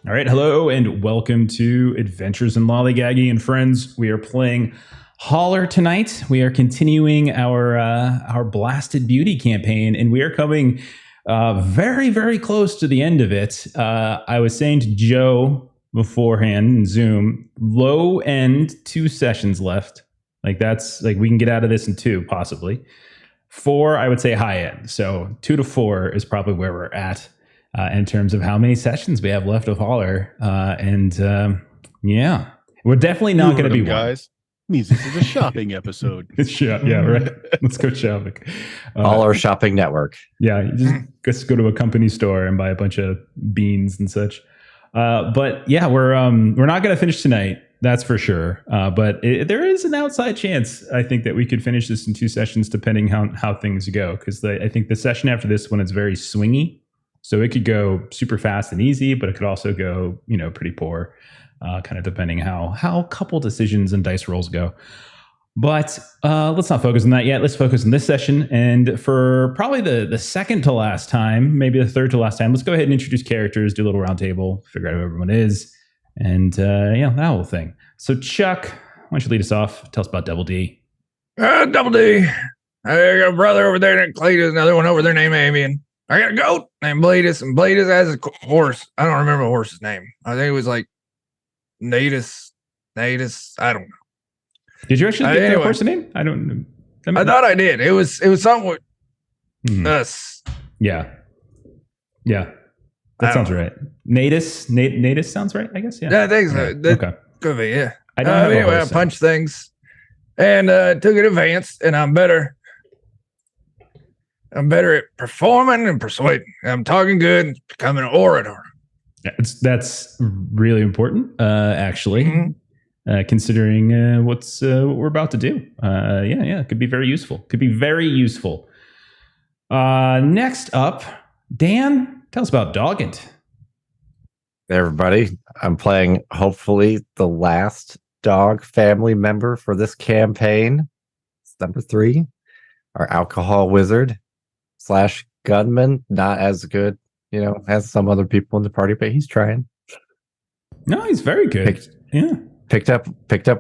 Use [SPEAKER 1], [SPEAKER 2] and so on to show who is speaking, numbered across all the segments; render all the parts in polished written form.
[SPEAKER 1] All right, hello and welcome to Adventures in Lollygagging and Friends. We are playing Holler tonight. We are continuing our Blasted Beauty campaign, and we are coming very, very close to the end of it. I was saying to Joe beforehand in Zoom, low end 2 sessions left. Like that's like we can get out of this in 2, possibly. 4, I would say high end. So 2 to 4 is probably where we're at. In terms of how many sessions we have left of Holler. Yeah, we're definitely not going to be
[SPEAKER 2] guys. Means this is a shopping episode.
[SPEAKER 1] Yeah, right. Let's go shopping.
[SPEAKER 3] Holler Shopping Network.
[SPEAKER 1] Yeah, you just go to a company store and buy a bunch of beans and such. But yeah, we're not going to finish tonight. That's for sure. But there is an outside chance, I think, that we could finish this in 2 sessions, depending how things go. Because I think the session after this one is very swingy. So it could go super fast and easy, but it could also go, pretty poor, kind of depending how a couple decisions and dice rolls go. But let's not focus on that yet. Let's focus on this session. And for probably the second to last time, maybe the third to last time, let's go ahead and introduce characters, do a little round table, figure out who everyone is, and that whole thing. So Chuck, why don't you lead us off? Tell us about Double D.
[SPEAKER 4] Double D. I got a brother over there named Cletus, another one over there named Amian. I got a goat named Cletus, and Cletus has a horse. I don't remember the horse's name. I think it was like Natus. I don't know.
[SPEAKER 1] Did you actually get the horse's name? I don't know.
[SPEAKER 4] I thought I did. It was something with us.
[SPEAKER 1] Yeah. That sounds right. Natus sounds right, I guess. Yeah,
[SPEAKER 4] I think so.
[SPEAKER 1] Yeah. Okay.
[SPEAKER 4] Could be, yeah.
[SPEAKER 1] I don't know.
[SPEAKER 4] Anyway, I punched things and took it advanced, and I'm better at performing and persuading. I'm talking good and becoming an orator.
[SPEAKER 1] That's really important, actually, considering what we're about to do. Yeah, it could be very useful. Next up, Dan, tell us about Doggett.
[SPEAKER 3] Hey everybody, I'm playing hopefully the last dog family member for this campaign. It's number 3, our alcohol wizard / gunman, not as good, as some other people in the party, but he's trying.
[SPEAKER 1] No, he's very good.
[SPEAKER 3] Picked up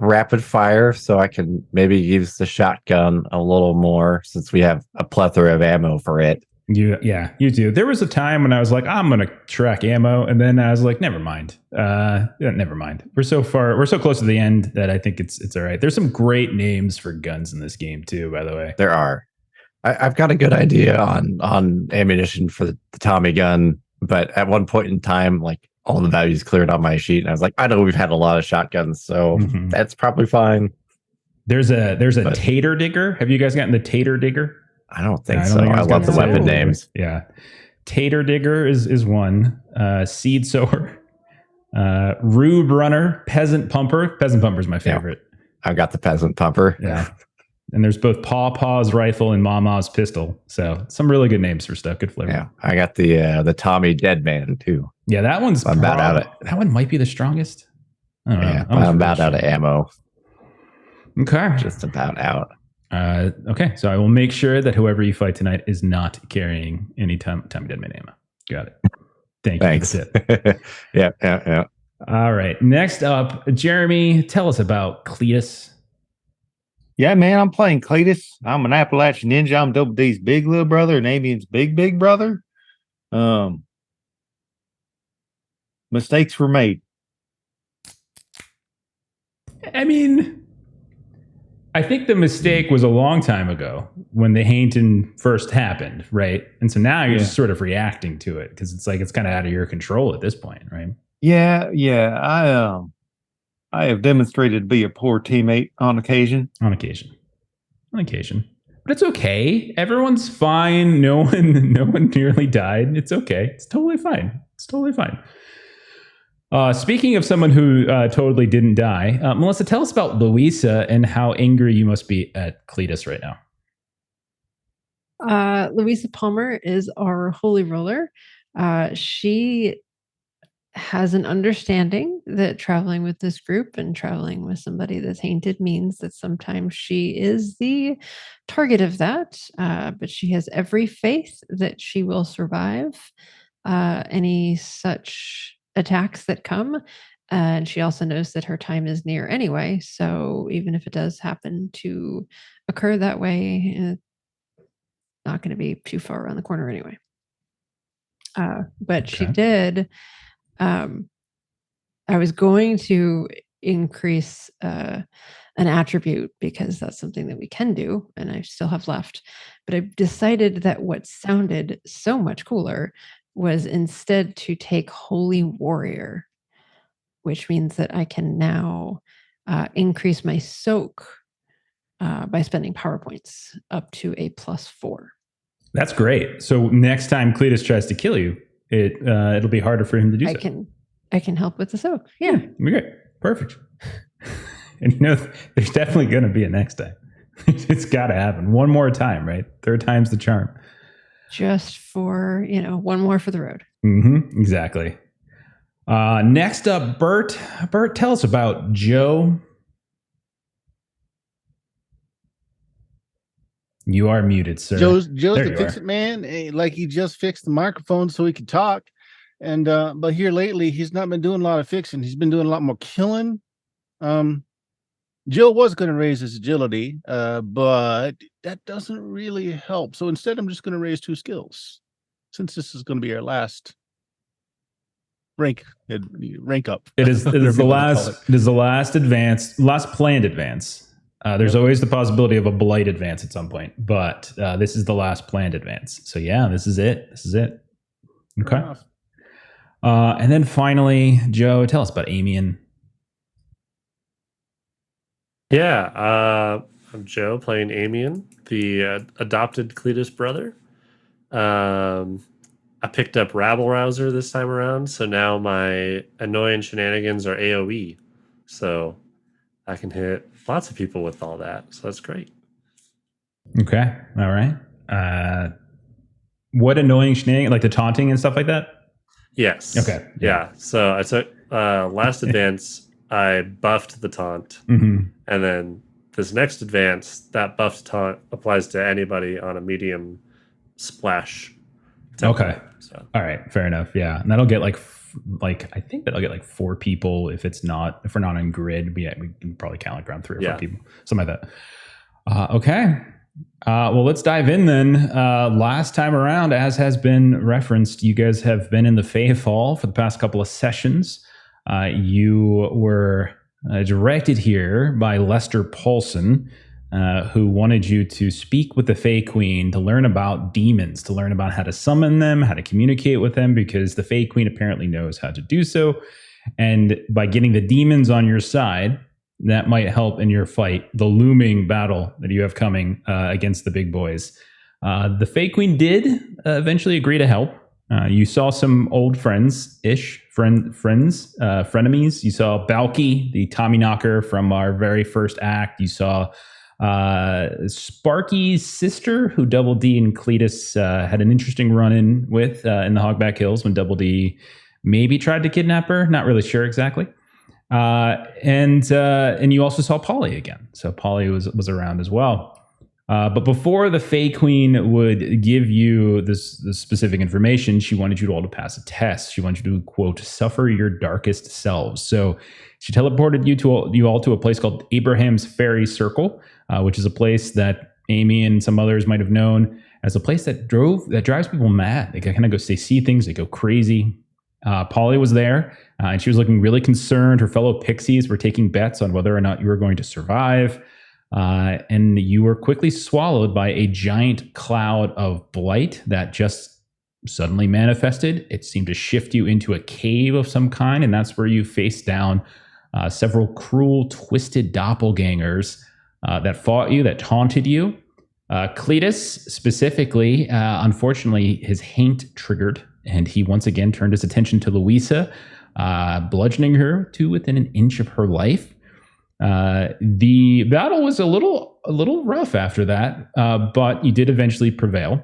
[SPEAKER 3] rapid fire, so I can maybe use the shotgun a little more since we have a plethora of ammo for it.
[SPEAKER 1] You do. There was a time when I was like, I'm gonna track ammo, and then I was like, never mind. Never mind. We're so close to the end that I think it's all right. There's some great names for guns in this game too, by the way.
[SPEAKER 3] There are. I've got a good idea on ammunition for the Tommy gun, but at one point in time, like all the values cleared on my sheet, and I was like, I know we've had a lot of shotguns, so that's probably fine.
[SPEAKER 1] There's a tater digger. Have you guys gotten the tater digger?
[SPEAKER 3] I don't think so. I love the weapon names.
[SPEAKER 1] Yeah, tater digger is one. Seed sower, rube runner, peasant pumper. Peasant pumper is my favorite.
[SPEAKER 3] I got the peasant pumper.
[SPEAKER 1] Yeah. And there's both Pawpaw's rifle and Mama's pistol. So some really good names for stuff. Good flavor.
[SPEAKER 3] Yeah, I got the Tommy Deadman too.
[SPEAKER 1] Yeah, that one's
[SPEAKER 3] about out of it.
[SPEAKER 1] That one might be the strongest. I don't know.
[SPEAKER 3] Yeah, I'm about out of ammo.
[SPEAKER 1] Okay.
[SPEAKER 3] Just about out.
[SPEAKER 1] Okay, so I will make sure that whoever you fight tonight is not carrying any Tommy Deadman ammo. Got it.
[SPEAKER 3] Thanks.
[SPEAKER 1] You for the tip.
[SPEAKER 3] Yeah.
[SPEAKER 1] All right. Next up, Jeremy, tell us about Cletus.
[SPEAKER 5] Yeah, man, I'm playing Cletus. I'm an Appalachian ninja. I'm Double D's big little brother and Amian's big brother. Mistakes were made.
[SPEAKER 1] I mean, I think the mistake was a long time ago when the Hainton first happened, right? And so now you're just sort of reacting to it because it's like it's kind of out of your control at this point, right?
[SPEAKER 5] Yeah. I have demonstrated to be a poor teammate on occasion.
[SPEAKER 1] On occasion. But it's okay. Everyone's fine. No one nearly died. It's okay. It's totally fine. Speaking of someone who totally didn't die, Melissa, tell us about Louisa and how angry you must be at Cletus right
[SPEAKER 6] now. Louisa Palmer is our holy roller. She has an understanding that traveling with this group and traveling with somebody that's tainted means that sometimes she is the target of that. But she has every faith that she will survive any such attacks that come. And she also knows that her time is near anyway. So even if it does happen to occur that way, it's not going to be too far around the corner anyway. But she did. I was going to increase an attribute because that's something that we can do, and I still have left. But I decided that what sounded so much cooler was instead to take Holy Warrior, which means that I can now increase my soak by spending power points up to a +4.
[SPEAKER 1] That's great. So next time Cletus tries to kill you, it'll be harder for him to do so.
[SPEAKER 6] I can help with the soak. Yeah.
[SPEAKER 1] Okay. Perfect. And there's definitely going to be a next time. It's got to happen one more time, right? Third time's the charm.
[SPEAKER 6] Just for, one more for the road.
[SPEAKER 1] Mm-hmm. Exactly. Next up, Bert. Bert, tell us about Joe. You are muted, sir.
[SPEAKER 2] Joe's the fix-it man. Like he just fixed the microphone so he could talk. And but here lately, he's not been doing a lot of fixing. He's been doing a lot more killing. Joe was going to raise his agility, but that doesn't really help. So instead, I'm just going to raise 2 skills, since this is going to be our last rank up.
[SPEAKER 1] It is the last planned advance. There's always the possibility of a blight advance at some point, but this is the last planned advance. So yeah, this is it. Okay. And then finally, Joe, tell us about Amian.
[SPEAKER 7] Yeah, I'm Joe playing Amian, the adopted Cletus brother. I picked up Rabble Rouser this time around, so now my annoying shenanigans are AoE. So I can hit lots of people with all that. So that's great.
[SPEAKER 1] Okay. All right. What annoying shenanigans, like the taunting and stuff like that?
[SPEAKER 7] Yes.
[SPEAKER 1] Okay.
[SPEAKER 7] Yeah. So I took last advance, I buffed the taunt.
[SPEAKER 1] Mm-hmm.
[SPEAKER 7] And then this next advance, that buffed taunt applies to anybody on a medium splash.
[SPEAKER 1] Okay.
[SPEAKER 7] So.
[SPEAKER 1] All right. Fair enough. Yeah. And that'll get like I think that'll get like 4 people if we're not on grid. We can probably count like around 3 or 4 people, something like that. Okay. Well, let's dive in then. Last time around, as has been referenced, you guys have been in the Fall for the past couple of sessions. You were directed here by Lester Paulson, who wanted you to speak with the Fey Queen to learn about demons, to learn about how to summon them, how to communicate with them, because the Fey Queen apparently knows how to do so. And by getting the demons on your side, that might help in your fight, the looming battle that you have coming against the big boys. The Fey Queen did eventually agree to help. You saw some old frenemies. You saw Balky, the Tommyknocker from our very first act. You saw Sparky's sister, who Double D and Cletus had an interesting run-in with in the Hogback Hills when Double D maybe tried to kidnap her. Not really sure exactly. And you also saw Polly again. So Polly was around as well. But before the Fey Queen would give you this specific information, she wanted you all to pass a test. She wanted you to, quote, suffer your darkest selves. So she teleported you all to a place called Abraham's Fairy Circle, which is a place that Amy and some others might have known as a place that drives people mad. They kind of they see things, they go crazy. Polly was there, and she was looking really concerned. Her fellow pixies were taking bets on whether or not you were going to survive. And you were quickly swallowed by a giant cloud of blight that just suddenly manifested. It seemed to shift you into a cave of some kind, and that's where you faced down several cruel, twisted doppelgangers that fought you, that taunted you. Cletus, specifically, unfortunately, his haint triggered, and he once again turned his attention to Louisa, bludgeoning her to within an inch of her life. The battle was a little rough after that, but you did eventually prevail,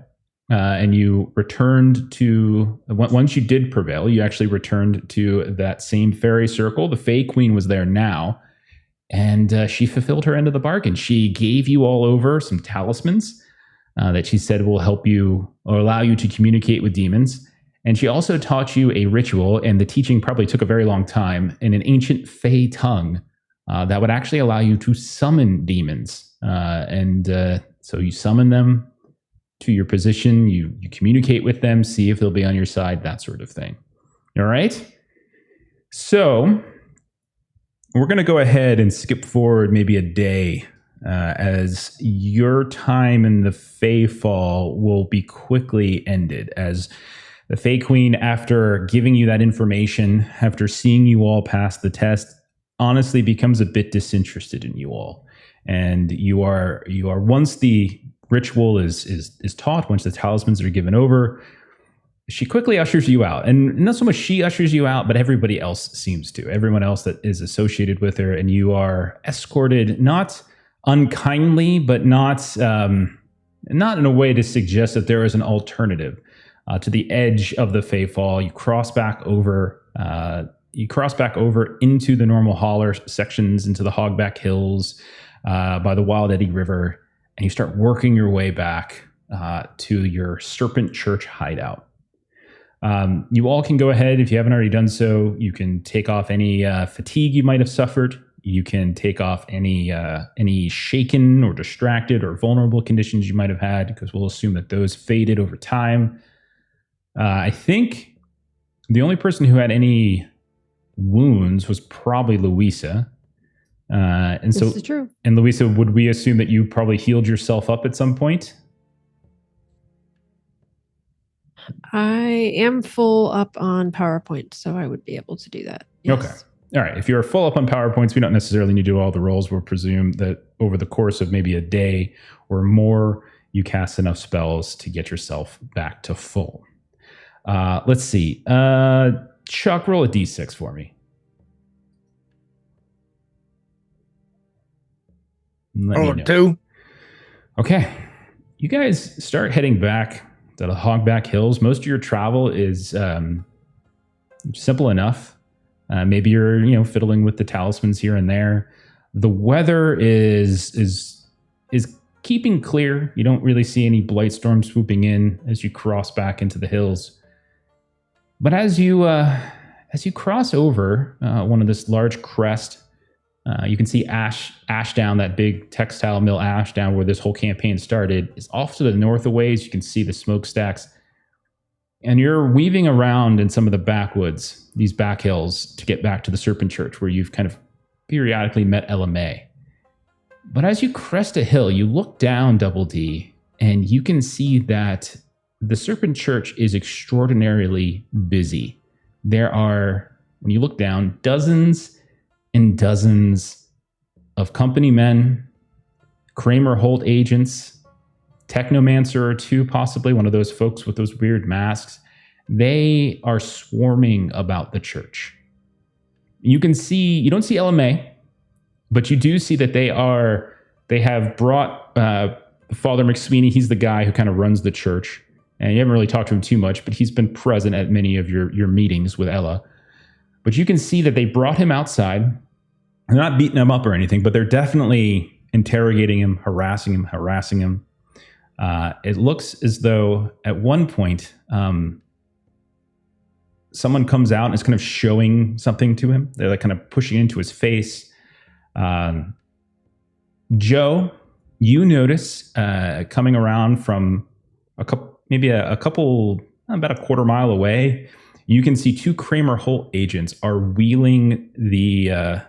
[SPEAKER 1] and you returned to, once you did prevail, you actually returned to that same fairy circle. The Fey Queen was there now, and she fulfilled her end of the bargain. She gave you all over some talismans that she said will help you or allow you to communicate with demons. And she also taught you a ritual, and the teaching probably took a very long time, in an ancient Fey tongue that would actually allow you to summon demons. So you summon them to your position, you communicate with them, see if they'll be on your side, that sort of thing. All right? So we're going to go ahead and skip forward maybe a day, as your time in the Fey Fall will be quickly ended, as the Fey Queen, after giving you that information, after seeing you all pass the test, honestly becomes a bit disinterested in you all. And you are once the ritual is taught, once the talismans are given over, she quickly ushers you out. And not so much she ushers you out, but everybody else seems to. Everyone else that is associated with her, and you are escorted, not unkindly, but not in a way to suggest that there is an alternative, to the edge of the Fey Fall. You cross back over. Into the normal Holler sections, into the Hogback Hills, by the Wild Eddy River, and you start working your way back to your Serpent Church hideout. You all can go ahead, if you haven't already done so. You can take off any fatigue you might have suffered. You can take off any shaken or distracted or vulnerable conditions you might have had, because we'll assume that those faded over time. I think the only person who had any wounds was probably Louisa.
[SPEAKER 6] This is true.
[SPEAKER 1] And Louisa, would we assume that you probably healed yourself up at some point?
[SPEAKER 6] I am full up on PowerPoint, so I would be able to do that. Yes.
[SPEAKER 1] Okay. All right. If you're full up on PowerPoints, we don't necessarily need to do all the rolls. We'll presume that over the course of maybe a day or more, you cast enough spells to get yourself back to full. Let's see. Chuck, roll a d6 for me. Let me know.
[SPEAKER 4] 2.
[SPEAKER 1] Okay. You guys start heading back to the Hogback Hills. Most of your travel is simple enough. Maybe you're fiddling with the talismans here and there. The weather is keeping clear. You don't really see any blight storms swooping in as you cross back into the hills. But as you cross over one of this large crest, you can see Ashdown, that big textile mill Ashdown where this whole campaign started, is off to the north a ways. You can see the smokestacks. And you're weaving around in some of the backwoods, these back hills, to get back to the Serpent Church, where you've kind of periodically met Ella May. But as you crest a hill, you look down, Double D, and you can see that the Serpent Church is extraordinarily busy. There are, when you look down, dozens and dozens of company men, Kramer Holt agents, Technomancer or two, possibly one of those folks with those weird masks. They are swarming about the church. You don't see Ella May, but you do see that they have brought Father McSweeney. He's the guy who kind of runs the church. And you haven't really talked to him too much, but he's been present at many of your meetings with Ella. But you can see that they brought him outside. They're not beating him up or anything, but they're definitely interrogating him, harassing him. It looks as though at one point, someone comes out and is kind of showing something to him. They're like kind of pushing into his face. Joe, you notice coming around from about a quarter mile away, you can see two Kramer Holt agents are wheeling the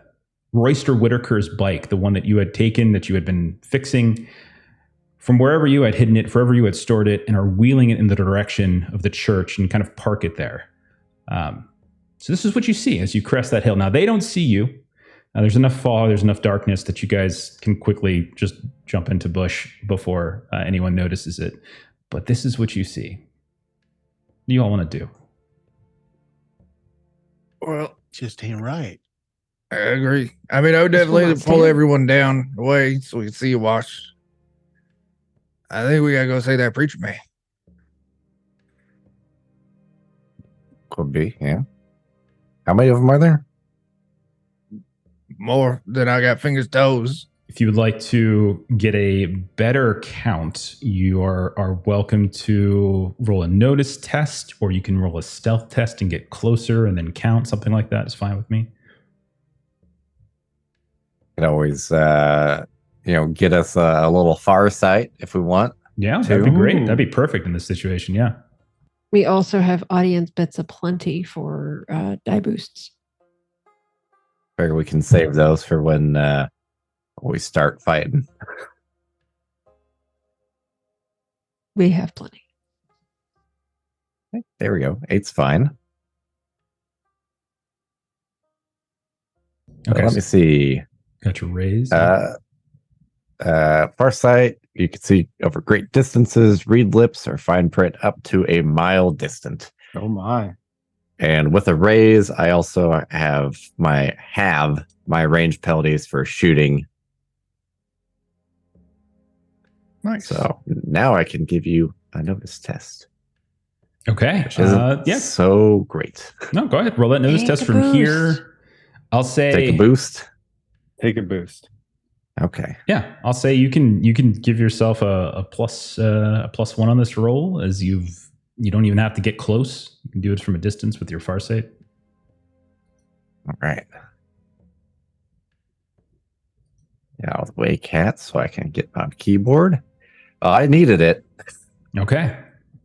[SPEAKER 1] Royster Whitaker's bike, the one that you had taken, that you had been fixing, from wherever you had hidden it, wherever you had stored it, and are wheeling it in the direction of the church and kind of park it there. So this is what you see as you crest that hill. Now, they don't see you. There's enough fog, there's enough darkness that you guys can quickly just jump into bush before anyone notices it. But this is what you see. What do you all want to do?
[SPEAKER 4] Well,
[SPEAKER 2] Just ain't right.
[SPEAKER 4] I agree. I mean, I would definitely pull everyone down away so we can see you wash. I think we gotta go say that preacher man.
[SPEAKER 3] Could be, yeah. How many of them are there?
[SPEAKER 4] More than I got fingers, toes.
[SPEAKER 1] If you would like to get a better count, you are welcome to roll a notice test, or you can roll a stealth test and get closer and then count. Something like that is fine with me.
[SPEAKER 3] You can always, get us a little far sight if we want.
[SPEAKER 1] Yeah, that'd be great.
[SPEAKER 5] Ooh.
[SPEAKER 1] That'd be perfect in this situation. Yeah.
[SPEAKER 6] We also have audience bits aplenty for die boosts.
[SPEAKER 3] Figure we can save those for when we start fighting.
[SPEAKER 6] We have plenty.
[SPEAKER 3] There we go. 8's fine.
[SPEAKER 1] Okay.
[SPEAKER 3] Let me see.
[SPEAKER 1] Got your raise.
[SPEAKER 3] Farsight, you can see over great distances, read lips, or fine print up to a mile distant.
[SPEAKER 5] Oh my.
[SPEAKER 3] And with a raise, I also have my range penalties for shooting.
[SPEAKER 5] Nice.
[SPEAKER 3] So now I can give you a notice test.
[SPEAKER 1] Okay.
[SPEAKER 3] Which isn't
[SPEAKER 1] Yeah.
[SPEAKER 3] so great.
[SPEAKER 1] No, go ahead. Roll that notice
[SPEAKER 6] Take
[SPEAKER 1] test
[SPEAKER 6] a
[SPEAKER 1] from
[SPEAKER 6] boost.
[SPEAKER 1] here. I'll say
[SPEAKER 3] Take a boost.
[SPEAKER 5] Take a boost.
[SPEAKER 3] Okay.
[SPEAKER 1] Yeah, I'll say you can give yourself a plus 1 on this roll, as you don't even have to get close. You can do it from a distance with your farsight.
[SPEAKER 3] All right. Get out of the way, cat, so I can get on keyboard. I needed it.
[SPEAKER 1] Okay,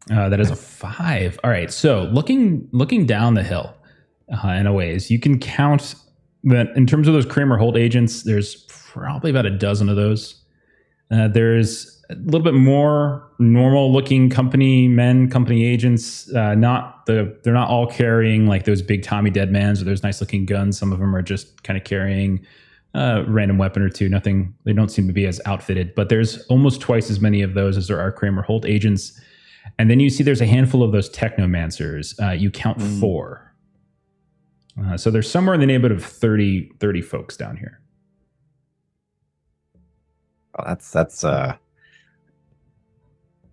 [SPEAKER 1] that is a 5. All right, so looking down the hill in a ways, you can count that in terms of those Kramer Holt agents. There's probably about a dozen of those. There's a little bit more normal looking company agents. They're not all carrying like those big Tommy Deadmans or those nice looking guns. Some of them are just kind of carrying a random weapon or two. Nothing. They don't seem to be as outfitted. But there's almost twice as many of those as there are Kramer Holt agents. And then you see there's a handful of those technomancers. You count 4. So there's somewhere in the neighborhood of 30 folks down here.
[SPEAKER 3] Well, that's a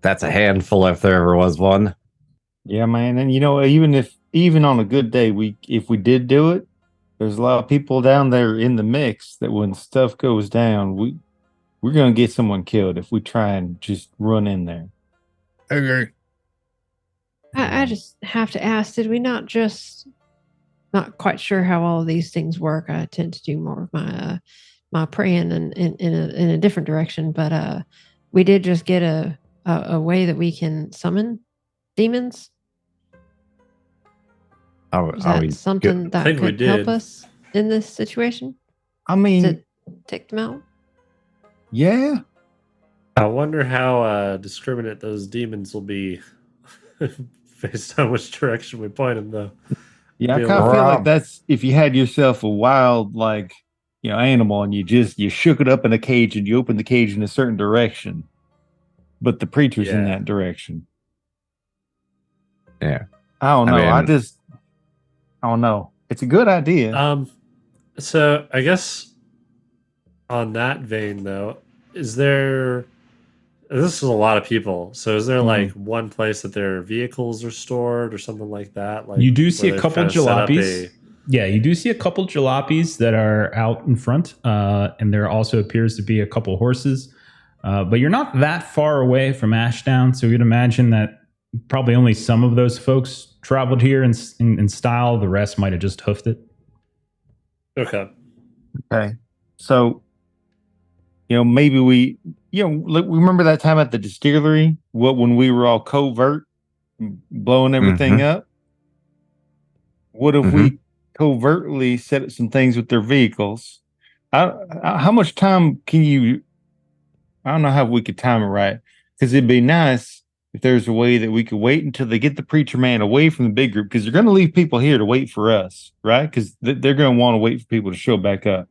[SPEAKER 3] handful if there ever was one.
[SPEAKER 5] Yeah, man. And even on a good day, if we did do it, there's a lot of people down there in the mix that when stuff goes down, we're gonna get someone killed if we try and just run in there.
[SPEAKER 4] Okay.
[SPEAKER 6] I just have to ask, did we not quite sure how all of these things work. I tend to do more of my my praying in a different direction, but we did just get a way that we can summon demons. Is that something that could help us in this situation?
[SPEAKER 5] I mean,
[SPEAKER 6] to take them out?
[SPEAKER 5] Yeah.
[SPEAKER 7] I wonder how discriminate those demons will be based on which direction we point them, though.
[SPEAKER 5] Yeah, I kind of feel like that's if you had yourself a wild, animal and you shook it up in a cage and you opened the cage in a certain direction, but the preacher's in that direction.
[SPEAKER 3] Yeah.
[SPEAKER 5] I don't know. I don't know. It's a good idea.
[SPEAKER 7] So I guess on that vein, though, this is a lot of people. So is there like one place that their vehicles are stored or something like that? Like
[SPEAKER 1] you do see a couple jalopies. Yeah, you do see a couple jalopies that are out in front, and there also appears to be a couple horses. But you're not that far away from Ashdown, so you'd imagine that probably only some of those folks traveled here in style. The rest might have just hoofed it.
[SPEAKER 7] Okay.
[SPEAKER 5] So, maybe we remember that time at the distillery, when we were all covert, blowing everything up? What if we covertly set up some things with their vehicles? How much time can you... I don't know how we could time it right, because it'd be nice if there's a way that we could wait until they get the preacher man away from the big group, because they're going to leave people here to wait for us, right? Because they're going to want to wait for people to show back up.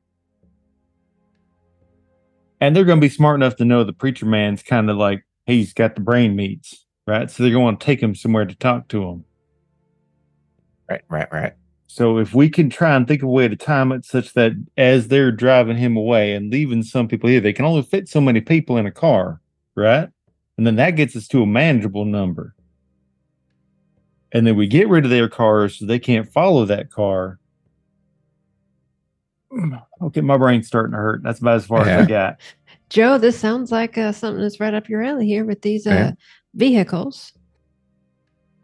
[SPEAKER 5] And they're going to be smart enough to know the preacher man's kind of like, hey, he's got the brain meats, right? So they're going to want to take him somewhere to talk to him.
[SPEAKER 3] Right.
[SPEAKER 5] So if we can try and think of a way to time it such that as they're driving him away and leaving some people here, they can only fit so many people in a car, right? And then that gets us to a manageable number. And then we get rid of their cars so they can't follow that car. Okay, my brain's starting to hurt. That's about as far as I got.
[SPEAKER 6] Joe, this sounds like something that's right up your alley here with these
[SPEAKER 3] Yeah.
[SPEAKER 6] vehicles.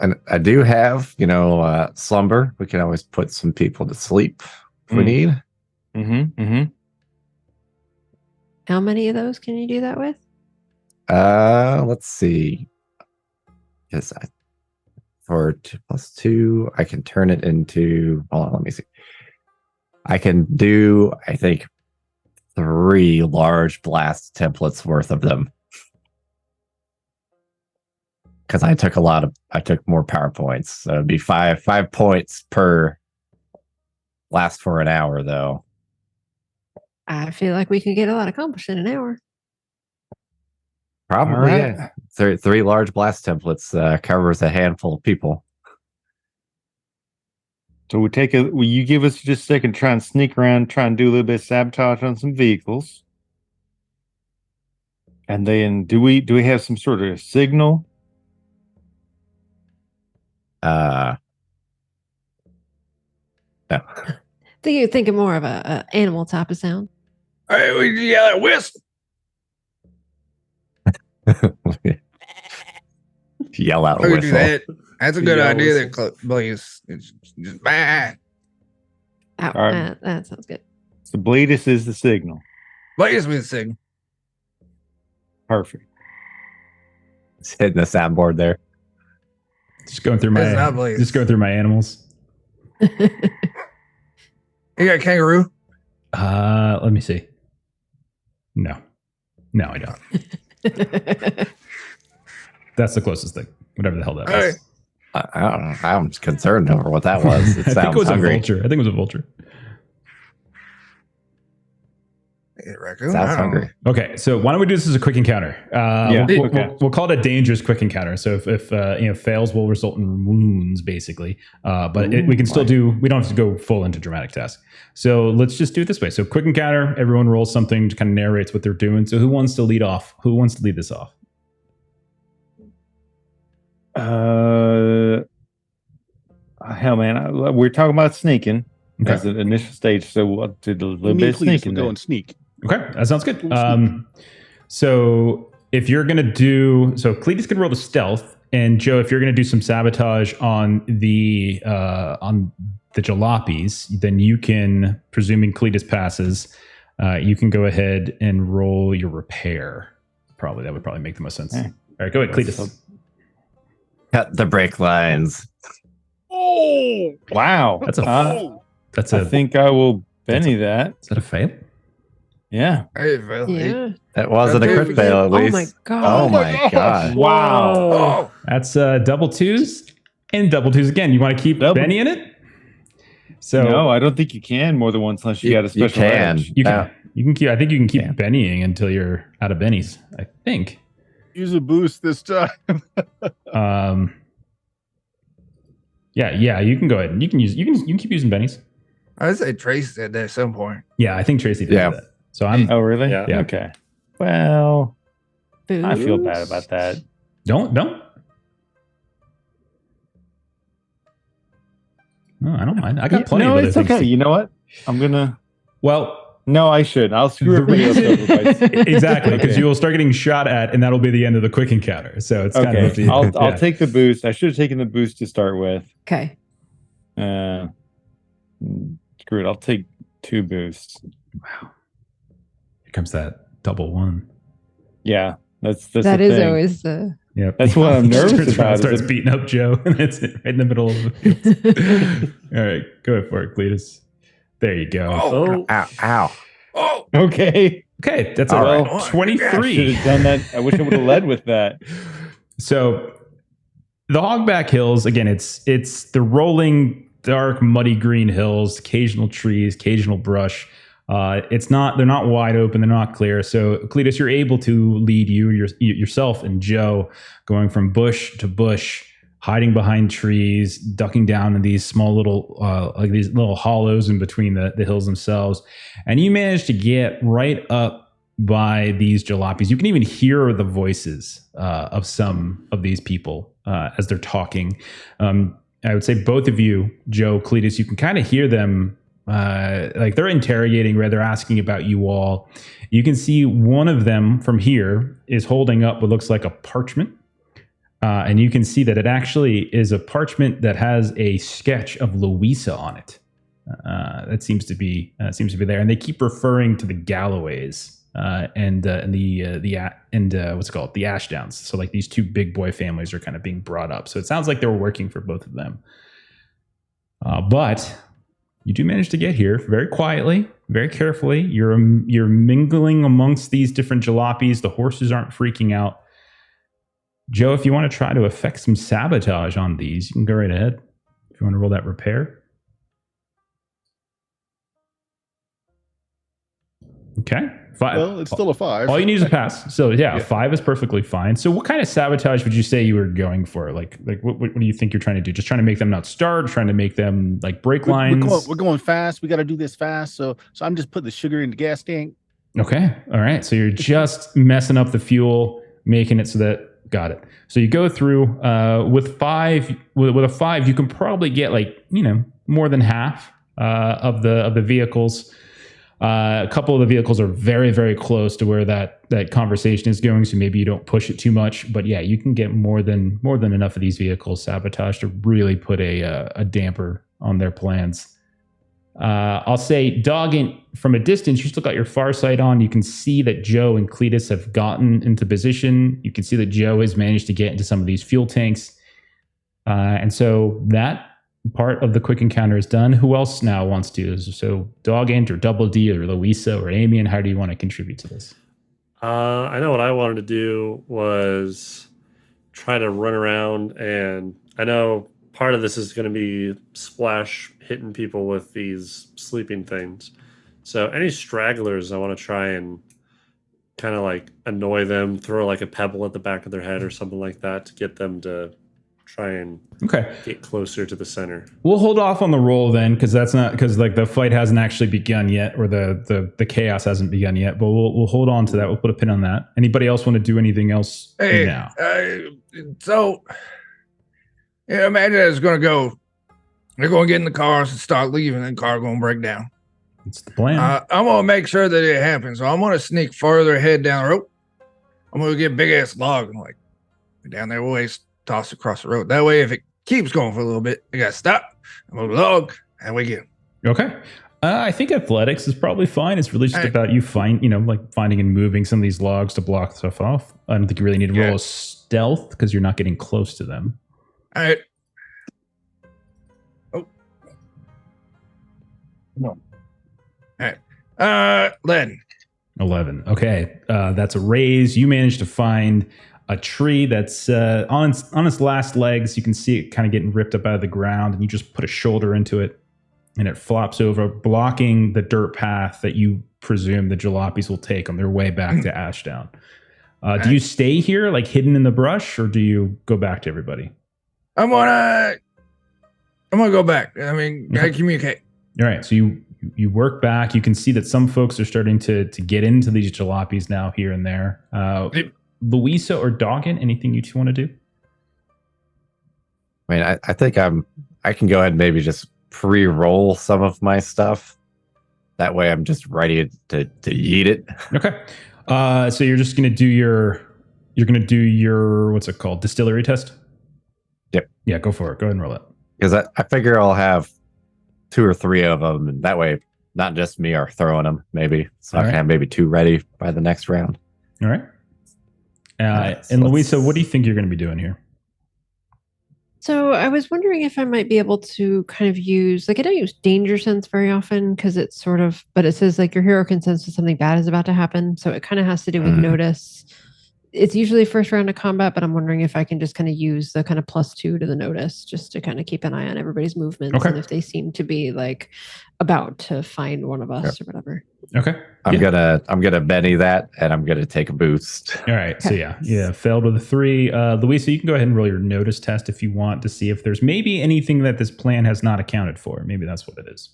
[SPEAKER 3] And I do have, slumber. We can always put some people to sleep if we need.
[SPEAKER 6] How many of those can you do that with?
[SPEAKER 3] Let's see. Yes, for 2 + 2, I can turn it into. Hold on, let me see. I can do, I think, 3 large blast templates worth of them. Because I took more PowerPoints. So it'd be 5 points per. Last for an hour though.
[SPEAKER 6] I feel like we could get a lot accomplished in an hour.
[SPEAKER 3] Probably,
[SPEAKER 5] right.
[SPEAKER 3] yeah. 3 large blast templates covers a handful of people.
[SPEAKER 5] So will you give us just a second, try and sneak around, try and do a little bit of sabotage on some vehicles. And then do we have some sort of signal?
[SPEAKER 3] No.
[SPEAKER 6] think you're thinking more of a animal type of sound.
[SPEAKER 4] Hey, we yell at Wisp.
[SPEAKER 3] Yell out a
[SPEAKER 4] We do
[SPEAKER 3] whistle.
[SPEAKER 4] that. That's a good
[SPEAKER 5] Yell
[SPEAKER 4] idea.
[SPEAKER 5] whistle.
[SPEAKER 4] That Blaze. It's just bah.
[SPEAKER 6] Oh,
[SPEAKER 5] All right.
[SPEAKER 6] that sounds good.
[SPEAKER 5] So Bleedus is the signal.
[SPEAKER 4] Blaze with signal.
[SPEAKER 5] Perfect.
[SPEAKER 3] It's hitting the soundboard there.
[SPEAKER 1] Just going through
[SPEAKER 4] It's not
[SPEAKER 1] my
[SPEAKER 4] Blaze.
[SPEAKER 1] just going through my animals.
[SPEAKER 4] You got a kangaroo?
[SPEAKER 1] Let me see. No, I don't. That's the closest thing. Whatever the hell that was.
[SPEAKER 4] Hey.
[SPEAKER 3] I don't know. I'm concerned over what that was. It
[SPEAKER 1] I think
[SPEAKER 3] sounds
[SPEAKER 1] it was
[SPEAKER 3] hungry.
[SPEAKER 1] a vulture. I think it was a vulture.
[SPEAKER 4] Yeah, raccoon. I
[SPEAKER 3] Sounds
[SPEAKER 4] don't
[SPEAKER 3] hungry.
[SPEAKER 1] Okay, so why don't we do this as a quick encounter?
[SPEAKER 5] Yeah,
[SPEAKER 1] We'll call it a dangerous quick encounter. So if fails will result in wounds, basically. But we can still do. We don't have to go full into dramatic task. So let's just do it this way. So quick encounter. Everyone rolls something to kind of narrates what they're doing. So who wants to lead off? Who wants to lead this off?
[SPEAKER 5] Hell, man, we're talking about sneaking
[SPEAKER 1] Okay.
[SPEAKER 5] as an initial stage. So we'll do a little
[SPEAKER 2] Me
[SPEAKER 5] bit
[SPEAKER 2] and
[SPEAKER 5] of
[SPEAKER 2] Cletus
[SPEAKER 5] sneaking.
[SPEAKER 2] will go
[SPEAKER 5] then.
[SPEAKER 2] and sneak.
[SPEAKER 1] Okay, that sounds good.
[SPEAKER 2] Cool.
[SPEAKER 1] So if you're gonna do, so Cletus can roll the stealth, and Joe, if you're gonna do some sabotage on the jalopies, then you can, presuming Cletus passes, you can go ahead and roll your repair. That would probably make the most sense.
[SPEAKER 5] Okay.
[SPEAKER 1] All right, go ahead, Cletus.
[SPEAKER 3] Cut the brake lines.
[SPEAKER 2] Oh,
[SPEAKER 5] Wow.
[SPEAKER 1] That's a that's
[SPEAKER 5] I
[SPEAKER 1] a
[SPEAKER 5] think I will Benny that.
[SPEAKER 1] is that a fail?
[SPEAKER 5] Yeah.
[SPEAKER 4] Hey, Phil.
[SPEAKER 6] Yeah.
[SPEAKER 3] That wasn't a
[SPEAKER 4] That
[SPEAKER 3] crit
[SPEAKER 4] was-
[SPEAKER 3] fail, at
[SPEAKER 6] Oh
[SPEAKER 3] least.
[SPEAKER 6] my god.
[SPEAKER 3] Oh my god.
[SPEAKER 5] Wow.
[SPEAKER 4] Oh,
[SPEAKER 1] That's double twos and double twos again. You want to keep
[SPEAKER 5] Double-
[SPEAKER 1] Benny in it? So
[SPEAKER 5] No, I don't think you can more than once unless you got a special
[SPEAKER 3] can.
[SPEAKER 5] edge.
[SPEAKER 1] you can. You can keep. I think you can keep
[SPEAKER 3] Yeah.
[SPEAKER 1] Bennying until you're out of Bennies. I think.
[SPEAKER 2] use a boost this time.
[SPEAKER 1] Yeah. You can go ahead. You can keep using Bennies.
[SPEAKER 4] I would say Trace did that at some point.
[SPEAKER 1] Yeah, I think Tracy did
[SPEAKER 3] Yeah.
[SPEAKER 1] that. So I'm.
[SPEAKER 5] Oh, really?
[SPEAKER 7] Yeah.
[SPEAKER 1] Yeah.
[SPEAKER 5] Okay. Well, I feel
[SPEAKER 6] Boost.
[SPEAKER 5] bad about that.
[SPEAKER 1] Don't. No, I don't mind. I got plenty
[SPEAKER 5] No,
[SPEAKER 1] of other
[SPEAKER 5] it's
[SPEAKER 1] things.
[SPEAKER 5] okay. You know what? I'm gonna.
[SPEAKER 1] Well,
[SPEAKER 5] No, I should. I'll screw everybody else over by.
[SPEAKER 1] exactly, because
[SPEAKER 5] Okay.
[SPEAKER 1] you will start getting shot at, and that'll be the end of the quick encounter. So it's kind of up to
[SPEAKER 5] Okay,
[SPEAKER 1] you.
[SPEAKER 5] I'll
[SPEAKER 1] Yeah.
[SPEAKER 5] take the boost. I should have taken the boost to start with.
[SPEAKER 6] Okay.
[SPEAKER 5] Screw it. I'll take 2 boosts.
[SPEAKER 1] Wow. Here comes that double one.
[SPEAKER 5] Yeah, that's
[SPEAKER 6] That
[SPEAKER 5] the
[SPEAKER 6] is
[SPEAKER 5] thing.
[SPEAKER 6] always the.
[SPEAKER 1] Yep.
[SPEAKER 5] That's what I'm nervous
[SPEAKER 1] Turns around,
[SPEAKER 5] about, is
[SPEAKER 1] Starts
[SPEAKER 5] it-
[SPEAKER 1] beating up Joe, and that's it, right in the middle of the. All right, go ahead for it, Cletus. There you go.
[SPEAKER 7] Oh,
[SPEAKER 3] Ow, ow.
[SPEAKER 4] Oh,
[SPEAKER 5] Okay.
[SPEAKER 1] Okay, that's
[SPEAKER 3] All
[SPEAKER 1] a
[SPEAKER 3] right.
[SPEAKER 5] I should
[SPEAKER 1] 23.
[SPEAKER 5] have done that. I wish I would have led with that.
[SPEAKER 1] So the Hogback Hills, again, it's the rolling, dark, muddy green hills, occasional trees, occasional brush. They're not wide open, they're not clear. So Cletus, you're able to lead yourself and Joe going from bush to bush, hiding behind trees, ducking down in these small little like these little hollows in between the hills themselves. And you manage to get right up by these jalopies. You can even hear the voices of some of these people as they're talking. I would say both of you, Joe, Cletus, you can kind of hear them like they're interrogating, right? They're asking about you all. You can see one of them from here is holding up what looks like a parchment. And you can see that it actually is a parchment that has a sketch of Louisa on it. That seems to be there, and they keep referring to the Galloways and what's it called, the Ashdowns. So like these two big boy families are kind of being brought up. So it sounds like they were working for both of them. But you do manage to get here very quietly, very carefully. You're mingling amongst these different jalopies. The horses aren't freaking out. Joe, if you want to try to effect some sabotage on these, you can go right ahead. If you want to roll that repair. Okay. 5.
[SPEAKER 2] Well, it's still a 5.
[SPEAKER 1] All you need is a pass. So yeah, 5 is perfectly fine. So what kind of sabotage would you say you were going for? Like what do you think you're trying to do? Just trying to make them not start, trying to make them like break lines?
[SPEAKER 2] We're going fast. We got to do this fast. So I'm just putting the sugar in the gas tank.
[SPEAKER 1] Okay. All right. So you're just messing up the fuel, making it so that, got it. So you go through with 5, with a 5, you can probably get like, more than half of the vehicles. A couple of the vehicles are very, very close to where that conversation is going, so maybe you don't push it too much. But yeah, you can get more than enough of these vehicles sabotaged to really put a damper on their plans. I'll say, Doggin, from a distance, you still got your far sight on. You can see that Joe and Cletus have gotten into position. You can see that Joe has managed to get into some of these fuel tanks. And so that part of the quick encounter is done. Who else now wants to? So Doggin or Double D or Louisa or Amian, how do you want to contribute to this?
[SPEAKER 7] I know what I wanted to do was try to run around, and I know part of this is going to be splash hitting people with these sleeping things. So any stragglers, I want to try and kind of like annoy them, throw like a pebble at the back of their head or something like that to get them to try and get closer to the center.
[SPEAKER 1] We'll hold off on the roll then, because like the fight hasn't actually begun yet, or the chaos hasn't begun yet. But we'll hold on to that. We'll put a pin on that. Anybody else want to do anything else now?
[SPEAKER 4] Imagine it's going to go. They're going to get in the cars and start leaving, and the car going to break down.
[SPEAKER 1] It's the plan.
[SPEAKER 4] I'm going to make sure that it happens. So I'm going to sneak further ahead down the road. I'm going to get a big ass log and like down there waist, toss across the road. That way, if it keeps going for a little bit, I got to stop, move the log, and we get.
[SPEAKER 1] Okay. I think athletics is probably fine. It's really just about you finding and moving some of these logs to block stuff off. I don't think you really need to roll a stealth because you're not getting close to them.
[SPEAKER 4] All right. Oh. No. All right. 11.
[SPEAKER 1] Okay. That's a raise. You managed to find a tree that's on its last legs. You can see it kind of getting ripped up out of the ground, and you just put a shoulder into it, and it flops over, blocking the dirt path that you presume the jalopies will take on their way back to Ashdown. Do you stay here, like hidden in the brush, or do you go back to everybody?
[SPEAKER 4] I'm gonna go back. I mean, gotta communicate.
[SPEAKER 1] All right. So you work back. You can see that some folks are starting to get into these jalopies now, here and there. Louisa or Doggin, anything you two want to do?
[SPEAKER 3] I mean, I think I can go ahead and maybe just pre-roll some of my stuff. That way I'm just ready to eat it. Okay.
[SPEAKER 1] So you're just going to do your, what's it called? Distillery test?
[SPEAKER 3] Yep.
[SPEAKER 1] Yeah, go for it. Go ahead and roll it.
[SPEAKER 3] Because I figure I'll have 2 or 3 of them. And that way, not just me are throwing them, maybe. So I can have maybe 2 ready by the next round.
[SPEAKER 1] All right. And Louisa, what do you think you're going to be doing here?
[SPEAKER 6] So I was wondering if I might be able to kind of use, like, I don't use danger sense very often because it's sort of, but it says like your hero can sense that something bad is about to happen. So it kind of has to do with notice. It's usually first round of combat, but I'm wondering if I can just kind of use the kind of +2 to the notice just to kind of keep an eye on everybody's movements and if they seem to be like about to find one of us or whatever.
[SPEAKER 1] Okay.
[SPEAKER 3] I'm gonna Benny that, and I'm gonna take a boost.
[SPEAKER 1] All right. So failed with a 3. Louisa, you can go ahead and roll your notice test if you want to see if there's maybe anything that this plan has not accounted for. Maybe that's what it is.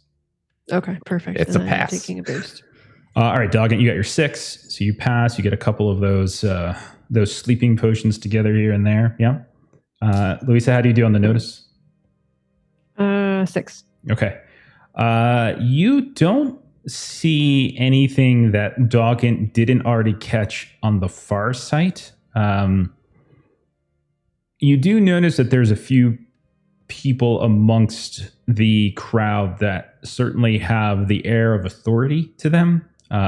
[SPEAKER 6] Okay, perfect.
[SPEAKER 3] It's a pass.
[SPEAKER 6] I'm taking a boost.
[SPEAKER 1] All right, Doggin, you got your 6, so you pass. You get a couple of those sleeping potions together here and there. Yeah. Louisa, how do you do on the notice?
[SPEAKER 6] 6.
[SPEAKER 1] Okay. You don't see anything that Doggin didn't already catch on the far site. You do notice that there's a few people amongst the crowd that certainly have the air of authority to them.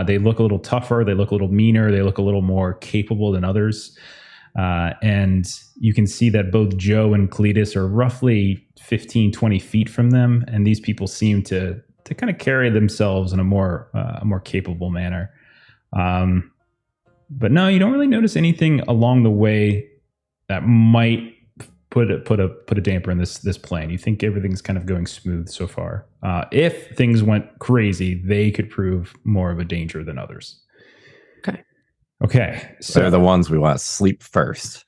[SPEAKER 1] They look a little tougher, they look a little meaner, they look a little more capable than others. And you can see that both Joe and Cletus are roughly 15, 20 feet from them. And these people seem to kind of carry themselves in a more capable manner. But no, you don't really notice anything along the way that might put a damper in this plan. You think everything's kind of going smooth so far. If things went crazy, they could prove more of a danger than others. Okay. So
[SPEAKER 3] they're the ones we want to sleep first.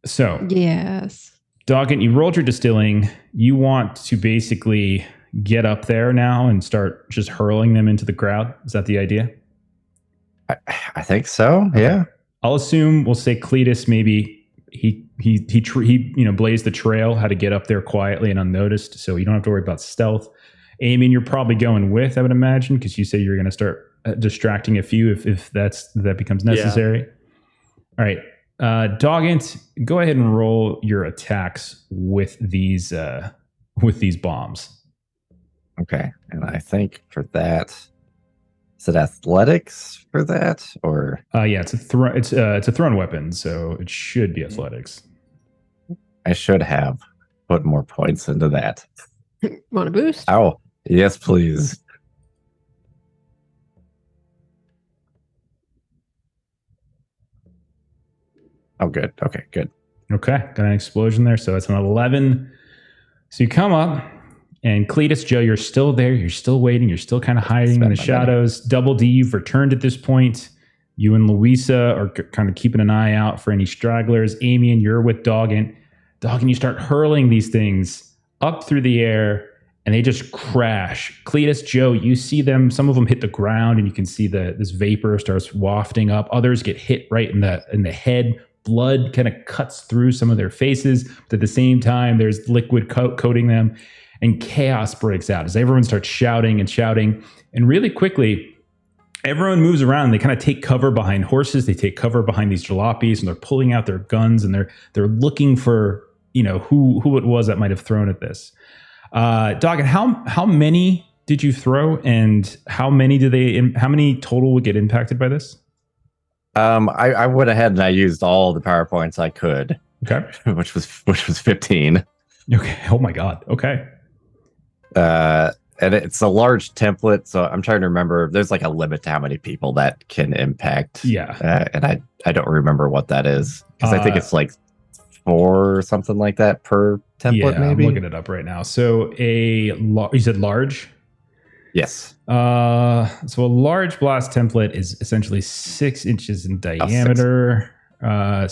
[SPEAKER 1] So
[SPEAKER 6] Yes.
[SPEAKER 1] Doggin, you rolled your distilling. You want to basically get up there now and start just hurling them into the crowd. Is that the idea?
[SPEAKER 3] I think so. Yeah.
[SPEAKER 1] I'll assume we'll say Cletus maybe he blazed the trail how to get up there quietly and unnoticed, so you don't have to worry about stealth. Amian, you're probably going with, I would imagine, because you say you're going to start distracting a few if that becomes necessary. Yeah. All right, Doggint, go ahead and roll your attacks with these bombs.
[SPEAKER 3] Okay, and I think for that, is it athletics for that, or?
[SPEAKER 1] Yeah, it's a thrown weapon, so it should be athletics.
[SPEAKER 3] I should have put more points into that.
[SPEAKER 6] Want a boost?
[SPEAKER 3] Oh, yes, please. Oh, good. Okay, good.
[SPEAKER 1] Okay, got an explosion there, so it's an 11. So you come up, and Cletus, Joe, you're still there. You're still waiting. You're still kind of hiding in the shadows. Double D, you've returned at this point. You and Louisa are kind of keeping an eye out for any stragglers. Amian, you're with Doggin. Doggin, you start hurling these things up through the air, and they just crash. Cletus, Joe, you see them. Some of them hit the ground, and you can see this vapor starts wafting up. Others get hit right in the head. Blood kind of cuts through some of their faces, but at the same time, there's liquid coating them, and chaos breaks out as everyone starts shouting. And really quickly, everyone moves around. And they kind of take cover behind horses. They take cover behind these jalopies, and they're pulling out their guns, and they're looking for who it was that might have thrown at this. Doggin, how many did you throw, and how many total would get impacted by this?
[SPEAKER 3] I went ahead and I used all the PowerPoints I could.
[SPEAKER 1] Okay.
[SPEAKER 3] which was 15.
[SPEAKER 1] Okay. Oh my God. Okay.
[SPEAKER 3] And it's a large template, so I'm trying to remember. There's like a limit to how many people that can impact.
[SPEAKER 1] Yeah.
[SPEAKER 3] And I don't remember what that is, because I think it's like 4 or something like that per template.
[SPEAKER 1] Yeah,
[SPEAKER 3] maybe.
[SPEAKER 1] I'm looking it up right now. So you said large.
[SPEAKER 3] Yes.
[SPEAKER 1] So a large blast template is essentially 6 inches in diameter. I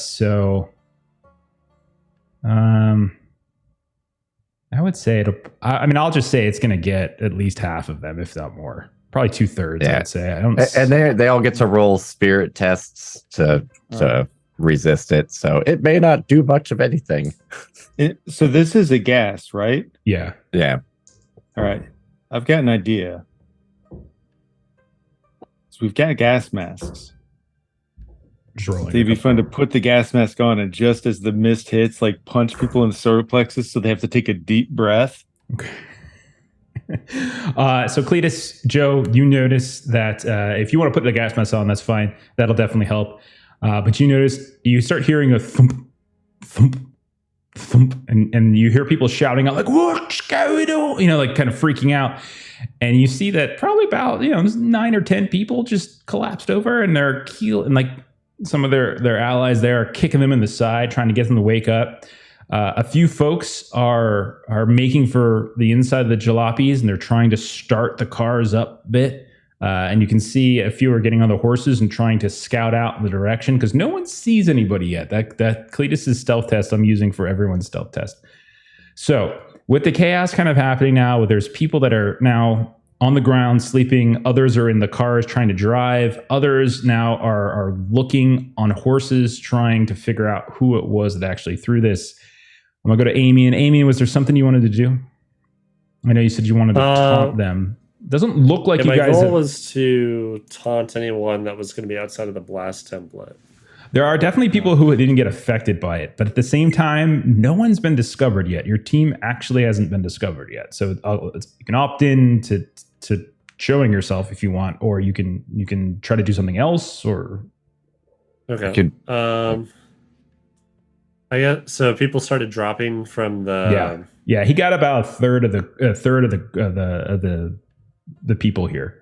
[SPEAKER 1] would say I'll just say it's going to get at least half of them, if not more. Probably 2/3.
[SPEAKER 3] Yeah.
[SPEAKER 1] I'd say.
[SPEAKER 3] And they all get to roll spirit tests to resist it, so it may not do much of anything.
[SPEAKER 5] So this is a gas, right?
[SPEAKER 1] Yeah.
[SPEAKER 3] Yeah.
[SPEAKER 5] All right. I've got an idea. So we've got gas masks.
[SPEAKER 1] Just rolling.
[SPEAKER 5] It'd be fun to put the gas mask on, and just as the mist hits, like punch people in the solar plexus so they have to take a deep breath.
[SPEAKER 1] Okay. So Cletus, Joe, you notice that if you want to put the gas mask on, that's fine. That'll definitely help. But you start hearing a thump, thump, thump, and you hear people shouting out like, "What's going on?" Like kind of freaking out. And you see that probably about 9 or 10 people just collapsed over, and their keel and like some of their allies there are kicking them in the side, trying to get them to wake up. A few folks are making for the inside of the jalopies, and they're trying to start the cars up a bit. And you can see a few are getting on the horses and trying to scout out the direction, because no one sees anybody yet. That Cletus' stealth test I'm using for everyone's stealth test. So with the chaos kind of happening now, there's people that are now on the ground sleeping. Others are in the cars trying to drive. Others now are looking on horses, trying to figure out who it was that actually threw this. I'm going to go to Amian. Amian, was there something you wanted to do? I know you said you wanted to taunt them. doesn't look like you
[SPEAKER 7] my
[SPEAKER 1] guys.
[SPEAKER 7] goal was to taunt anyone that was going to be outside of the blast template.
[SPEAKER 1] There are definitely people who didn't get affected by it, but at the same time, no one's been discovered yet. Your team actually hasn't been discovered yet, so you can opt in to showing yourself if you want, or you can try to do something else. Or
[SPEAKER 7] okay, I guess so. People started dropping from the
[SPEAKER 1] yeah. He got about a third of the people here.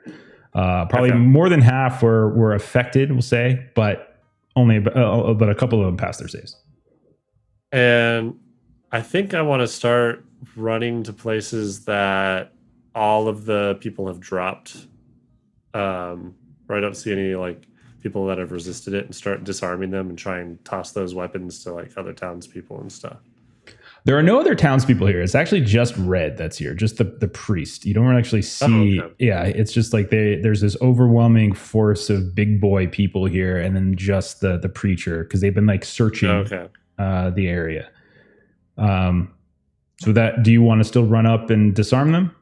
[SPEAKER 1] Probably more than half were affected, we'll say, but only but a couple of them passed their saves.
[SPEAKER 7] And I think I want to start running to places that all of the people have dropped, where I don't see any like people that have resisted it, and start disarming them and try and toss those weapons to like other townspeople and stuff.
[SPEAKER 1] There are no other townspeople here. It's actually just Red that's here, just the priest. You don't actually see.
[SPEAKER 7] Oh, okay.
[SPEAKER 1] Yeah, it's just like there's this overwhelming force of big boy people here, and then just the preacher, because they've been like searching the area. So do you want to still run up and disarm them?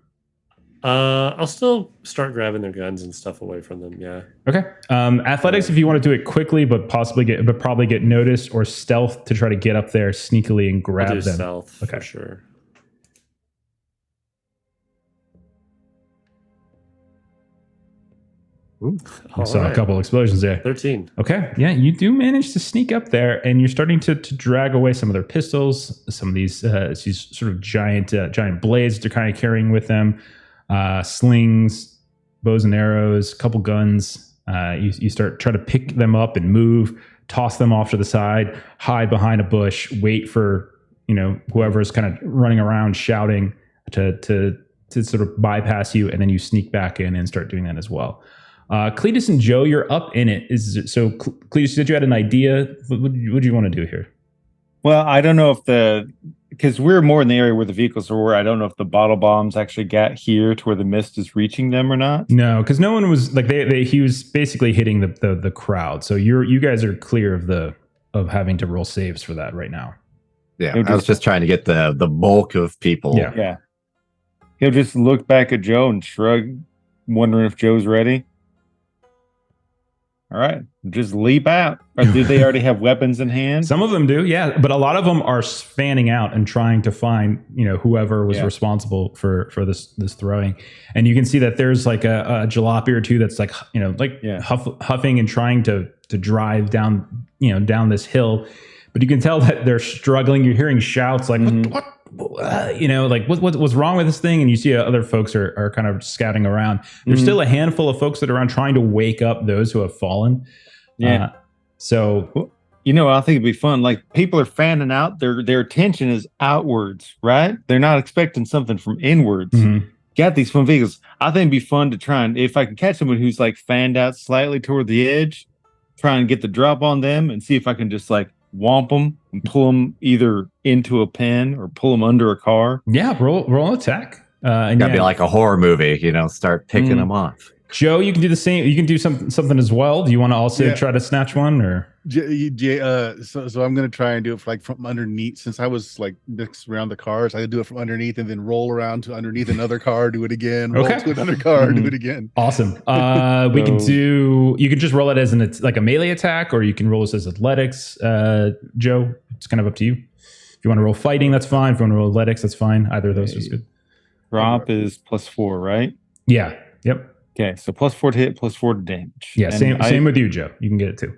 [SPEAKER 7] I'll still start grabbing their guns and stuff away from them. Yeah.
[SPEAKER 1] Okay. Athletics, if you want to do it quickly, but probably get noticed, or stealth to try to get up there sneakily and grab
[SPEAKER 7] I'll do
[SPEAKER 1] them.
[SPEAKER 7] Stealth for sure.
[SPEAKER 3] Ooh.
[SPEAKER 1] I saw a couple explosions there.
[SPEAKER 7] 13.
[SPEAKER 1] Okay. Yeah, you do manage to sneak up there, and you're starting to drag away some of their pistols, some of these sort of giant blades they're kind of carrying with them. Slings, bows and arrows, a couple guns. You start trying to pick them up and move, toss them off to the side, hide behind a bush, wait for whoever's kind of running around shouting to sort of bypass you, and then you sneak back in and start doing that as well. Cletus and Joe, you're up in it. Cletus, you said you had an idea. What do you want to do here?
[SPEAKER 5] Well, I don't know if because we're more in the area where the vehicles are. I don't know if the bottle bombs actually got here to where the mist is reaching them or not.
[SPEAKER 1] No, because no one was like he was basically hitting the crowd. So you guys are clear of having to roll saves for that right now.
[SPEAKER 3] Yeah, I was just trying to get the bulk of people.
[SPEAKER 5] Yeah. He'll just look back at Joe and shrug, wondering if Joe's ready. All right, just leap out. Or do they already have weapons in hand?
[SPEAKER 1] Some of them do, yeah, but a lot of them are fanning out and trying to find, whoever was responsible for this throwing. And you can see that there's like a jalopy or two that's like, huffing and trying to drive down, down this hill. But you can tell that they're struggling. You're hearing shouts like, what? What's wrong with this thing? And you see other folks are kind of scouting around. There's still a handful of folks that are around trying to wake up those who have fallen.
[SPEAKER 5] Yeah.
[SPEAKER 1] So,
[SPEAKER 5] I think it'd be fun. Like, people are fanning out. Their attention is outwards, right? They're not expecting something from inwards.
[SPEAKER 1] Mm-hmm.
[SPEAKER 5] Got these fun vehicles. I think it'd be fun to try and, if I can catch someone who's like fanned out slightly toward the edge, try and get the drop on them and see if I can just like whomp them and pull them either into a pen or pull them under a car.
[SPEAKER 1] Yeah, roll an attack.
[SPEAKER 3] And gotta be like a horror movie, start picking them off.
[SPEAKER 1] Joe, you can do the same. You can do something as well. Do you want to also try to snatch one, or?
[SPEAKER 2] So I'm gonna try and do it from underneath. Since I was like mixed around the cars, I could do it from underneath and then roll around to underneath another car, do it again, roll to another car, do it again.
[SPEAKER 1] Awesome. We can do. You can just roll it as like a melee attack, or you can roll this as athletics. Joe, it's kind of up to you. If you want to roll fighting, that's fine. If you want to roll athletics, that's fine. Either of those is good.
[SPEAKER 5] Drop is +4, right?
[SPEAKER 1] Yeah. Yep.
[SPEAKER 5] Okay, so +4 to hit, +4 to damage.
[SPEAKER 1] Yeah, same with you, Joe. You can get it too.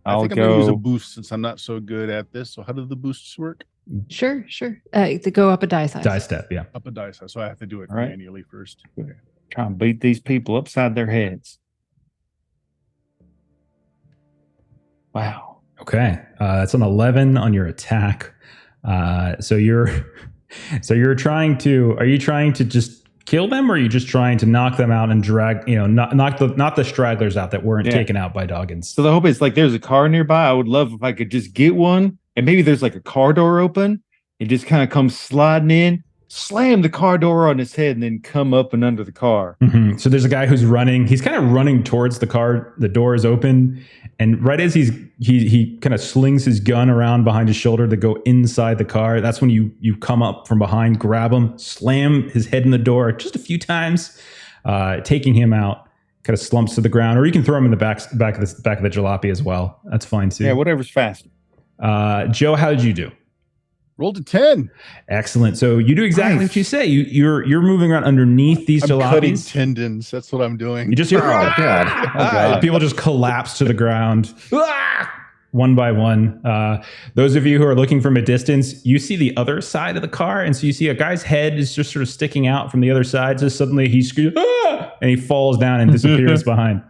[SPEAKER 2] I think I'm going to use a boost since I'm not so good at this. So how do the boosts work?
[SPEAKER 6] Sure. To go up a die size.
[SPEAKER 1] Die step, yeah.
[SPEAKER 2] Up a die size. So I have to do it
[SPEAKER 5] All right.
[SPEAKER 2] manually first.
[SPEAKER 5] Okay. Try and beat these people upside their heads. Wow.
[SPEAKER 1] Okay, that's an 11 on your attack. So you're trying to. Are you trying to just kill them, or are you just trying to knock them out and drag? Not the stragglers out that weren't taken out by Doggins.
[SPEAKER 5] So the hope is like there's a car nearby. I would love if I could just get one, and maybe there's like a car door open, and just kind of come sliding in, slam the car door on his head, and then come up and under the car.
[SPEAKER 1] Mm-hmm. So there's a guy who's running. He's kind of running towards the car. The door is open, and right as he kind of slings his gun around behind his shoulder to go inside the car. That's when you come up from behind, grab him, slam his head in the door just a few times, taking him out. Kind of slumps to the ground, or you can throw him in the back of the jalopy as well. That's fine too.
[SPEAKER 5] Yeah, whatever's faster.
[SPEAKER 1] Joe, how did you do?
[SPEAKER 2] Rolled a 10.
[SPEAKER 1] Excellent. So you do exactly
[SPEAKER 5] Nice.
[SPEAKER 1] what you say. You're moving around underneath these
[SPEAKER 2] I'm cutting
[SPEAKER 1] jalopies.
[SPEAKER 2] tendons. That's what I'm doing.
[SPEAKER 1] You just hear
[SPEAKER 3] Oh, God.
[SPEAKER 5] God.
[SPEAKER 1] people just collapse to the ground. One by one. Those of you who are looking from a distance, you see the other side of the car, and so you see a guy's head is just sort of sticking out from the other side. So suddenly he screams, and he falls down and disappears behind.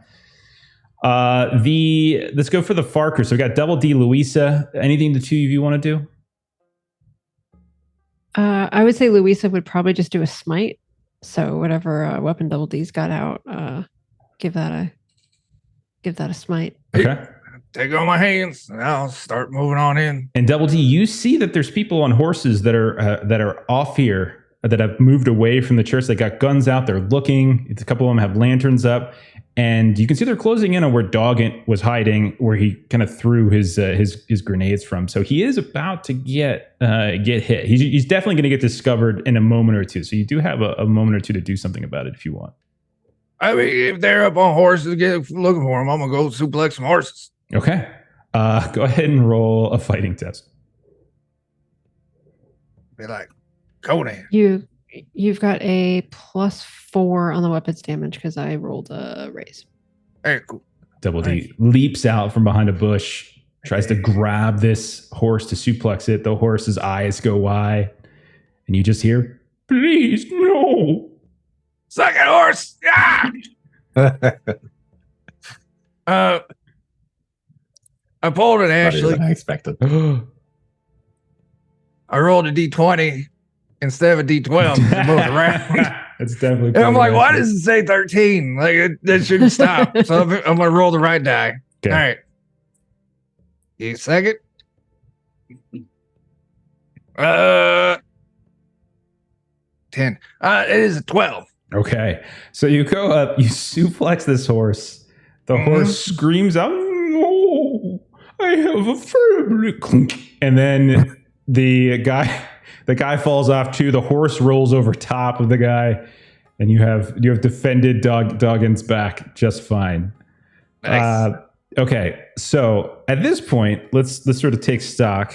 [SPEAKER 1] Let's go for the Farker. So we got Double D, Louisa. Anything the two of you want to do?
[SPEAKER 6] I would say Louisa would probably just do a smite. So whatever weapon Double D's got out, give that a smite.
[SPEAKER 1] Okay.
[SPEAKER 4] Take it on my hands, and I'll start moving on in.
[SPEAKER 1] And Double D, you see that there's people on horses that are off here, that have moved away from the church. They got guns out. They're looking. A couple of them have lanterns up, and you can see they're closing in on where Doggett was hiding, where he kind of threw his grenades from. So he is about to get hit. He's definitely going to get discovered in a moment or two. So you do have a moment or two to do something about it if you want.
[SPEAKER 4] I mean, if they're up on horses, get looking for them. I'm gonna go suplex some horses.
[SPEAKER 1] Okay. Go ahead and roll a fighting test.
[SPEAKER 4] Be like, Conan.
[SPEAKER 6] You've got a +4 on the weapons damage because I rolled a raise.
[SPEAKER 4] Hey, cool.
[SPEAKER 1] Double D leaps out from behind a bush, tries to grab this horse to suplex it. The horse's eyes go wide, and you just hear, "Please, no."
[SPEAKER 4] Suck it, horse. Ah! I pulled it,
[SPEAKER 3] Better
[SPEAKER 4] Ashley.
[SPEAKER 3] than I expected.
[SPEAKER 4] I rolled a D20 instead of a D12 to move around.
[SPEAKER 1] It's definitely.
[SPEAKER 4] And I'm like, why
[SPEAKER 1] problematic.
[SPEAKER 4] does it say 13? Like, that shouldn't stop. So I'm going to roll the right die.
[SPEAKER 1] Okay.
[SPEAKER 4] All right. Give me a second. 10. It is a 12.
[SPEAKER 1] Okay, so you go up, you suplex this horse. The horse screams out, "No, I have a family!" Clink. And then the guy falls off too. The horse rolls over top of the guy, and you have defended Doggin's back just fine.
[SPEAKER 4] Nice.
[SPEAKER 1] Okay, so at this point, let's sort of take stock.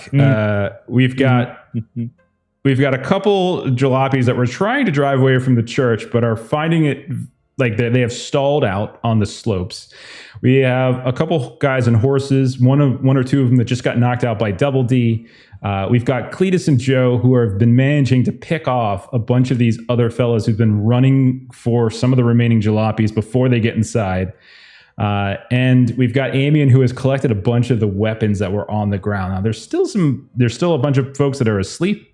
[SPEAKER 1] We've got a couple jalopies that were trying to drive away from the church, but are finding it like they have stalled out on the slopes. We have a couple guys on horses, one or two of them that just got knocked out by Double D. We've got Cletus and Joe who have been managing to pick off a bunch of these other fellas who've been running for some of the remaining jalopies before they get inside. And we've got Amian who has collected a bunch of the weapons that were on the ground. Now there's still a bunch of folks that are asleep.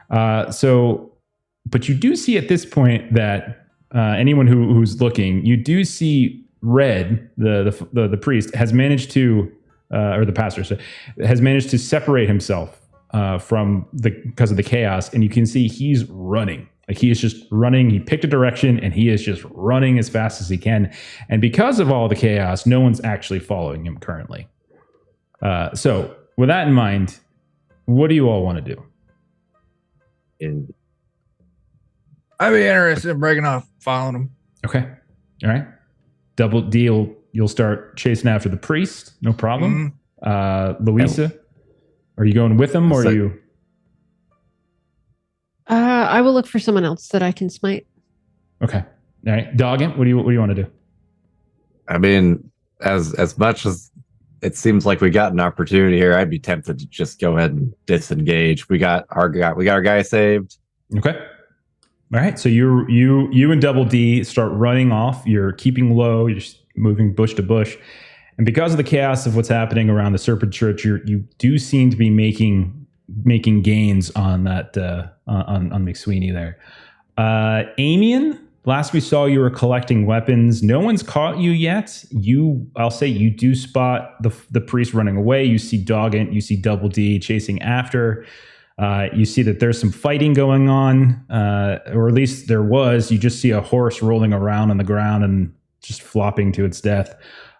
[SPEAKER 1] But you do see at this point that anyone who's looking, you do see Red, the priest, has managed to, or the pastor, has managed to separate himself because of the chaos, and you can see he's running. Like he is just running. He picked a direction and he is just running as fast as he can. And because of all the chaos, no one's actually following him currently. So with that in mind, what do you all want to do?
[SPEAKER 4] I'd be interested in breaking off, following them.
[SPEAKER 1] Okay. All right. Double deal. You'll start chasing after the priest. No problem. Louisa, are you going with him or are you?
[SPEAKER 6] I will look for someone else that I can smite.
[SPEAKER 1] Okay. All right. Doggett, what do you want to do?
[SPEAKER 3] I mean, as much as it seems like we got an opportunity here, I'd be tempted to just go ahead and disengage. We got our guy saved.
[SPEAKER 1] Okay. All right. So you and Double D start running off. You're keeping low. You're just moving bush to bush. And because of the chaos of what's happening around the Serpent Church, you do seem to be making gains on that on McSweeney there. Amian, last we saw you were collecting weapons. No one's caught you yet. I'll say you do spot the priest running away. You see Doggett, you see Double D chasing after. You see that there's some fighting going on, or at least there was. You just see a horse rolling around on the ground and just flopping to its death.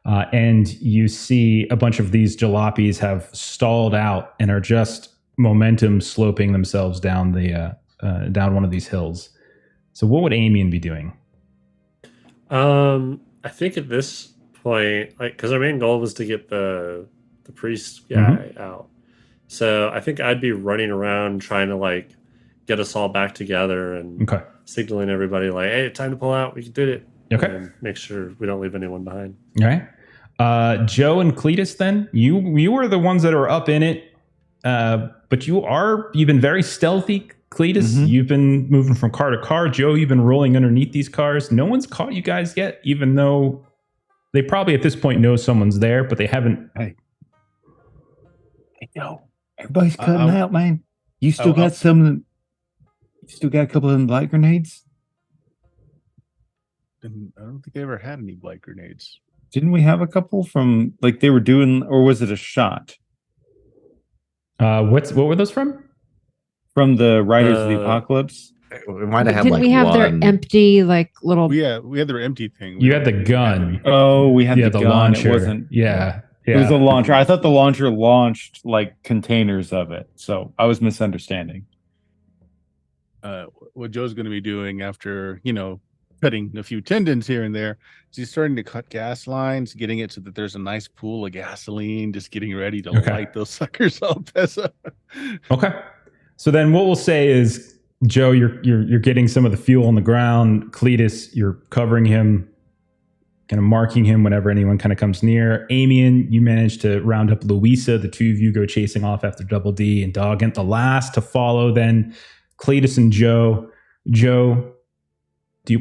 [SPEAKER 1] And you see a bunch of these jalopies have stalled out and are just momentum sloping themselves down down one of these hills. So what would Amian be doing?
[SPEAKER 7] I think at this point, like, because our main goal was to get the priest guy out. So I think I'd be running around trying to like get us all back together and signaling everybody like, "Hey, time to pull out. We did it."
[SPEAKER 1] Okay.
[SPEAKER 7] And make sure we don't leave anyone behind.
[SPEAKER 1] All right. Joe and Cletus, then you were the ones that are up in it, but you've been very stealthy. Cletus, you've been moving from car to car. Joe, you've been rolling underneath these cars. No one's caught you guys yet, even though they probably at this point know someone's there, but they haven't.
[SPEAKER 5] Hey, yo, everybody's cutting out, man. You still got some. You still got a couple of them light grenades.
[SPEAKER 2] I don't think I ever had any blight grenades.
[SPEAKER 5] Didn't we have a couple from like they were doing, or was it a shot?
[SPEAKER 1] What were those from?
[SPEAKER 5] From the Riders of the Apocalypse.
[SPEAKER 3] We might have had
[SPEAKER 6] Didn't we have their empty like little?
[SPEAKER 2] Yeah, we had their empty thing.
[SPEAKER 1] You had the gun.
[SPEAKER 5] Oh, we had the gun.
[SPEAKER 1] launcher.
[SPEAKER 5] It wasn't.
[SPEAKER 1] Yeah.
[SPEAKER 5] It was a launcher. I thought the launcher launched like containers of it, so I was misunderstanding.
[SPEAKER 2] What Joe's going to be doing after cutting a few tendons here and there, is he's starting to cut gas lines, getting it so that there's a nice pool of gasoline, just getting ready to light those suckers up.
[SPEAKER 1] Okay. So then what we'll say is, Joe, you're getting some of the fuel on the ground. Cletus, you're covering him, kind of marking him whenever anyone kind of comes near. Amian, you manage to round up Louisa. The two of you go chasing off after Double D and Doggett. The last to follow then, Cletus and Joe. Joe,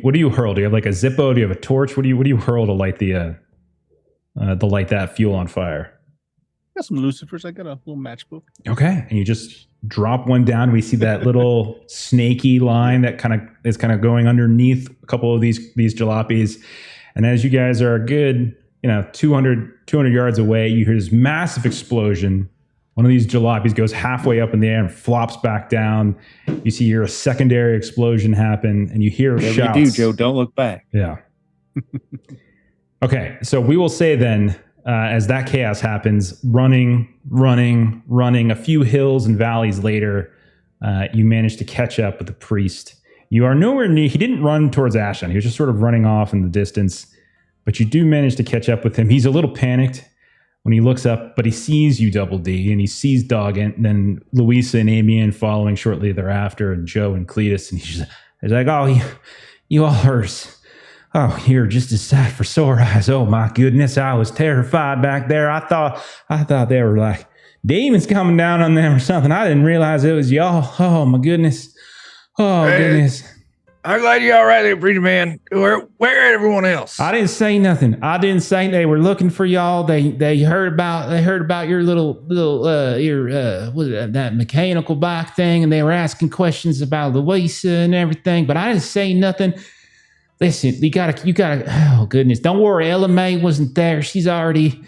[SPEAKER 1] what do you hurl? Do you have like a Zippo? Do you have a torch? What do you hurl to light light that fuel on fire?
[SPEAKER 2] I got some lucifers. I got a little matchbook.
[SPEAKER 1] Okay, and you just drop one down. We see that little snaky line that is kind of going underneath a couple of these jalopies. And as you guys are a good 200 yards away, you hear this massive explosion. One of these jalopies goes halfway up in the air and flops back down. You see a secondary explosion happen, and you hear shouts.
[SPEAKER 5] We do, Joe. Don't look back.
[SPEAKER 1] Yeah. Okay, so we will say then, as that chaos happens, running, a few hills and valleys later, you manage to catch up with the priest. You are nowhere near. He didn't run towards Ashen. He was just sort of running off in the distance, but you do manage to catch up with him. He's a little panicked when he looks up, but he sees you, Double D, and he sees Doggett, and then Louisa and Amian following shortly thereafter, and Joe and Cletus, and he's like, "Oh, you all are, you're just a sight for sore eyes. Oh my goodness, I was terrified back there. I thought they were like demons coming down on them or something. I didn't realize it was y'all. Oh my goodness. Oh goodness."
[SPEAKER 4] I'm glad you're all right there, preacher man. Where everyone else?
[SPEAKER 1] I didn't say nothing. I didn't say they were looking for y'all. They heard about your little that mechanical bike thing, and they were asking questions about Louisa and everything. But I didn't say nothing. Listen, you gotta. Oh goodness! Don't worry, Ella May wasn't there. She's already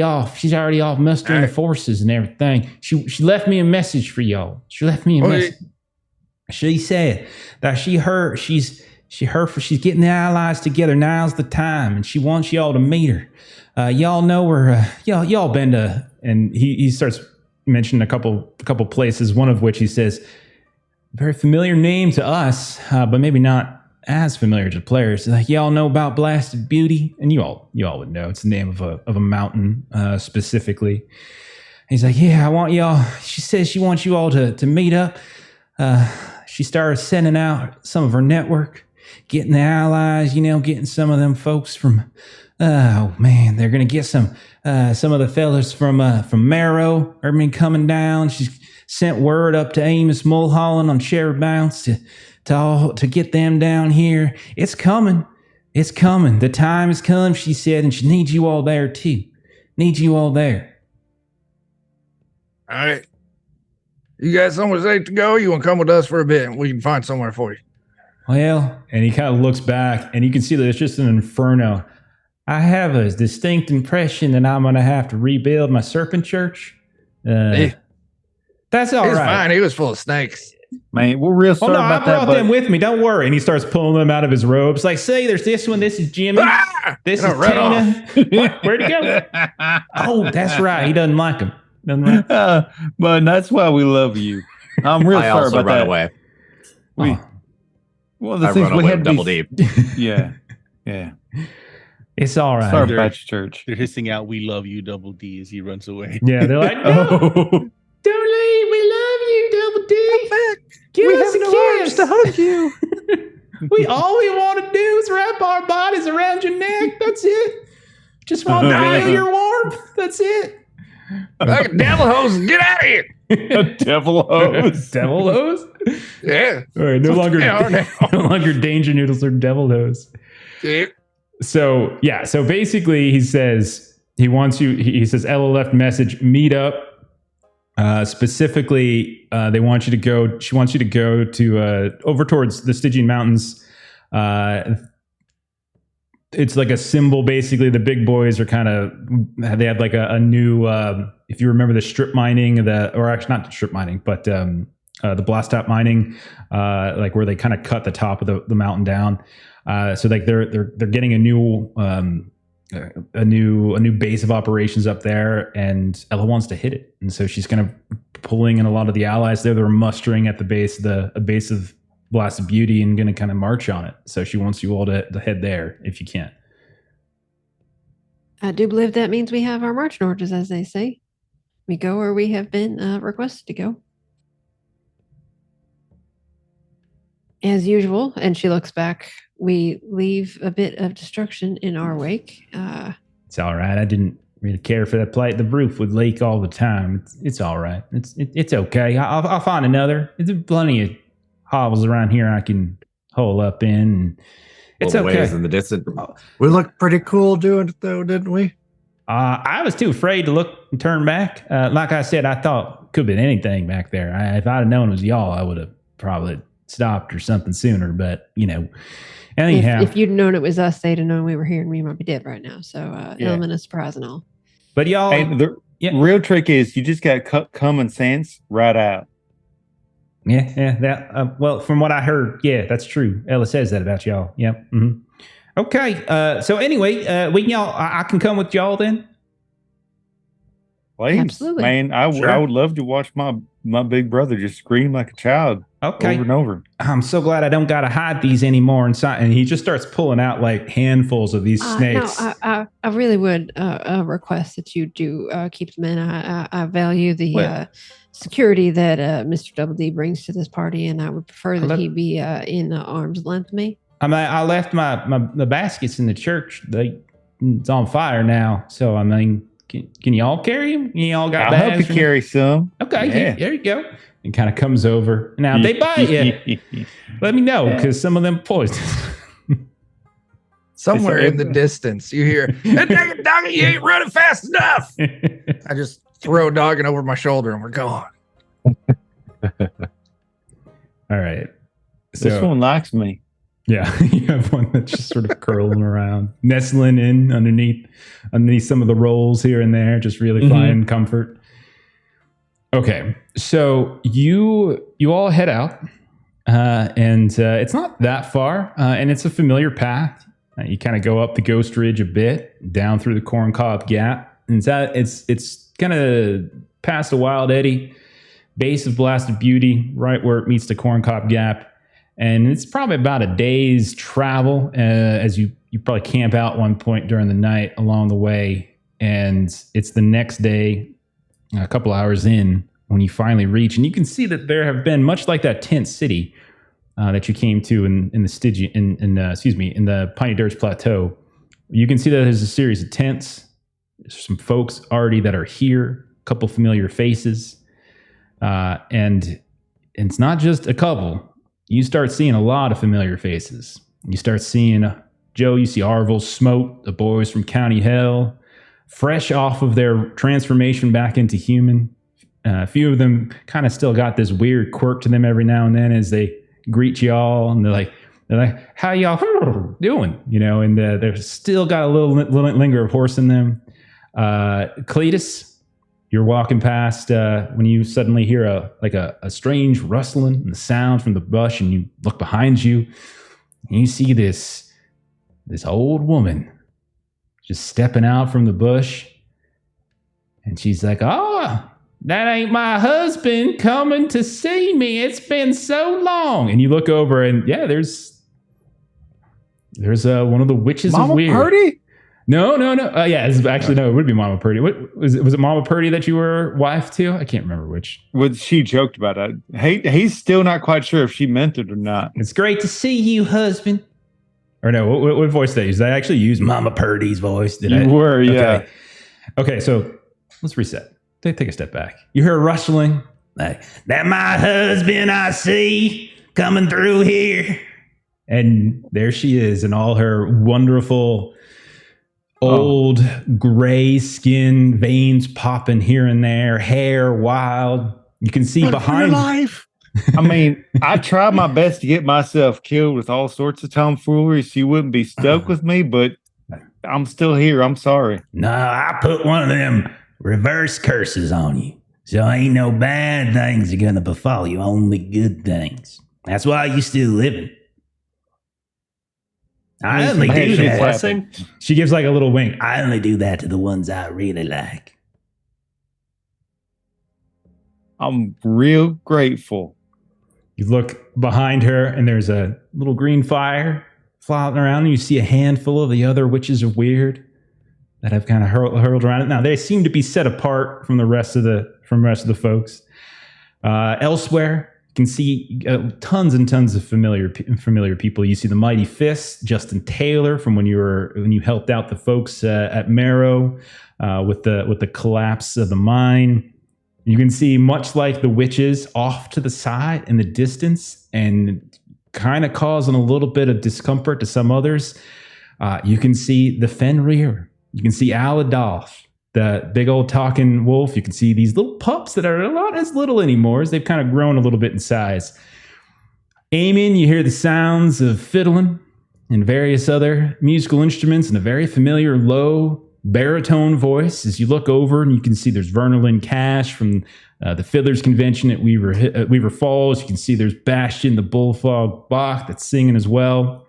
[SPEAKER 1] off. She's already off mustering the forces and everything. She left me a message for y'all. She left me a message. She said that she's getting the allies together. Now's the time, and she wants y'all to meet her. Y'all know her. Y'all been to, and he starts mentioning a couple places. One of which he says, very familiar name to us, but maybe not as familiar to players. Like, y'all know about Blasted Beauty, and you all would know. It's the name of a mountain specifically. He's like, yeah, I want y'all. She says she wants you all to meet up. She started sending out some of her network, getting the allies, getting some of them folks from. Oh man, they're gonna get some of the fellas from Marrow are been coming down. She's sent word up to Amos Mulholland on Cherry Bounce to get them down here. It's coming. The time has come, she said, and she needs you all there too. Need you all there.
[SPEAKER 4] All right. You got somewhere safe to go? You want to come with us for a bit? We can find somewhere for you.
[SPEAKER 1] Well, and he kind of looks back, and you can see that it's just an inferno. I have a distinct impression that I'm going to have to rebuild my serpent church. That's all right.
[SPEAKER 4] It's fine. He was full of snakes.
[SPEAKER 5] Man, we're real sorry about that.
[SPEAKER 1] I brought them with me. Don't worry. And he starts pulling them out of his robes. Like, see, there's this one. This is Jimmy. This is Tina. What? Where'd he go? Oh, that's right. He doesn't like them.
[SPEAKER 5] But that's why we love you. I'm real sorry about that.
[SPEAKER 3] Away.
[SPEAKER 5] One of the things we had
[SPEAKER 3] Double D.
[SPEAKER 5] Yeah. Yeah.
[SPEAKER 1] It's all right.
[SPEAKER 5] Sorry
[SPEAKER 2] They're-
[SPEAKER 5] about your church.
[SPEAKER 2] They're hissing out, "We love you, Double D," as he runs away.
[SPEAKER 1] Yeah, they're like, no,
[SPEAKER 5] Oh,
[SPEAKER 1] don't leave. We love you, Double D. Give
[SPEAKER 5] we
[SPEAKER 1] us
[SPEAKER 5] have
[SPEAKER 1] a
[SPEAKER 5] no
[SPEAKER 1] kiss.
[SPEAKER 5] arms to hug you.
[SPEAKER 1] all we want to do is wrap our bodies around your neck. That's it. Just want to feel your warmth. That's it.
[SPEAKER 4] Like devil hose, get out of here.
[SPEAKER 5] Devil hose.
[SPEAKER 1] Devil hose?
[SPEAKER 4] Yeah.
[SPEAKER 1] All right, no longer,
[SPEAKER 4] They are now.
[SPEAKER 1] no longer danger noodles or devil hose.
[SPEAKER 4] Yeah.
[SPEAKER 1] So yeah, so basically he says he wants you. He says Ella left message, meet up. Specifically, they want you to go. She wants you to go to over towards the Stygian Mountains. It's like a symbol. Basically, the big boys are kind of. They have like a new. If you remember the strip mining, or actually not strip mining, but the blast top mining, like where they kind of cut the top of the mountain down. So like they're getting a new base of operations up there, and Ella wants to hit it, and so she's kind of pulling in a lot of the allies there. They're mustering at the base of Blast of Beauty and going to kind of march on it. So she wants you all to head there if you can.
[SPEAKER 6] I do believe that means we have our marching orders, as they say. We go where we have been requested to go. As usual, and she looks back, we leave a bit of destruction in our wake.
[SPEAKER 1] It's all right. I didn't really care for that plight. The roof would leak all the time. It's all right. It's okay. I'll find another. There's plenty of hovels around here I can hole up in. And it's
[SPEAKER 3] Little
[SPEAKER 1] okay.
[SPEAKER 3] ways in the distance. We looked pretty cool doing it though, didn't we?
[SPEAKER 1] I was too afraid to look and turn back. Like I said, I thought it could have been anything back there. If I'd have known it was y'all, I would have probably stopped or something sooner. But, anyhow.
[SPEAKER 6] If you'd known it was us, they'd have known we were here and we might be dead right now. So, element of surprise and all.
[SPEAKER 1] But y'all.
[SPEAKER 5] Hey, the real trick is you just got common sense right out.
[SPEAKER 1] Yeah. That well, from what I heard, yeah, that's true. Ella says that about y'all. Yep. Mm-hmm. Okay. So anyway, I can come with y'all then.
[SPEAKER 5] Please,
[SPEAKER 6] Absolutely.
[SPEAKER 5] man. I would love to watch my big brother just scream like a child
[SPEAKER 1] Okay.
[SPEAKER 5] over and over.
[SPEAKER 1] I'm so glad I don't gotta hide these anymore inside. And he just starts pulling out like handfuls of these snakes.
[SPEAKER 6] No, I really would request that you do keep them in. I value the security that Mr. Double D brings to this party, and I would prefer that he be in arm's length of me.
[SPEAKER 1] I left the baskets in the church. It's on fire now. So I mean, can you all carry them? You all got
[SPEAKER 5] I'll
[SPEAKER 1] bags?
[SPEAKER 5] help you carry some.
[SPEAKER 1] Okay,
[SPEAKER 5] Yeah.
[SPEAKER 1] there you go. And kind of comes over. Now they bite you. Let me know because some of them poisonous.
[SPEAKER 4] Somewhere in the distance, you hear, "Hey, dang it, doggy, you ain't running fast enough." I just throw Doggin over my shoulder and we're gone.
[SPEAKER 1] All right.
[SPEAKER 5] This
[SPEAKER 1] So
[SPEAKER 5] one likes me.
[SPEAKER 1] yeah, you have one that's just sort of curling around, nestling in underneath some of the rolls here and there, just really finding comfort. Okay, so you all head out, and it's not that far, and it's a familiar path. You kind of go up the Ghost Ridge a bit, down through the Corncob Gap, and it's kind of past the Wild Eddy, base of Blast of Beauty, right where it meets the Corncob Gap. And it's probably about a day's travel as you probably camp out one point during the night along the way. And it's the next day, a couple hours in, when you finally reach. And you can see that there have been, much like that tent city that you came to in the Stygian, in the Piney Dirge Plateau. You can see that there's a series of tents. There's some folks already that are here, a couple familiar faces. And it's not just a couple. You start seeing a lot of familiar faces. You start seeing Joe, you see Arvel, Smote, the boys from County Hell, fresh off of their transformation back into human. A few of them kind of still got this weird quirk to them every now and then as they greet y'all, and they're like, "How y'all doing?" And they've still got a little linger of horse in them. Cletus, you're walking past when you suddenly hear a strange rustling and the sound from the bush, and you look behind you and you see this old woman just stepping out from the bush, and she's like, "Oh, that ain't my husband coming to see me. It's been so long." And you look over, and yeah, there's There's one of the witches
[SPEAKER 5] Mama
[SPEAKER 1] of weird.
[SPEAKER 5] Purdy?
[SPEAKER 1] No. Yeah, it's actually no. It would be Mama Purdy. What was it? Was it Mama Purdy that you were wife to? I can't remember which.
[SPEAKER 5] What she joked about it. He's still not quite sure if she meant it or not.
[SPEAKER 1] It's great to see you, husband. Or no, what voice did I use? Did I actually use Mama Purdy's voice? Did I?
[SPEAKER 5] You were, yeah.
[SPEAKER 1] Okay, so let's reset. Take a step back. You hear a rustling. Like, that my husband I see coming through here. And there she is in all her wonderful old gray skin, veins popping here and there, hair wild. You can see behind
[SPEAKER 2] life.
[SPEAKER 5] I mean, I tried my best to get myself killed with all sorts of tomfoolery. She wouldn't be stuck with me, but I'm still here. I'm sorry.
[SPEAKER 1] No, I put one of them reverse curses on you. So ain't no bad things are gonna befall you, only good things. That's why you still living. I only do that.
[SPEAKER 7] Blessing?
[SPEAKER 1] She gives like a little wink. I only do that to the ones I really like.
[SPEAKER 5] I'm real grateful.
[SPEAKER 1] You look behind her, and there's a little green fire floating around, and you see a handful of the other witches of weird that have kind of hurled around it. Now they seem to be set apart from the rest of the folks. Elsewhere, you can see tons and tons of familiar people. You see the Mighty Fists, Justin Taylor from when you helped out the folks at Marrow with the collapse of the mine. You can see, much like the witches, off to the side in the distance and kind of causing a little bit of discomfort to some others. You can see the Fenrir. You can see Aladolf, the big old talking wolf. You can see these little pups that are not as little anymore, as they've kind of grown a little bit in size. Amian, you hear the sounds of fiddling and various other musical instruments and a very familiar low baritone voice as you look over, and you can see there's Vernalyn Cash from the Fiddlers Convention at Weaver Falls. You can see there's Bastion, the Bullfrog Bach, that's singing as well.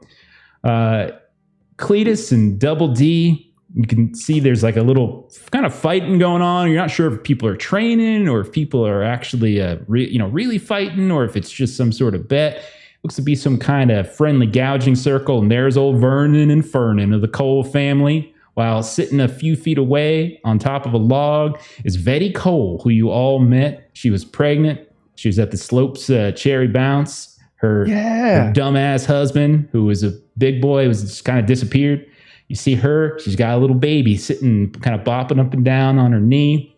[SPEAKER 1] Cletus and Double D, you can see there's like a little kind of fighting going on. You're not sure if people are training or if people are actually really fighting, or if it's just some sort of bet. Looks to be some kind of friendly gouging circle. And there's old Vernon and Fernan of the Cole family. While sitting a few feet away on top of a log is Vetty Cole, who you all met. She was pregnant. She was at the Slopes Cherry Bounce. Her dumbass husband, who was a big boy, was just kind of disappeared. You see her. She's got a little baby sitting, kind of bopping up and down on her knee.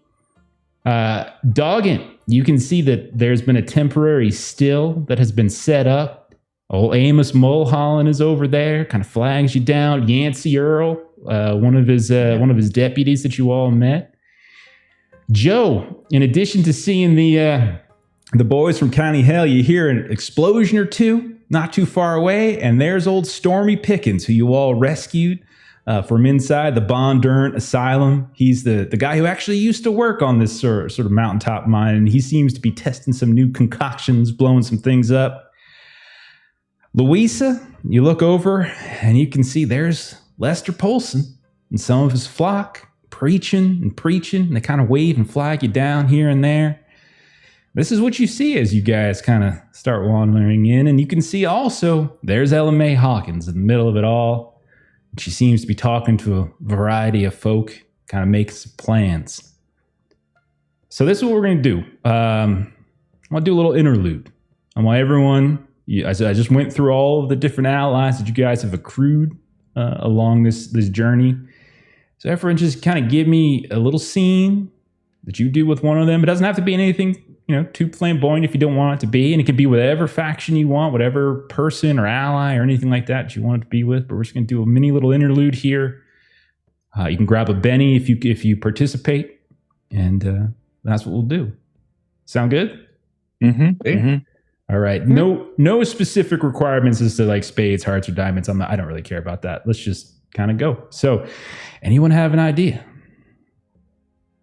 [SPEAKER 1] Doggin, you can see that there's been a temporary still that has been set up. Old Amos Mulholland is over there, kind of flags you down. Yancey Earl, one of his deputies that you all met. Joe, in addition to seeing the boys from County Hell, you hear an explosion or two not too far away, and there's old Stormy Pickens, who you all rescued from inside the Bondurant Asylum. He's the guy who actually used to work on this sort of mountaintop mine, and he seems to be testing some new concoctions, blowing some things up. Louisa, you look over and you can see there's Lester Polson and some of his flock preaching, and they kind of wave and flag you down here and there. This is what you see as you guys kind of start wandering in, and you can see also there's Ella Mae Hawkins in the middle of it all. She seems to be talking to a variety of folk, kind of making some plans. So this is what we're going to do. I'm going to do a little interlude. I want everyone... I just went through all of the different allies that you guys have accrued along this journey. So everyone just kind of give me a little scene that you do with one of them. It doesn't have to be anything, too flamboyant if you don't want it to be. And it can be whatever faction you want, whatever person or ally or anything like that you want it to be with. But we're just going to do a mini little interlude here. You can grab a Benny if you participate. And that's what we'll do. Sound good?
[SPEAKER 5] Mm-hmm.
[SPEAKER 1] Yeah. Mm-hmm. All right. No specific requirements as to like spades, hearts, or diamonds. I don't really care about that. Let's just kind of go. So, anyone have an idea?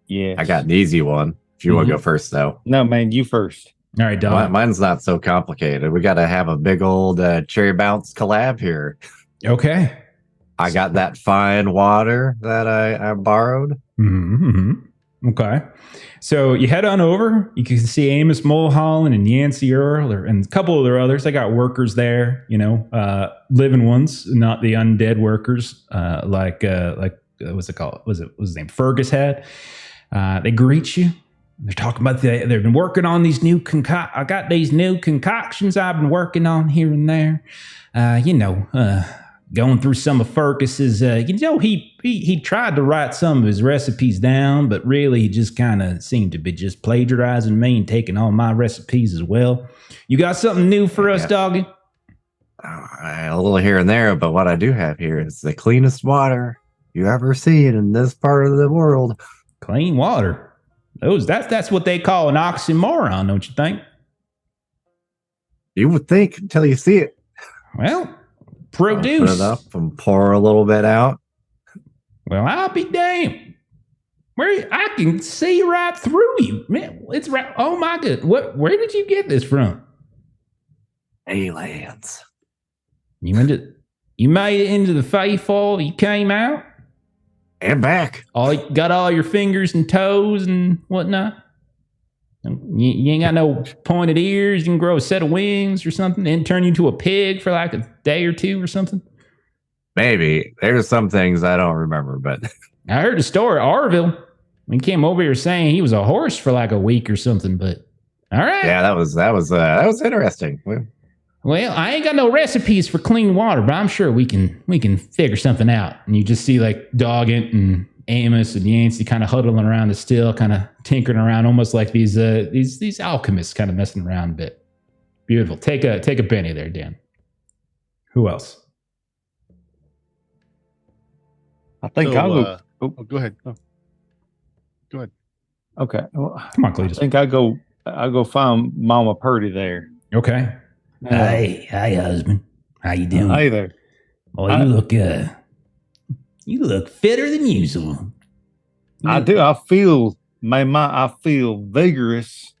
[SPEAKER 5] Yeah.
[SPEAKER 3] I got an easy one. If you want to go first, though.
[SPEAKER 5] No, man, you first.
[SPEAKER 1] All right, Dom.
[SPEAKER 3] Mine's not so complicated. We got to have a big old Cherry Bounce collab here.
[SPEAKER 1] Okay.
[SPEAKER 3] I got that fine water that I borrowed.
[SPEAKER 1] Mm-hmm. Okay. So you head on over. You can see Amos Mulholland and Yancey Earl and a couple of their others. They got workers there, living ones, not the undead workers, like what's it called? What's his name? Fergus had. They greet you. They're talking about they've been working on these new I got these new concoctions I've been working on here and there. Going through some of Fergus's, he tried to write some of his recipes down, but really he just kind of seemed to be just plagiarizing me and taking all my recipes as well. You got something new for us, doggy?
[SPEAKER 3] A little here and there, but what I do have here is the cleanest water you ever seen in this part of the world.
[SPEAKER 1] Clean water. That's what they call an oxymoron, don't you think?
[SPEAKER 3] You would think until you see it.
[SPEAKER 1] Well, produce.
[SPEAKER 3] Put it up and pour a little bit out.
[SPEAKER 1] Well, I'll be damned. I can see right through you, man. It's right. Oh my god! Where did you get this from?
[SPEAKER 3] Aliens.
[SPEAKER 1] You made it into the Faithful. You came out
[SPEAKER 3] and back.
[SPEAKER 1] Got all your fingers and toes and whatnot. You ain't got no pointed ears. You can grow a set of wings or something and turn you into a pig for like a day or two or something.
[SPEAKER 3] Maybe. There's some things I don't remember, but
[SPEAKER 1] I heard a story. Arville, he came over here saying he was a horse for like a week or something. But all right,
[SPEAKER 3] yeah, that was interesting.
[SPEAKER 1] Well, I ain't got no recipes for clean water, but I'm sure we can figure something out. And you just see like Doggett and Amos and Yancey kind of huddling around the still, kind of tinkering around, almost like these alchemists kind of messing around a bit. Beautiful. Take a penny there, Dan. Who else?
[SPEAKER 5] I think I'll go.
[SPEAKER 2] Go ahead. Oh. Go ahead.
[SPEAKER 5] Okay. Well,
[SPEAKER 1] come on, Cletus.
[SPEAKER 5] I think I'll go find Mama Purdy there.
[SPEAKER 1] Okay.
[SPEAKER 8] Hi, husband. How you doing?
[SPEAKER 5] Hi there.
[SPEAKER 8] Well, you look fitter than usual.
[SPEAKER 5] I do. I feel vigorous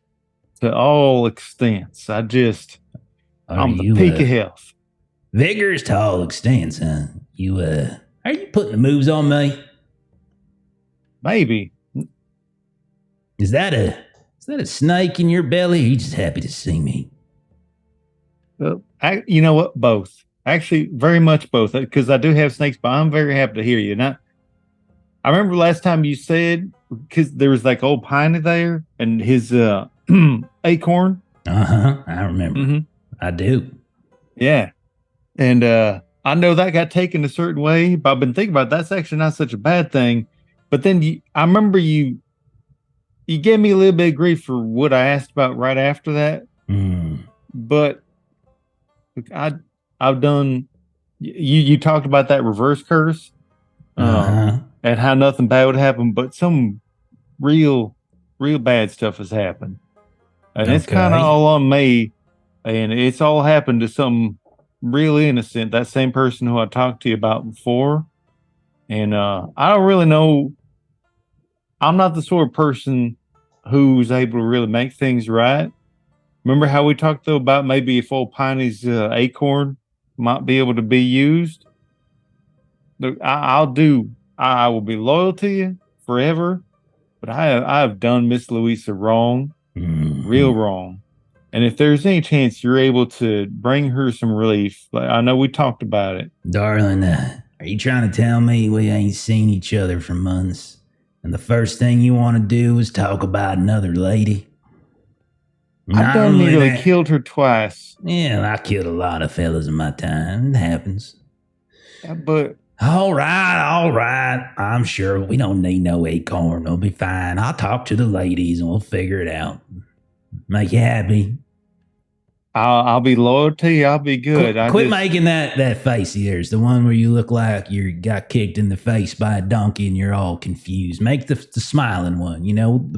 [SPEAKER 5] to all extents. I'm the peak of health.
[SPEAKER 8] Vigorous to all extents, huh? Are you putting the moves on me?
[SPEAKER 5] Maybe.
[SPEAKER 8] Is that a snake in your belly? Or are you just happy to see me?
[SPEAKER 5] You know what? Both. Actually, very much both. Because I do have snakes, but I'm very happy to hear you. I remember last time you said, because there was like old Piney there and his acorn.
[SPEAKER 8] I remember. Mm-hmm. I do.
[SPEAKER 5] Yeah. And I know that got taken a certain way, but I've been thinking about it. That's actually not such a bad thing. But then I remember you gave me a little bit of grief for what I asked about right after that. But I've done. You talked about that reverse curse, and how nothing bad would happen, but some real bad stuff has happened, and it's kind of all on me, and it's all happened to some real innocent. That same person who I talked to you about before, and I don't really know. I'm not the sort of person who's able to really make things right. Remember how we talked though about maybe if old Piney's acorn might be able to be used? Look, I will be loyal to you forever, but I have done Miss Louisa wrong, real wrong. And if there's any chance you're able to bring her some relief, like I know we talked about it.
[SPEAKER 8] Darling, are you trying to tell me we ain't seen each other for months? And the first thing you want to do is talk about another lady?
[SPEAKER 5] I've done nearly killed her twice.
[SPEAKER 8] Yeah, I killed a lot of fellas in my time. It happens.
[SPEAKER 5] Yeah, but
[SPEAKER 8] all right. I'm sure we don't need no acorn. It'll be fine. I'll talk to the ladies and we'll figure it out. Make you happy.
[SPEAKER 5] I'll be loyal to you. I'll be good.
[SPEAKER 8] Quit making that face of yours. The one where you look like you got kicked in the face by a donkey and you're all confused. Make the smiling one. You know,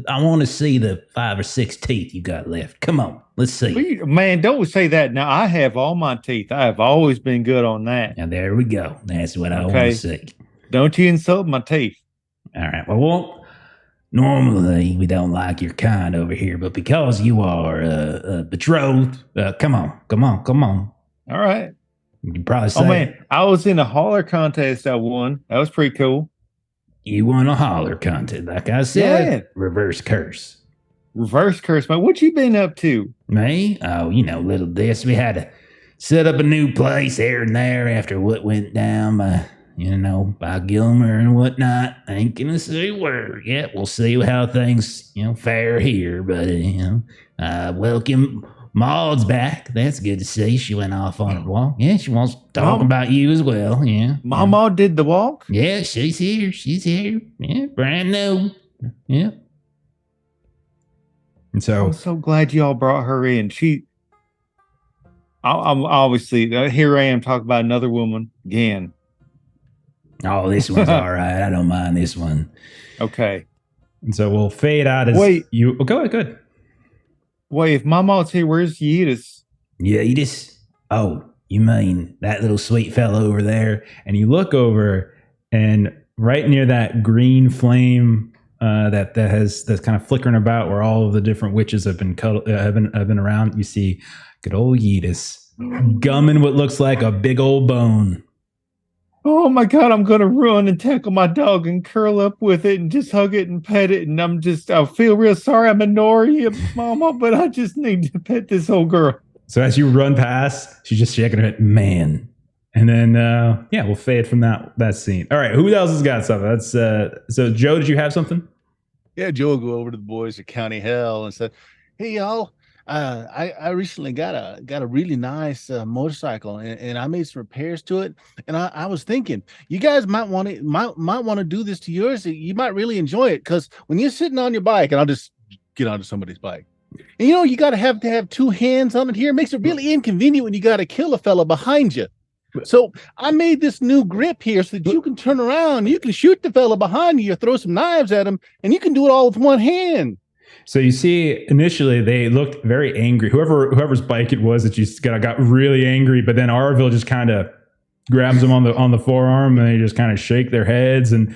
[SPEAKER 8] I want to see the 5 or 6 teeth you got left. Come on, let's see.
[SPEAKER 5] Man, don't say that. Now, I have all my teeth. I have always been good on that.
[SPEAKER 8] Now, there we go. That's what I want to see.
[SPEAKER 5] Don't you insult my teeth.
[SPEAKER 8] All right. Well, normally, we don't like your kind over here, but because you are betrothed, come on.
[SPEAKER 5] All right.
[SPEAKER 8] You can probably say,
[SPEAKER 5] oh, man, I was in a Holler contest I won. That was pretty cool.
[SPEAKER 8] You won a holler contest. Like I said,
[SPEAKER 5] Yeah.
[SPEAKER 8] reverse curse.
[SPEAKER 5] Reverse curse, man. What you been up to?
[SPEAKER 8] Me? Oh, you know, little this. We had to set up a new place here and there after what went down by, by Gilmer and whatnot. I ain't gonna say where yet. We'll see how things, fare here. But, welcome. Maud's back. That's good to see. She went off on a walk. Yeah, she wants to talk
[SPEAKER 5] Mom?
[SPEAKER 8] about you as well. Yeah.
[SPEAKER 5] Mama did the walk?
[SPEAKER 8] Yeah, she's here. She's here. Yeah, brand new. Yeah.
[SPEAKER 1] And so
[SPEAKER 5] I'm so glad y'all brought her in. I'm obviously, here I am talking about another woman again.
[SPEAKER 8] Oh, this one's all right. I don't mind this one.
[SPEAKER 5] Okay.
[SPEAKER 1] And so we'll fade out as
[SPEAKER 5] Wait.
[SPEAKER 1] you. Oh, go ahead. Good.
[SPEAKER 5] Wait, if Mama's here, where's Yeetus?
[SPEAKER 8] Yeah, you just. Oh, you mean that little sweet fellow over there?
[SPEAKER 1] And you look over, and right near that green flame that's kind of flickering about, where all of the different witches have been around, you see good old Yeetus gumming what looks like a big old bone.
[SPEAKER 5] Oh my God, I'm going to run and tackle my dog and curl up with it and just hug it and pet it. And I feel real sorry I'm ignoring you, Mama, but I just need to pet this old girl.
[SPEAKER 1] So as you run past, she's just shaking her head, man. And then, we'll fade from that scene. All right, who else has got something? That's so Joe, did you have something?
[SPEAKER 2] Yeah, Joe will go over to the boys at County Hell and said, "Hey, y'all, I recently got a really nice motorcycle, and I made some repairs to it. And I was thinking, you guys might want to do this to yours. You might really enjoy it, because when you're sitting on your bike, and I'll just get onto somebody's bike, and you got to have two hands on it here. It makes it really inconvenient when you got to kill a fella behind you. So I made this new grip here so that you can turn around, you can shoot the fella behind you, or throw some knives at him, and you can do it all with one hand."
[SPEAKER 1] So you see, initially they looked very angry. Whoever's bike it was that just got really angry, but then Arville just kind of grabs them on the forearm, and they just kind of shake their heads, and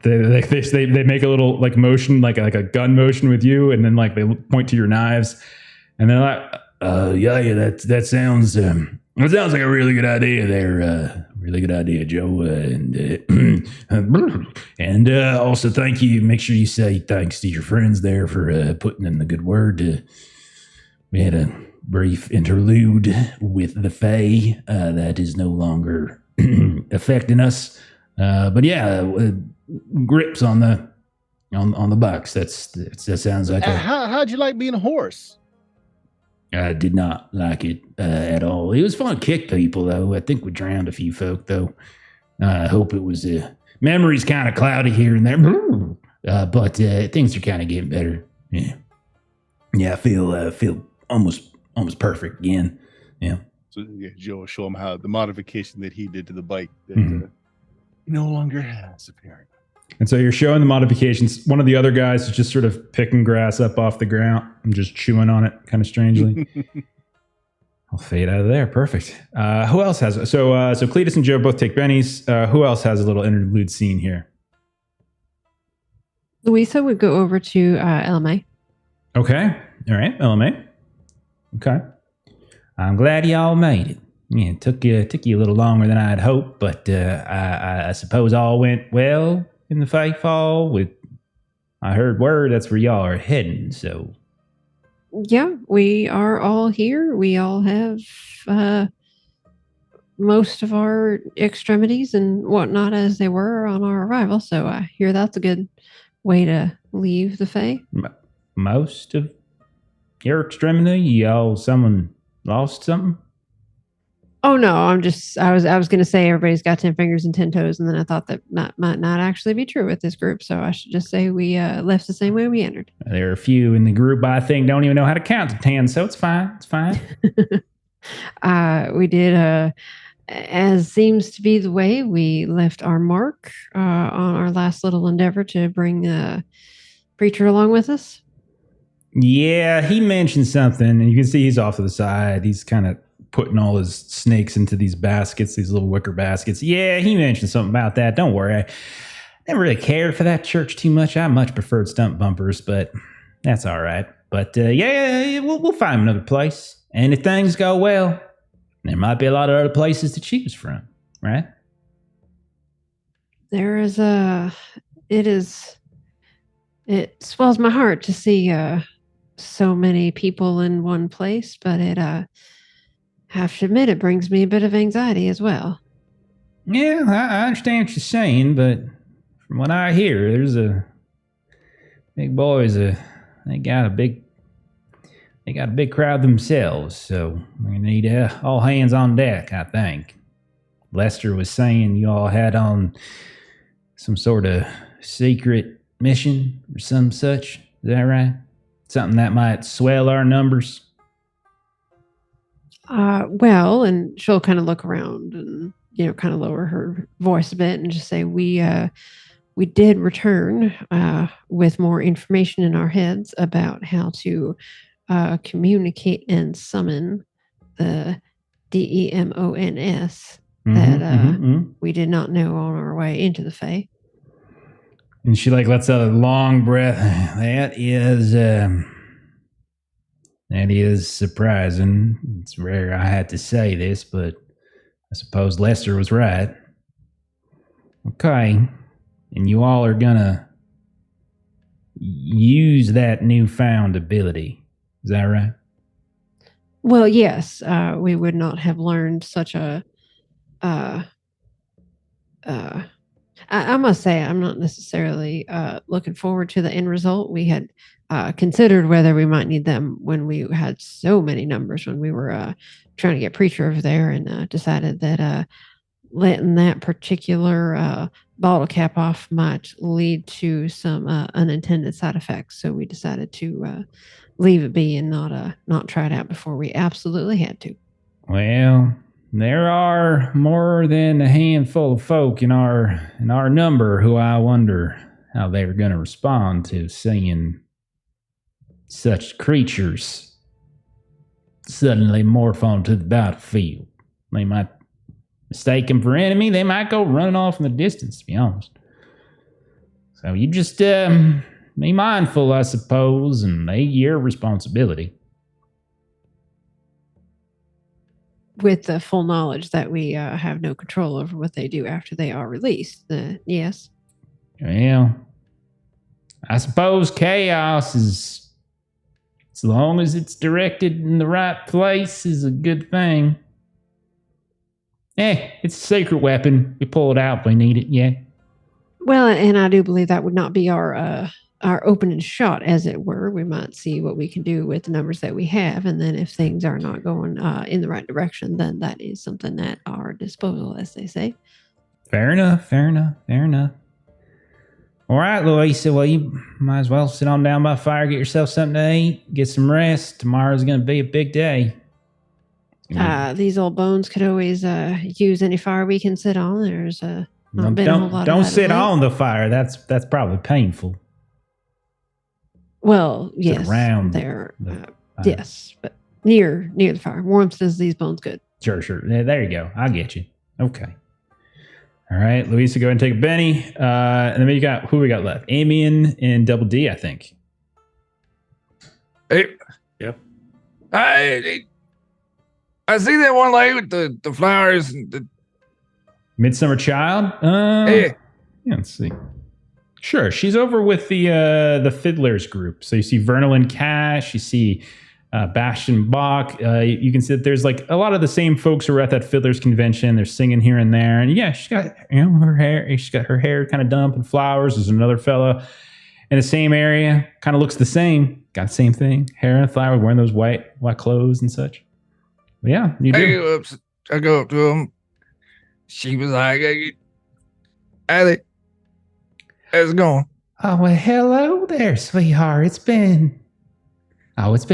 [SPEAKER 1] they make a little like motion, like a gun motion with you, and then like they point to your knives, and they're like, that sounds like a really good idea there. Really good idea, Joe. And also thank you. Make sure you say thanks to your friends there for putting in the good word. We had a brief interlude with the Fae that is no longer affecting us. But yeah, grips on the box. That sounds like
[SPEAKER 2] how'd you like being a horse?
[SPEAKER 8] I did not like it at all. It was fun to kick people, though. I think we drowned a few folk, though. I hope it was... memory's kind of cloudy here and there. But things are kind of getting better. Yeah. Yeah, I feel almost perfect again. Yeah.
[SPEAKER 2] So Joe will show him how the modification that he did to the bike that he no longer has, apparently.
[SPEAKER 1] And so you're showing the modifications. One of the other guys is just sort of picking grass up off the ground and just chewing on it kind of strangely. I'll fade out of there. Perfect. Who else has... So Cletus and Joe both take bennies. Who else has a little interlude scene here?
[SPEAKER 6] Louisa would go over to LMA.
[SPEAKER 1] Okay. All right. LMA. Okay. I'm glad y'all made it. Yeah, it took you a little longer than I'd hoped, but I suppose all went well in the Fightfall. I heard word that's where y'all are heading, so...
[SPEAKER 6] Yeah, we are all here. We all have most of our extremities and whatnot as they were on our arrival, so I hear that's a good way to leave the Fae.
[SPEAKER 8] Most of your extremity? Someone lost something?
[SPEAKER 6] Oh no, I was going to say everybody's got 10 fingers and 10 toes, and then I thought that might not actually be true with this group, so I should just say we left the same way we entered.
[SPEAKER 8] There are a few in the group I think don't even know how to count to 10, so it's fine. It's fine.
[SPEAKER 6] We did, as seems to be the way, we left our mark on our last little endeavor to bring the preacher along with us.
[SPEAKER 8] Yeah, he mentioned something, and you can see he's off to the side. He's kind of putting all his snakes into these baskets, these little wicker baskets. Yeah, he mentioned something about that. Don't worry. I never really cared for that church too much. I much preferred stump bumpers, but that's all right. But we'll find another place. And if things go well, there might be a lot of other places to choose from, right?
[SPEAKER 6] there is it swells my heart to see so many people in one place, but it have to admit it brings me a bit of anxiety as well.
[SPEAKER 8] Yeah, I understand what you're saying, but from what I hear, there's a big boys. They got a big crowd themselves, so we need all hands on deck. I think Lester was saying you all had on some sort of secret mission or some such. Is that right? Something that might swell our numbers.
[SPEAKER 6] Well, and she'll kind of look around and kind of lower her voice a bit and just say, we did return with more information in our heads about how to communicate and summon the demons that we did not know on our way into the Fae.
[SPEAKER 8] And she lets out a long breath. That is surprising. It's rare I had to say this, but I suppose Lester was right. Okay. And you all are gonna use that newfound ability. Is that right?
[SPEAKER 6] Well, yes. We would not have learned such a... I must say, I'm not necessarily looking forward to the end result. We had considered whether we might need them when we had so many numbers when we were trying to get Preacher over there, and decided that letting that particular bottle cap off might lead to some unintended side effects. So we decided to leave it be and not try it out before we absolutely had to.
[SPEAKER 8] Well, there are more than a handful of folk in our number who I wonder how they're going to respond to seeing such creatures suddenly morph onto the battlefield. They might mistake them for enemy. They might go running off in the distance, to be honest. So you just be mindful, I suppose, and they your responsibility.
[SPEAKER 6] With the full knowledge that we have no control over what they do after they are released. Yes.
[SPEAKER 8] Well, I suppose chaos is, as long as it's directed in the right place, is a good thing. It's a secret weapon. We pull it out if we need it, yeah.
[SPEAKER 6] Well, and I do believe that would not be our opening shot, as it were. We might see what we can do with the numbers that we have, and then if things are not going in the right direction, then that is something at our disposal, as they say.
[SPEAKER 8] Fair enough. All right, Louisa, well, you might as well sit on down by the fire, get yourself something to eat, get some rest. Tomorrow's going to be a big day.
[SPEAKER 6] These old bones could always use any fire we can sit on. There's not been a whole lot of
[SPEAKER 8] don't
[SPEAKER 6] that
[SPEAKER 8] sit
[SPEAKER 6] of late.
[SPEAKER 8] on the fire. That's probably painful.
[SPEAKER 6] Well, yes,
[SPEAKER 8] around
[SPEAKER 6] there. Yes, but near the fire. Warmth does these bones good.
[SPEAKER 8] Sure. Yeah, there you go. I get you. Okay. All right, Louisa, go ahead and take a Benny. And then we got, who we got left? Amian and Double D, I think.
[SPEAKER 4] Hey.
[SPEAKER 7] Yep.
[SPEAKER 4] I see that one lady with the flowers and the
[SPEAKER 8] Midsummer Child?
[SPEAKER 4] yeah.
[SPEAKER 8] Let's see. Sure, she's over with the Fiddlers group. So you see Vernal and Cash, you see Bastion Bach. You can see that there's a lot of the same folks who are at that Fiddlers convention. They're singing here and there. And yeah, she's got her hair. She's got her hair kind of done up in flowers. There's another fella in the same area, kind of looks the same. Got the same thing, hair and flower, wearing those white clothes and such. But yeah, you do.
[SPEAKER 4] I go up to him. She was like, "Hey, Allie, how's it going?"
[SPEAKER 8] Oh, well, hello there, sweetheart. It's been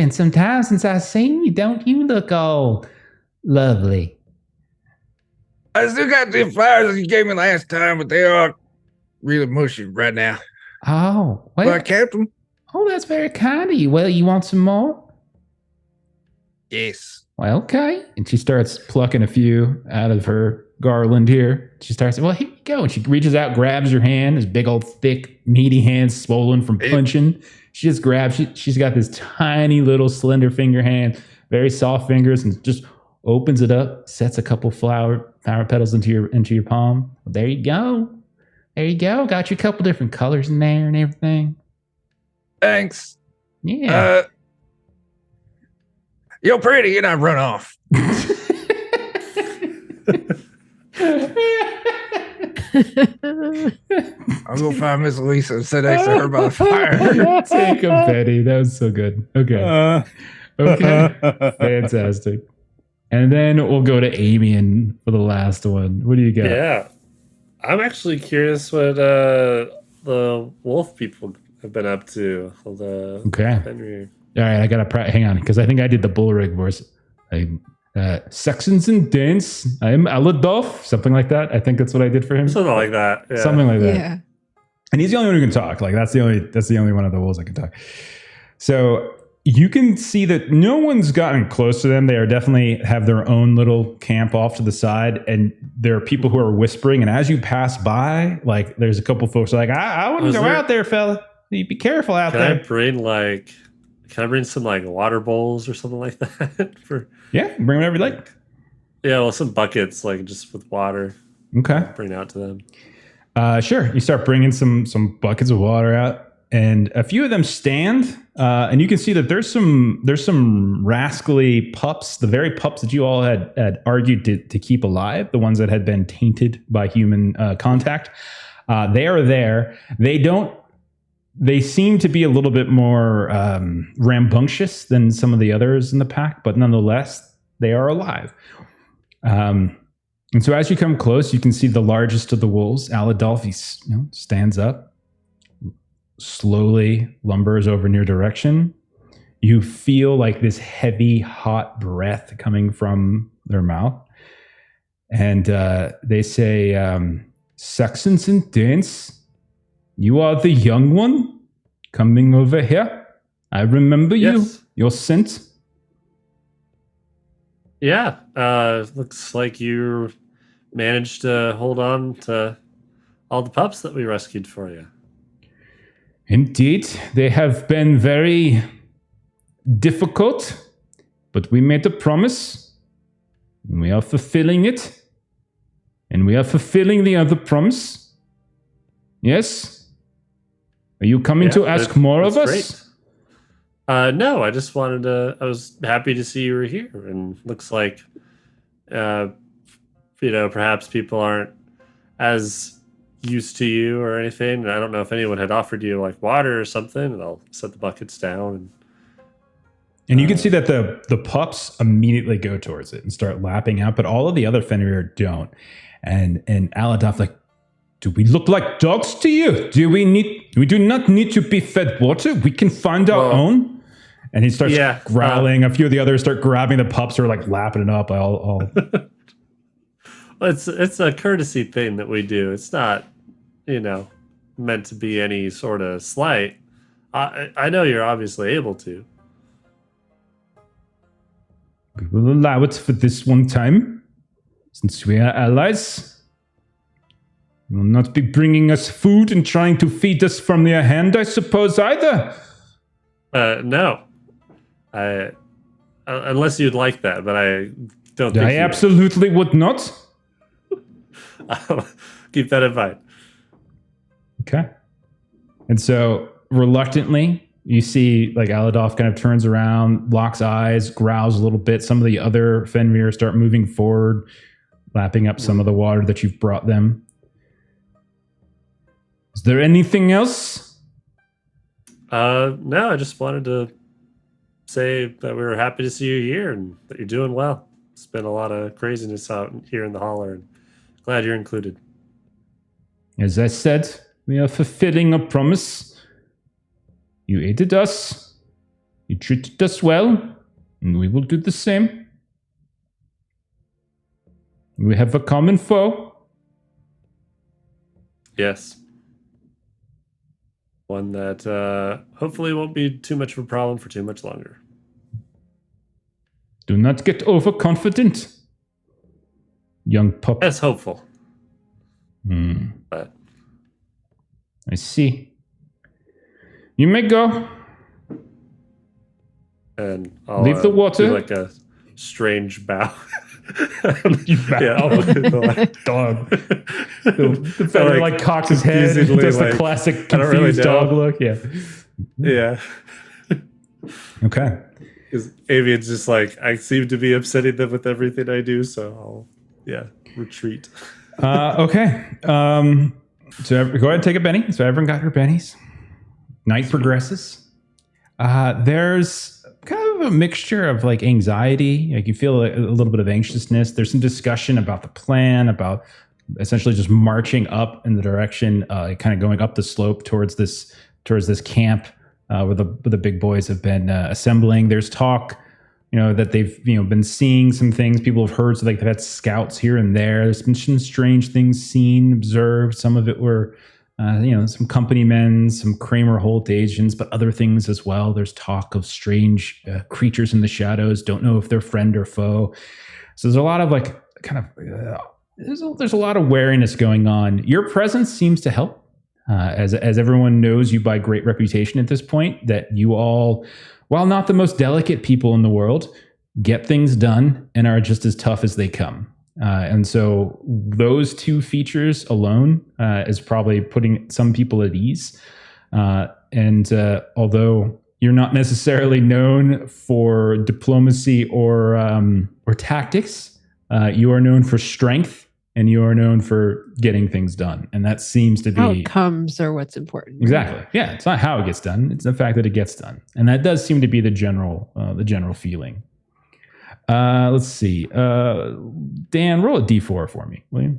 [SPEAKER 8] some time since I've seen you. Don't you look all lovely?
[SPEAKER 4] I still got the flowers that you gave me last time, but they are really mushy right now.
[SPEAKER 8] Oh, well,
[SPEAKER 4] But I kept them.
[SPEAKER 8] Oh, that's very kind of you. Well, you want some more?
[SPEAKER 4] Yes.
[SPEAKER 8] Well, okay. And she starts plucking a few out of her garland here. She starts, well, here you go. And she reaches out, grabs your hand, this big old thick, meaty hand swollen from punching. She just grabs, she's got this tiny little slender finger hand, very soft fingers, and just opens it up, sets a couple flower petals into your palm. Well, there you go. There you go. Got you a couple different colors in there and everything.
[SPEAKER 4] Thanks.
[SPEAKER 8] Yeah.
[SPEAKER 4] You're pretty, and I run off. I'll go find Miss Lisa and sit next to her by the fire.
[SPEAKER 1] Take a Betty. That was so good. Okay. Okay. Fantastic. And then we'll go to Amian for the last one. What do you got?
[SPEAKER 7] Yeah. I'm actually curious what the wolf people have been up to.
[SPEAKER 1] Okay.
[SPEAKER 7] Henry.
[SPEAKER 1] All right, I gotta hang on because I think I did the bull rig voice. Saxons and Danes. I'm Aladolf, something like that. I think that's what I did for him.
[SPEAKER 7] Something like that. Yeah.
[SPEAKER 1] Something like that.
[SPEAKER 6] Yeah.
[SPEAKER 1] And he's the only one who can talk. Like that's the only one of the wolves that can talk. So you can see that no one's gotten close to them. They are definitely have their own little camp off to the side, and there are people who are whispering. And as you pass by, like there's a couple folks who are like, I wouldn't go out there, fella. You be careful out there.
[SPEAKER 7] Can I bring some like water bowls or something like that?
[SPEAKER 1] Yeah, bring whatever you like.
[SPEAKER 7] Yeah, well, some buckets like just with water.
[SPEAKER 1] Okay.
[SPEAKER 7] Bring out to them.
[SPEAKER 1] Sure. You start bringing some buckets of water out, and a few of them stand, and you can see that there's some rascally pups, the very pups that you all had argued to keep alive, the ones that had been tainted by human contact. They are there. They seem to be a little bit more rambunctious than some of the others in the pack, but nonetheless, they are alive. And so as you come close, you can see the largest of the wolves, Aladolf, he stands up, slowly lumbers over in your direction. You feel like this heavy, hot breath coming from their mouth. And they say, Saxons and Danes, you are the young one coming over here. I remember you. Your scent.
[SPEAKER 7] Yeah. Looks like you managed to hold on to all the pups that we rescued for you.
[SPEAKER 1] Indeed. They have been very difficult, but we made a promise. And we are fulfilling it. And we are fulfilling the other promise. Yes? Are you coming to ask more of us?
[SPEAKER 7] Great. No, I just wanted to. I was happy to see you were here, and looks like, perhaps people aren't as used to you or anything. And I don't know if anyone had offered you like water or something. And I'll set the buckets down,
[SPEAKER 1] and you can see that the pups immediately go towards it and start lapping out, but all of the other Fenrir don't. And Aladolf like, do we look like dogs to you? We do not need to be fed water. We can find our own. And he starts growling. A few of the others start grabbing the pups or like lapping it up. All.
[SPEAKER 7] It's a courtesy thing that we do. It's not, meant to be any sort of slight. I know you're obviously able to.
[SPEAKER 1] We will allow it for this one time, since we are allies. You will not be bringing us food and trying to feed us from your hand, I suppose, either.
[SPEAKER 7] No. Unless you'd like that, but I don't think
[SPEAKER 1] I absolutely would not.
[SPEAKER 7] I'll keep that in mind.
[SPEAKER 1] Okay. And so, reluctantly, you see like Aladolf kind of turns around, locks eyes, growls a little bit. Some of the other Fenrir start moving forward, lapping up some of the water that you've brought them. Is there anything else?
[SPEAKER 7] No, I just wanted to say that we were happy to see you here and that you're doing well. It's been a lot of craziness out here in the Holler, and glad you're included.
[SPEAKER 1] As I said, we are fulfilling a promise. You aided us. You treated us well, and we will do the same. We have a common foe.
[SPEAKER 7] Yes. One that hopefully won't be too much of a problem for too much longer.
[SPEAKER 1] Do not get overconfident, young pup.
[SPEAKER 7] That's hopeful.
[SPEAKER 1] But I see. You may go.
[SPEAKER 7] And I'll
[SPEAKER 1] leave the water.
[SPEAKER 7] do like a strange bow
[SPEAKER 1] You bow. Dog. The feather like cocks his head.
[SPEAKER 7] confusingly,
[SPEAKER 1] Does the
[SPEAKER 7] like,
[SPEAKER 1] classic
[SPEAKER 7] I don't really
[SPEAKER 1] confused
[SPEAKER 7] know.
[SPEAKER 1] dog look. Yeah.
[SPEAKER 7] Yeah.
[SPEAKER 1] Okay.
[SPEAKER 7] Because Amian's just like, I seem to be upsetting them with everything I do, so I'll, retreat.
[SPEAKER 1] Okay. So go ahead and take a Benny. So everyone got her bennies. Night progresses. There's kind of a mixture of like anxiety. Like you feel a little bit of anxiousness. There's some discussion about the plan, about essentially just marching up in the direction, kind of going up the slope towards this camp where the big boys have been assembling. There's talk, that they've been seeing some things. People have heard, so like they've had scouts here and there. There's been some strange things seen, observed. Some of it were, some company men, some Kramer Holt agents, but other things as well. There's talk of strange creatures in the shadows. Don't know if they're friend or foe. So there's a lot of like kind of there's a lot of wariness going on. Your presence seems to help. As everyone knows you by great reputation at this point, that you all, while not the most delicate people in the world, get things done and are just as tough as they come. And so those two features alone is probably putting some people at ease. And although you're not necessarily known for diplomacy or tactics, you are known for strength. And you are known for getting things done. And that seems to be...
[SPEAKER 6] Outcomes are what's important.
[SPEAKER 1] Exactly. Yeah, it's not how it gets done. It's the fact that it gets done. And that does seem to be the general feeling. Let's see. Dan, roll a D4 for me, will you?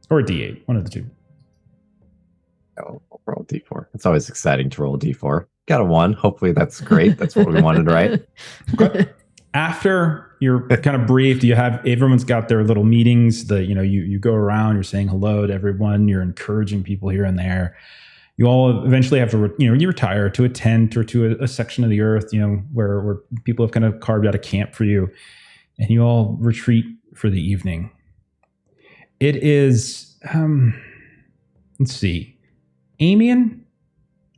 [SPEAKER 1] Or a D8, one of the two.
[SPEAKER 3] Oh, roll a D4. It's always exciting to roll a D4. Got a 1. Hopefully that's great. That's what we wanted, right?
[SPEAKER 1] Okay. After you're kind of briefed, everyone's got their little meetings. You go around, you're saying hello to everyone, you're encouraging people here and there. You all eventually have to, you retire to a tent or to a section of the earth, where people have kind of carved out a camp for you, and you all retreat for the evening. It is, let's see, Amian,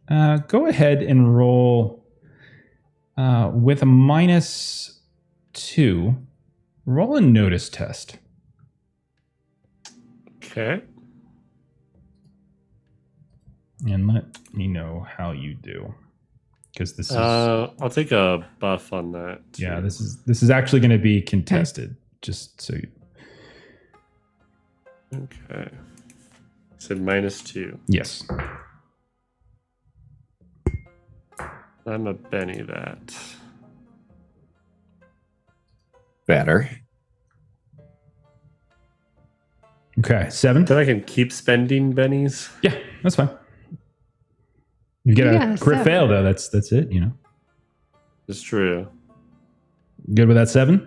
[SPEAKER 1] go ahead and roll with a -2. Roll a notice test.
[SPEAKER 7] Okay.
[SPEAKER 1] And let me know how you do. Because this is...
[SPEAKER 7] I'll take a buff on that.
[SPEAKER 1] Yeah, this is actually going to be contested. Just so you...
[SPEAKER 7] Okay. Said -2.
[SPEAKER 1] Yes.
[SPEAKER 7] I'm a Benny that.
[SPEAKER 3] Better.
[SPEAKER 1] Okay, 7.
[SPEAKER 7] Then I can keep spending bennies.
[SPEAKER 1] Yeah, that's fine. You get a crit
[SPEAKER 6] 7.
[SPEAKER 1] fail, though. That's it,
[SPEAKER 7] It's true.
[SPEAKER 1] Good with that 7?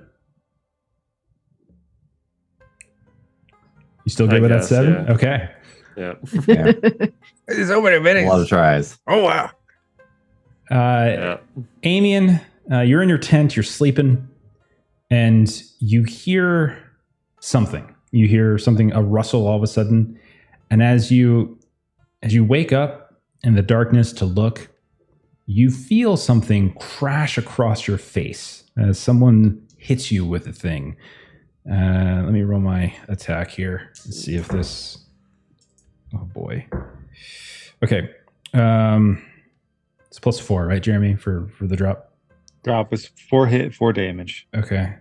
[SPEAKER 1] You still good
[SPEAKER 7] I
[SPEAKER 1] with
[SPEAKER 7] guess,
[SPEAKER 1] that 7?
[SPEAKER 7] yeah.
[SPEAKER 1] Okay.
[SPEAKER 7] Yeah.
[SPEAKER 3] Yeah.
[SPEAKER 4] There's so many
[SPEAKER 3] A
[SPEAKER 4] minutes.
[SPEAKER 3] lot of tries.
[SPEAKER 4] Oh wow.
[SPEAKER 7] Yeah.
[SPEAKER 1] Amian, you're in your tent, you're sleeping, and you hear something. You hear something, a rustle all of a sudden. And as you wake up in the darkness to look, you feel something crash across your face as someone hits you with a thing. Let me roll my attack here and see if this... Oh boy. Okay. It's +4, right, Jeremy, for the drop?
[SPEAKER 5] Drop is 4 hit, 4 damage.
[SPEAKER 1] Okay.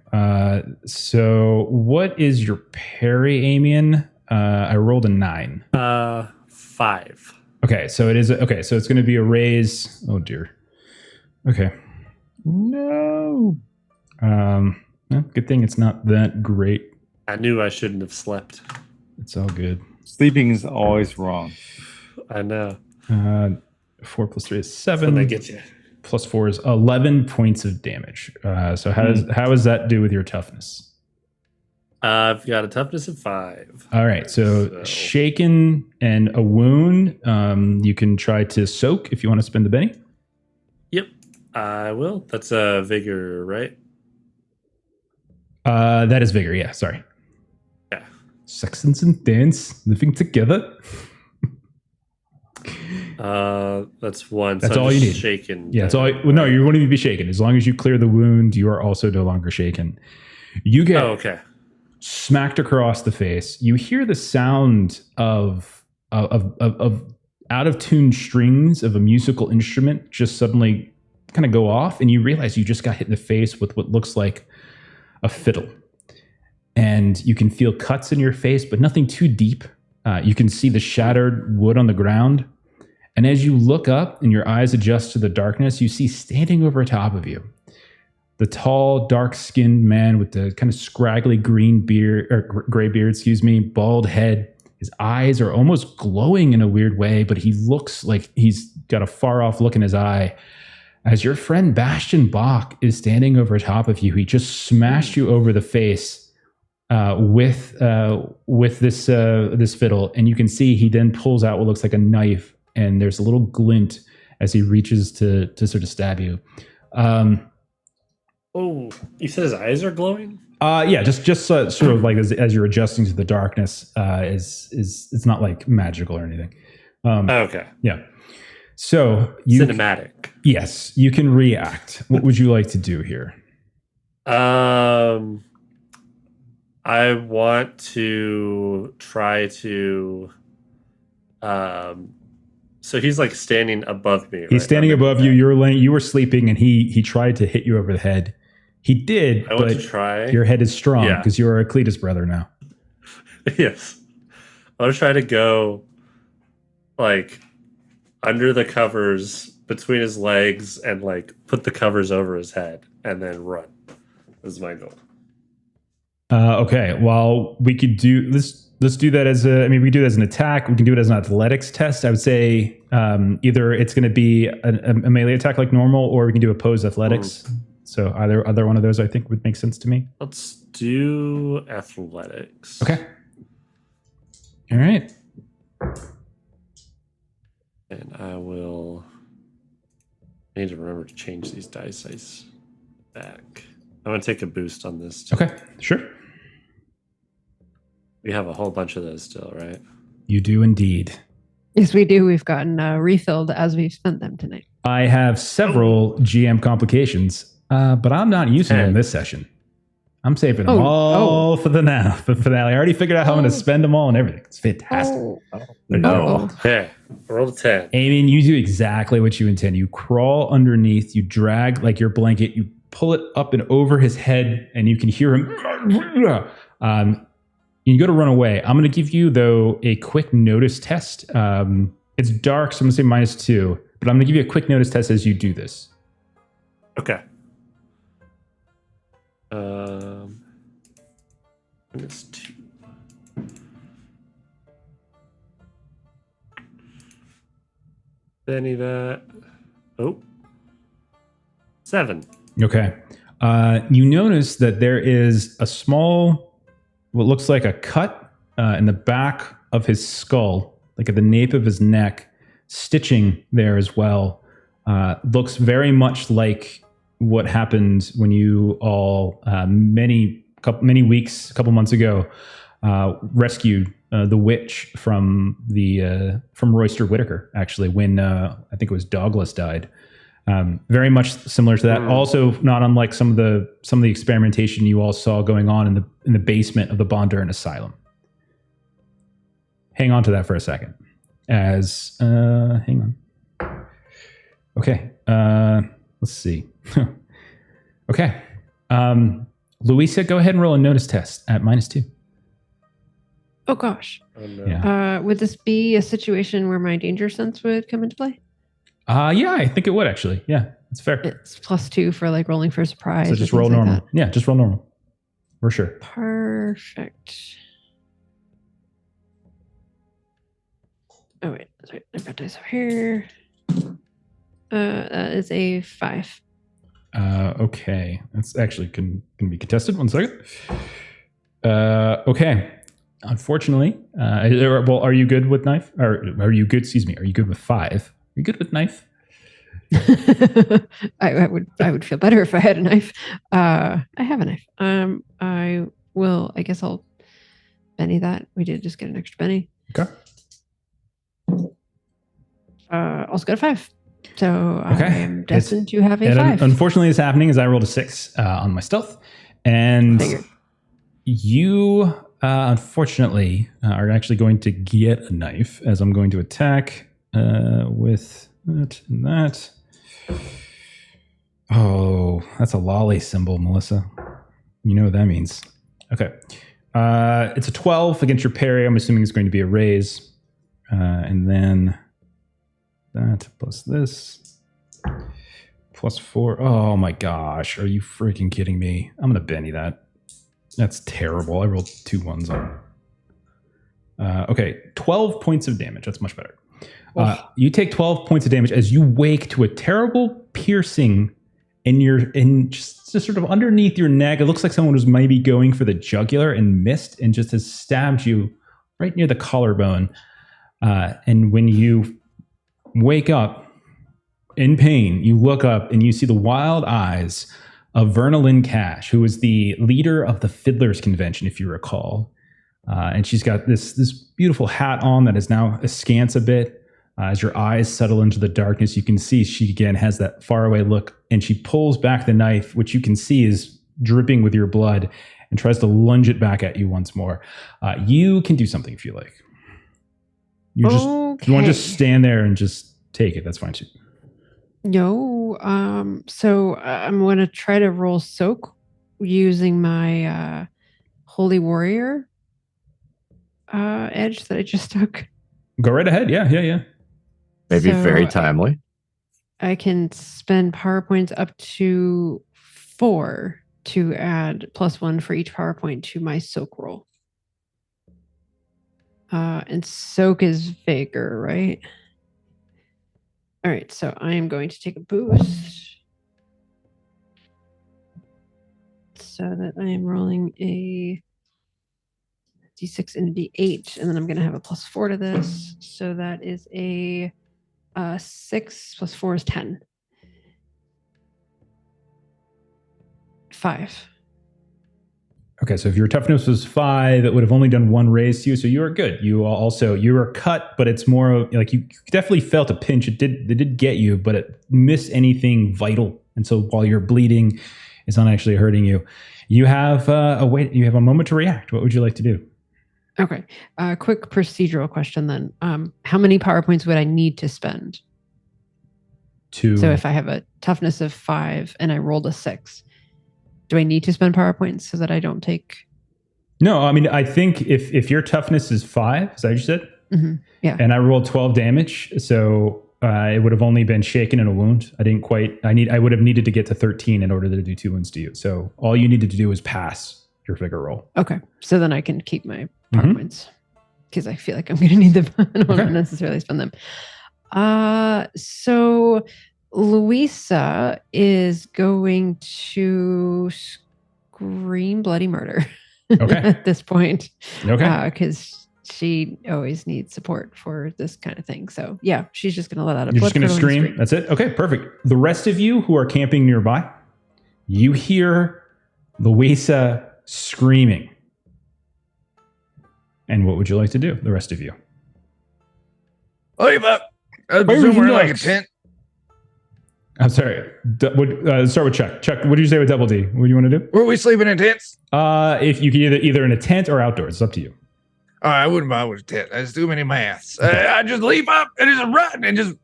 [SPEAKER 1] So what is your parry, Amian? I rolled a 9.
[SPEAKER 7] 5.
[SPEAKER 1] Okay, so it is okay. So it's going to be a raise. Oh dear. Okay.
[SPEAKER 5] No.
[SPEAKER 1] Well, good thing it's not that great.
[SPEAKER 7] I knew I shouldn't have slept.
[SPEAKER 1] It's all good.
[SPEAKER 5] Sleeping is always wrong.
[SPEAKER 7] I know.
[SPEAKER 1] 4 + 3 is
[SPEAKER 7] That's
[SPEAKER 1] 7.
[SPEAKER 7] when I get you.
[SPEAKER 1] +4 is 11 points of damage. So how does that do with your toughness?
[SPEAKER 7] I've got a toughness of 5.
[SPEAKER 1] All right. So shaken and a wound. You can try to soak if you want to spend the Benny.
[SPEAKER 7] Yep, I will. That's a vigor, right?
[SPEAKER 1] That is vigor. Yeah. Sorry.
[SPEAKER 7] Yeah.
[SPEAKER 1] Saxons and dance living together.
[SPEAKER 7] That's one.
[SPEAKER 1] That's
[SPEAKER 7] so I'm
[SPEAKER 1] all you
[SPEAKER 7] just
[SPEAKER 1] need.
[SPEAKER 7] Shaken.
[SPEAKER 1] Yeah, it's all. Well, no, you won't even be shaken. As long as you clear the wound, you are also no longer shaken. You get
[SPEAKER 7] Oh, okay.
[SPEAKER 1] smacked across the face. You hear the sound of out of tune strings of a musical instrument just suddenly kind of go off, and you realize you just got hit in the face with what looks like a fiddle. And you can feel cuts in your face, but nothing too deep. You can see the shattered wood on the ground. And as you look up and your eyes adjust to the darkness, you see standing over top of you the tall, dark-skinned man with the kind of scraggly green beard, or gray beard, bald head. His eyes are almost glowing in a weird way, but he looks like he's got a far-off look in his eye. As your friend Bastion Bach is standing over top of you, he just smashed you over the face with this fiddle, and you can see he then pulls out what looks like a knife, and there's a little glint as he reaches to sort of stab you.
[SPEAKER 7] Oh, you said his eyes are glowing?
[SPEAKER 1] Yeah, just sort of like as you're adjusting to the darkness, is it's not like magical or anything.
[SPEAKER 7] Okay.
[SPEAKER 1] Yeah. So you
[SPEAKER 7] Cinematic.
[SPEAKER 1] Yes, you can react. What would you like to do here?
[SPEAKER 7] I want to try to. So he's like standing above me.
[SPEAKER 1] He's standing above you. You were sleeping, and he tried to hit you over the head. He did,
[SPEAKER 7] I want
[SPEAKER 1] but
[SPEAKER 7] to try.
[SPEAKER 1] your head is strong
[SPEAKER 7] Yeah.
[SPEAKER 1] because you're a Cletus brother now.
[SPEAKER 7] Yes. I want to try to go like under the covers between his legs and like put the covers over his head and then run. This is my goal.
[SPEAKER 1] Okay. Well, we could do this. Let's do that as we can do it as an attack. We can do it as an athletics test. I would say either it's going to be a melee attack like normal, or we can do opposed athletics. So either one of those I think would make sense to me.
[SPEAKER 7] Let's do athletics.
[SPEAKER 1] Okay. All right.
[SPEAKER 7] And I need to remember to change these dice back. I'm going to take a boost on this too.
[SPEAKER 1] Okay. Sure.
[SPEAKER 7] We have a whole bunch of those still, right?
[SPEAKER 1] You do indeed.
[SPEAKER 6] Yes, we do. We've gotten refilled as we've spent them tonight.
[SPEAKER 1] I have several GM complications, but I'm not using them this session. I'm saving them all for the finale. I already figured out how I'm going to spend them all and everything. It's fantastic.
[SPEAKER 7] Okay. Roll a 10.
[SPEAKER 1] Amian, you do exactly what you intend. You crawl underneath, you drag like your blanket, you pull it up and over his head, and you can hear him. You go to run away. I'm going to give you, though, a quick notice test. It's dark, so I'm going to say -2, but I'm going to give you a quick notice test as you do this.
[SPEAKER 7] Okay. It's 2. Benny that. 7.
[SPEAKER 1] Okay. You notice that there is a small, what looks like a cut in the back of his skull, like at the nape of his neck, stitching there as well. Looks very much like what happened when you all many months ago rescued the witch from Royster Whitaker, actually, when I think it was Douglas died. Very much similar to that. Also, not unlike some of the experimentation you all saw going on in the basement of the Bondurant Asylum. Hang on to that for a second. Hang on. Okay. Let's see. Okay. Louisa, go ahead and roll a notice test at -2.
[SPEAKER 6] Oh gosh.
[SPEAKER 7] Oh, no.
[SPEAKER 1] Yeah.
[SPEAKER 6] Would this be a situation where my danger sense would come into play?
[SPEAKER 1] Yeah, I think it would actually. Yeah, it's fair.
[SPEAKER 6] It's +2 for like rolling for surprise.
[SPEAKER 1] So just roll normal. Yeah, just roll normal. For sure.
[SPEAKER 6] Perfect. Oh wait, sorry, I've got dice over here. That is a 5.
[SPEAKER 1] Okay, that's actually can be contested. 1 second. Okay. Unfortunately, well, are you good with knife? Or are you good? Excuse me. Are you good with 5? Are you good with knife?
[SPEAKER 6] I would feel better if I had a knife. I have a knife. I will. I guess I'll Benny that. We did just get an extra Benny.
[SPEAKER 1] Okay.
[SPEAKER 6] Also got a 5. So
[SPEAKER 1] Okay.
[SPEAKER 6] I am destined to have a
[SPEAKER 1] And
[SPEAKER 6] 5.
[SPEAKER 1] unfortunately, it's happening as I rolled a 6 on my stealth. And
[SPEAKER 6] Figured.
[SPEAKER 1] you, unfortunately, are actually going to get a knife as I'm going to attack with that and that. Oh, that's a lolly symbol, Melissa. You know what that means. Okay. It's a 12 against your parry. I'm assuming it's going to be a raise. And then that plus this. Plus 4. Oh my gosh. Are you freaking kidding me? I'm going to Benny that. That's terrible. I rolled 2 1s on. Okay. 12 points of damage. That's much better. You take 12 points of damage as you wake to a terrible piercing in just sort of underneath your neck. It looks like someone was maybe going for the jugular and missed and just has stabbed you right near the collarbone. And when you wake up in pain, you look up and you see the wild eyes of Vernalyn Cash, who is the leader of the Fiddlers Convention, if you recall. And she's got this beautiful hat on that is now askance a bit. As your eyes settle into the darkness, you can see she again has that faraway look, and she pulls back the knife, which you can see is dripping with your blood, and tries to lunge it back at you once more. You can do something if you like. You want to just stand there and just take it. That's fine too.
[SPEAKER 6] No. So I'm going to try to roll soak using my Holy Warrior edge that I just took.
[SPEAKER 1] Go right ahead. Yeah.
[SPEAKER 3] Maybe
[SPEAKER 6] So
[SPEAKER 3] very timely.
[SPEAKER 6] I can spend power points up to 4 to add +1 for each power point to my soak roll. And soak is vigor, right? All right, so I am going to take a boost so that I am rolling a D6 and a D8, and then I'm going to have a +4 to this. So that is a 6 + 4 is 10. 5.
[SPEAKER 1] Okay, so if your toughness was 5, it would have only done 1 raise to you, so you were good. You were cut, but it's more like you definitely felt a pinch. It did get you, but it missed anything vital, and so while you're bleeding, it's not actually hurting you. You have You have a moment to react. What would you like to do?
[SPEAKER 6] Okay. Quick procedural question then. How many power points would I need to spend?
[SPEAKER 1] 2.
[SPEAKER 6] So if I have a toughness of 5 and I rolled a 6, do I need to spend power points so that I don't take?
[SPEAKER 1] No, I mean, I think if your toughness is 5, is that what you said?
[SPEAKER 6] Mm-hmm. Yeah.
[SPEAKER 1] And I rolled 12 damage, so it would have only been shaken in a wound. I would have needed to get to 13 in order to do 2 wounds to you. So all you needed to do was pass your figure roll.
[SPEAKER 6] Okay. So then I can keep my power points because I feel like I'm going to need them. I don't want to necessarily spend them. So Louisa is going to scream bloody murder at this point.
[SPEAKER 1] Okay.
[SPEAKER 6] Because she always needs support for this kind of thing. So yeah, she's just going to let out a
[SPEAKER 1] You're
[SPEAKER 6] blood
[SPEAKER 1] just going to
[SPEAKER 6] curdling
[SPEAKER 1] scream. That's it? Okay, perfect. The rest of you who are camping nearby, you hear Louisa screaming. And what would you like to do, the rest of you?
[SPEAKER 4] Leave up. I presume we're in like a tent.
[SPEAKER 1] I'm sorry. Start with Chuck. Chuck, what did you say with Double D? What do you want to do?
[SPEAKER 4] Were we sleeping in tents?
[SPEAKER 1] If you can either in a tent or outdoors, it's up to you.
[SPEAKER 4] I wouldn't bother with a tent. That's too many maths. I just leap up and just run and just.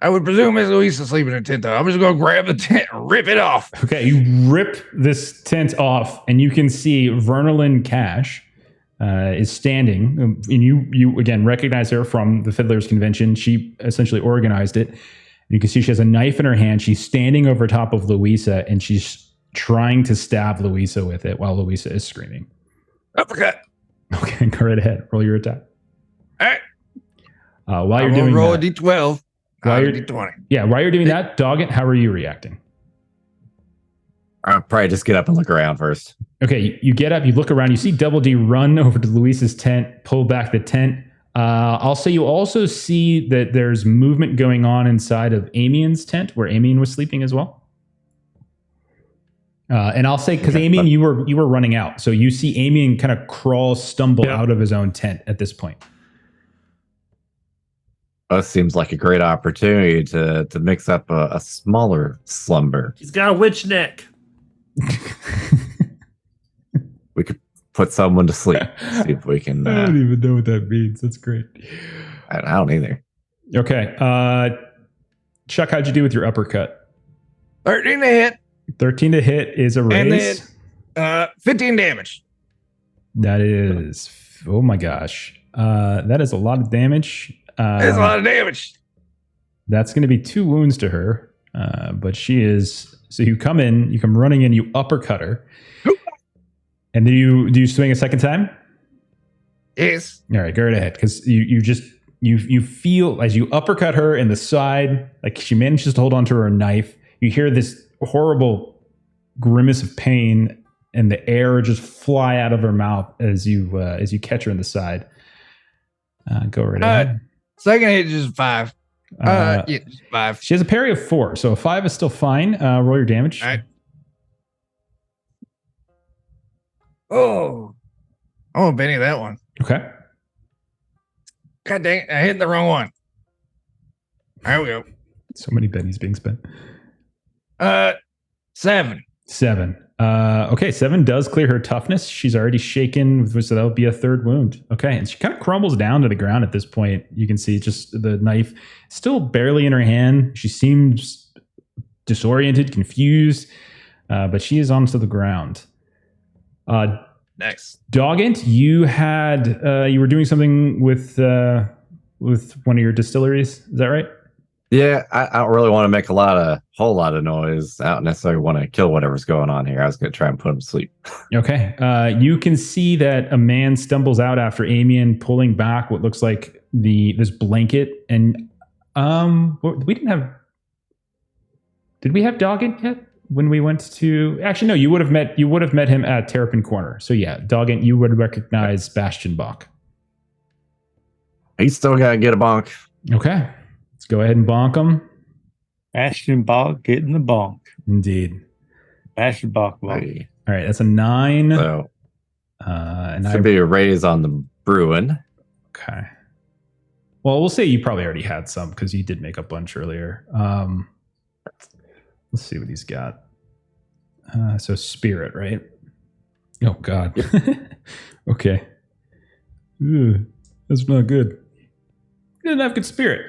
[SPEAKER 4] I would presume Miss Louisa sleeping in a tent though. I'm just gonna grab the tent and rip it off.
[SPEAKER 1] Okay, you rip this tent off, and you can see Vernalyn Cash is standing, and you again recognize her from the Fiddlers Convention. She essentially organized it. You can see she has a knife in her hand. She's standing over top of Louisa, and she's trying to stab Louisa with it while Louisa is screaming.
[SPEAKER 4] Uppercut.
[SPEAKER 1] Okay, go right ahead. Roll your attack.
[SPEAKER 4] All right.
[SPEAKER 1] While you're doing
[SPEAKER 4] roll
[SPEAKER 1] that,
[SPEAKER 4] a d12.
[SPEAKER 1] While you're,
[SPEAKER 4] d20.
[SPEAKER 1] Yeah, while you're doing that, Doggett, how are you reacting?
[SPEAKER 3] I'll probably just get up and look around first.
[SPEAKER 1] Okay, you get up, you look around, you see Double D run over to Luisa's tent, pull back the tent. I'll say you also see that there's movement going on inside of Amian's tent, where Amian was sleeping as well. And I'll say, because Amian, you were running out, so you see Amian kind of stumble out of his own tent at this point.
[SPEAKER 3] That seems like a great opportunity to mix up a smaller slumber.
[SPEAKER 7] He's got a witch neck.
[SPEAKER 3] We could put someone to sleep. See if we can.
[SPEAKER 1] I don't even know what that means. That's great.
[SPEAKER 3] I don't either.
[SPEAKER 1] Okay. Chuck, how'd you do with your uppercut?
[SPEAKER 4] 13 to hit.
[SPEAKER 1] 13 to hit is a raise.
[SPEAKER 4] And then 15 damage.
[SPEAKER 1] That is, oh my gosh. That is a lot of damage.
[SPEAKER 4] That's a lot of damage.
[SPEAKER 1] That's going to be 2 wounds to her. But she is, so you come running in, you uppercut her. And then do you swing a second time?
[SPEAKER 4] Yes.
[SPEAKER 1] All right, go right ahead. Because you feel as you uppercut her in the side, like she manages to hold onto her knife. You hear this horrible grimace of pain, and the air just fly out of her mouth as you catch her in the side. Go right ahead.
[SPEAKER 4] Second hit is just 5. Yeah, just 5.
[SPEAKER 1] She has a parry of 4, so a 5 is still fine. Roll your damage.
[SPEAKER 4] All right. Oh, I won't Benny that one.
[SPEAKER 1] Okay.
[SPEAKER 4] God dang it, I hit the wrong one. There we go.
[SPEAKER 1] So many bennies being spent.
[SPEAKER 4] 7.
[SPEAKER 1] 7. Okay, 7 does clear her toughness. She's already shaken, so that'll be a 3rd wound. Okay, and she kind of crumbles down to the ground at this point. You can see just the knife still barely in her hand. She seems disoriented, confused, but she is onto the ground.
[SPEAKER 4] Next.
[SPEAKER 1] Doggint, you were doing something with one of your distilleries. Is that right?
[SPEAKER 3] Yeah, I don't really want to make a whole lot of noise. I don't necessarily want to kill whatever's going on here. I was going to try and put him to sleep. Okay.
[SPEAKER 1] You can see that a man stumbles out after Amian pulling back what looks like this blanket, and we didn't have. Did we have Doggint yet? When we went to, actually no, you would have met him at Terrapin Corner. So yeah, Doggint, you would recognize Bastian Bach.
[SPEAKER 3] He's still gotta get a bonk.
[SPEAKER 1] Okay, let's go ahead and bonk him.
[SPEAKER 5] Bastion Bach getting the bonk.
[SPEAKER 1] Indeed.
[SPEAKER 5] Bastion Bach bonk.
[SPEAKER 3] Hey.
[SPEAKER 1] All right, that's a 9.
[SPEAKER 3] So
[SPEAKER 1] and
[SPEAKER 3] should be a raise on the Bruin.
[SPEAKER 1] Okay. Well, we'll say you probably already had some because you did make a bunch earlier. Let's see what he's got. So spirit, right? Oh God. Okay. Ugh, that's not good. You didn't have good spirit.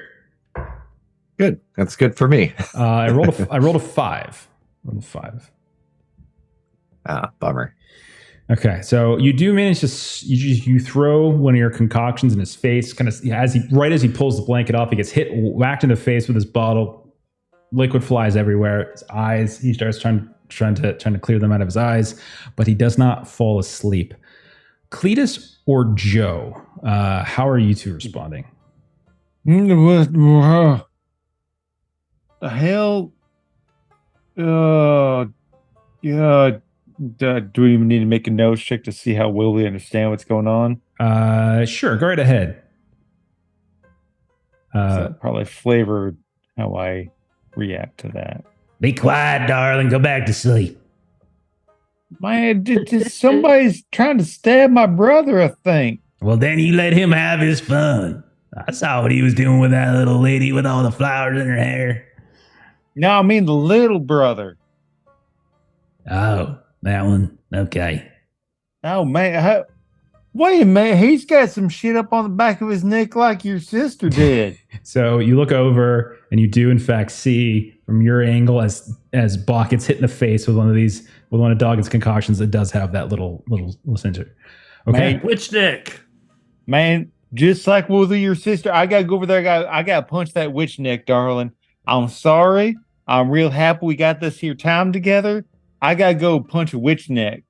[SPEAKER 3] Good. That's good for me.
[SPEAKER 1] I rolled a 5. Rolled a 5.
[SPEAKER 3] Ah, bummer.
[SPEAKER 1] Okay, so you do manage to you throw one of your concoctions in his face, kind of as he pulls the blanket off, he gets whacked in the face with his bottle. Liquid flies everywhere. His eyes. He starts trying to clear them out of his eyes, but he does not fall asleep. Cletus or Joe, how are you two responding?
[SPEAKER 5] The hell? Yeah. Do we even need to make a nose check to see how well we understand what's going on?
[SPEAKER 1] Sure. Go right ahead.
[SPEAKER 5] So probably flavor how I react to that.
[SPEAKER 8] Be quiet, darling. Go back to sleep.
[SPEAKER 5] Man, somebody's trying to stab my brother, I think.
[SPEAKER 8] Well, then you let him have his fun. I saw what he was doing with that little lady with all the flowers in her hair.
[SPEAKER 5] No, I mean the little brother.
[SPEAKER 8] Oh, that one. Okay.
[SPEAKER 5] Oh, man. Wait a minute. He's got some shit up on the back of his neck like your sister did.
[SPEAKER 1] So you look over and you do in fact see from your angle as Bach gets hit in the face with one of Doggins' concoctions that does have that little center. Okay.
[SPEAKER 5] Man,
[SPEAKER 7] Witch neck.
[SPEAKER 5] Man, just like with your sister, I gotta go over there. I gotta punch that witch neck, darling. I'm sorry. I'm real happy we got this here time together. I gotta go punch a witch neck,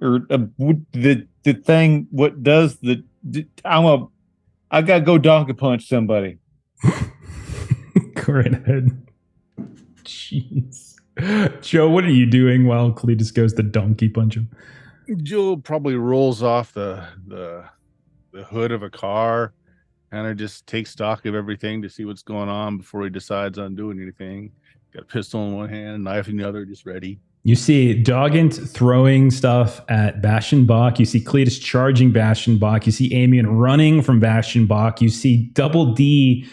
[SPEAKER 5] or the thing. What does I gotta go donkey punch somebody.
[SPEAKER 1] Go right ahead. Jeez, Joe, what are you doing while Cletus goes to donkey punch him?
[SPEAKER 2] Joe probably rolls off the hood of a car, kind of just takes stock of everything to see what's going on before he decides on doing anything. Got a pistol in one hand, a knife in the other, just ready.
[SPEAKER 1] You see Doggint throwing stuff at Bastian Bach. You see Cletus charging Bastian Bach. You see Amian running from Bastian Bach. You see Double D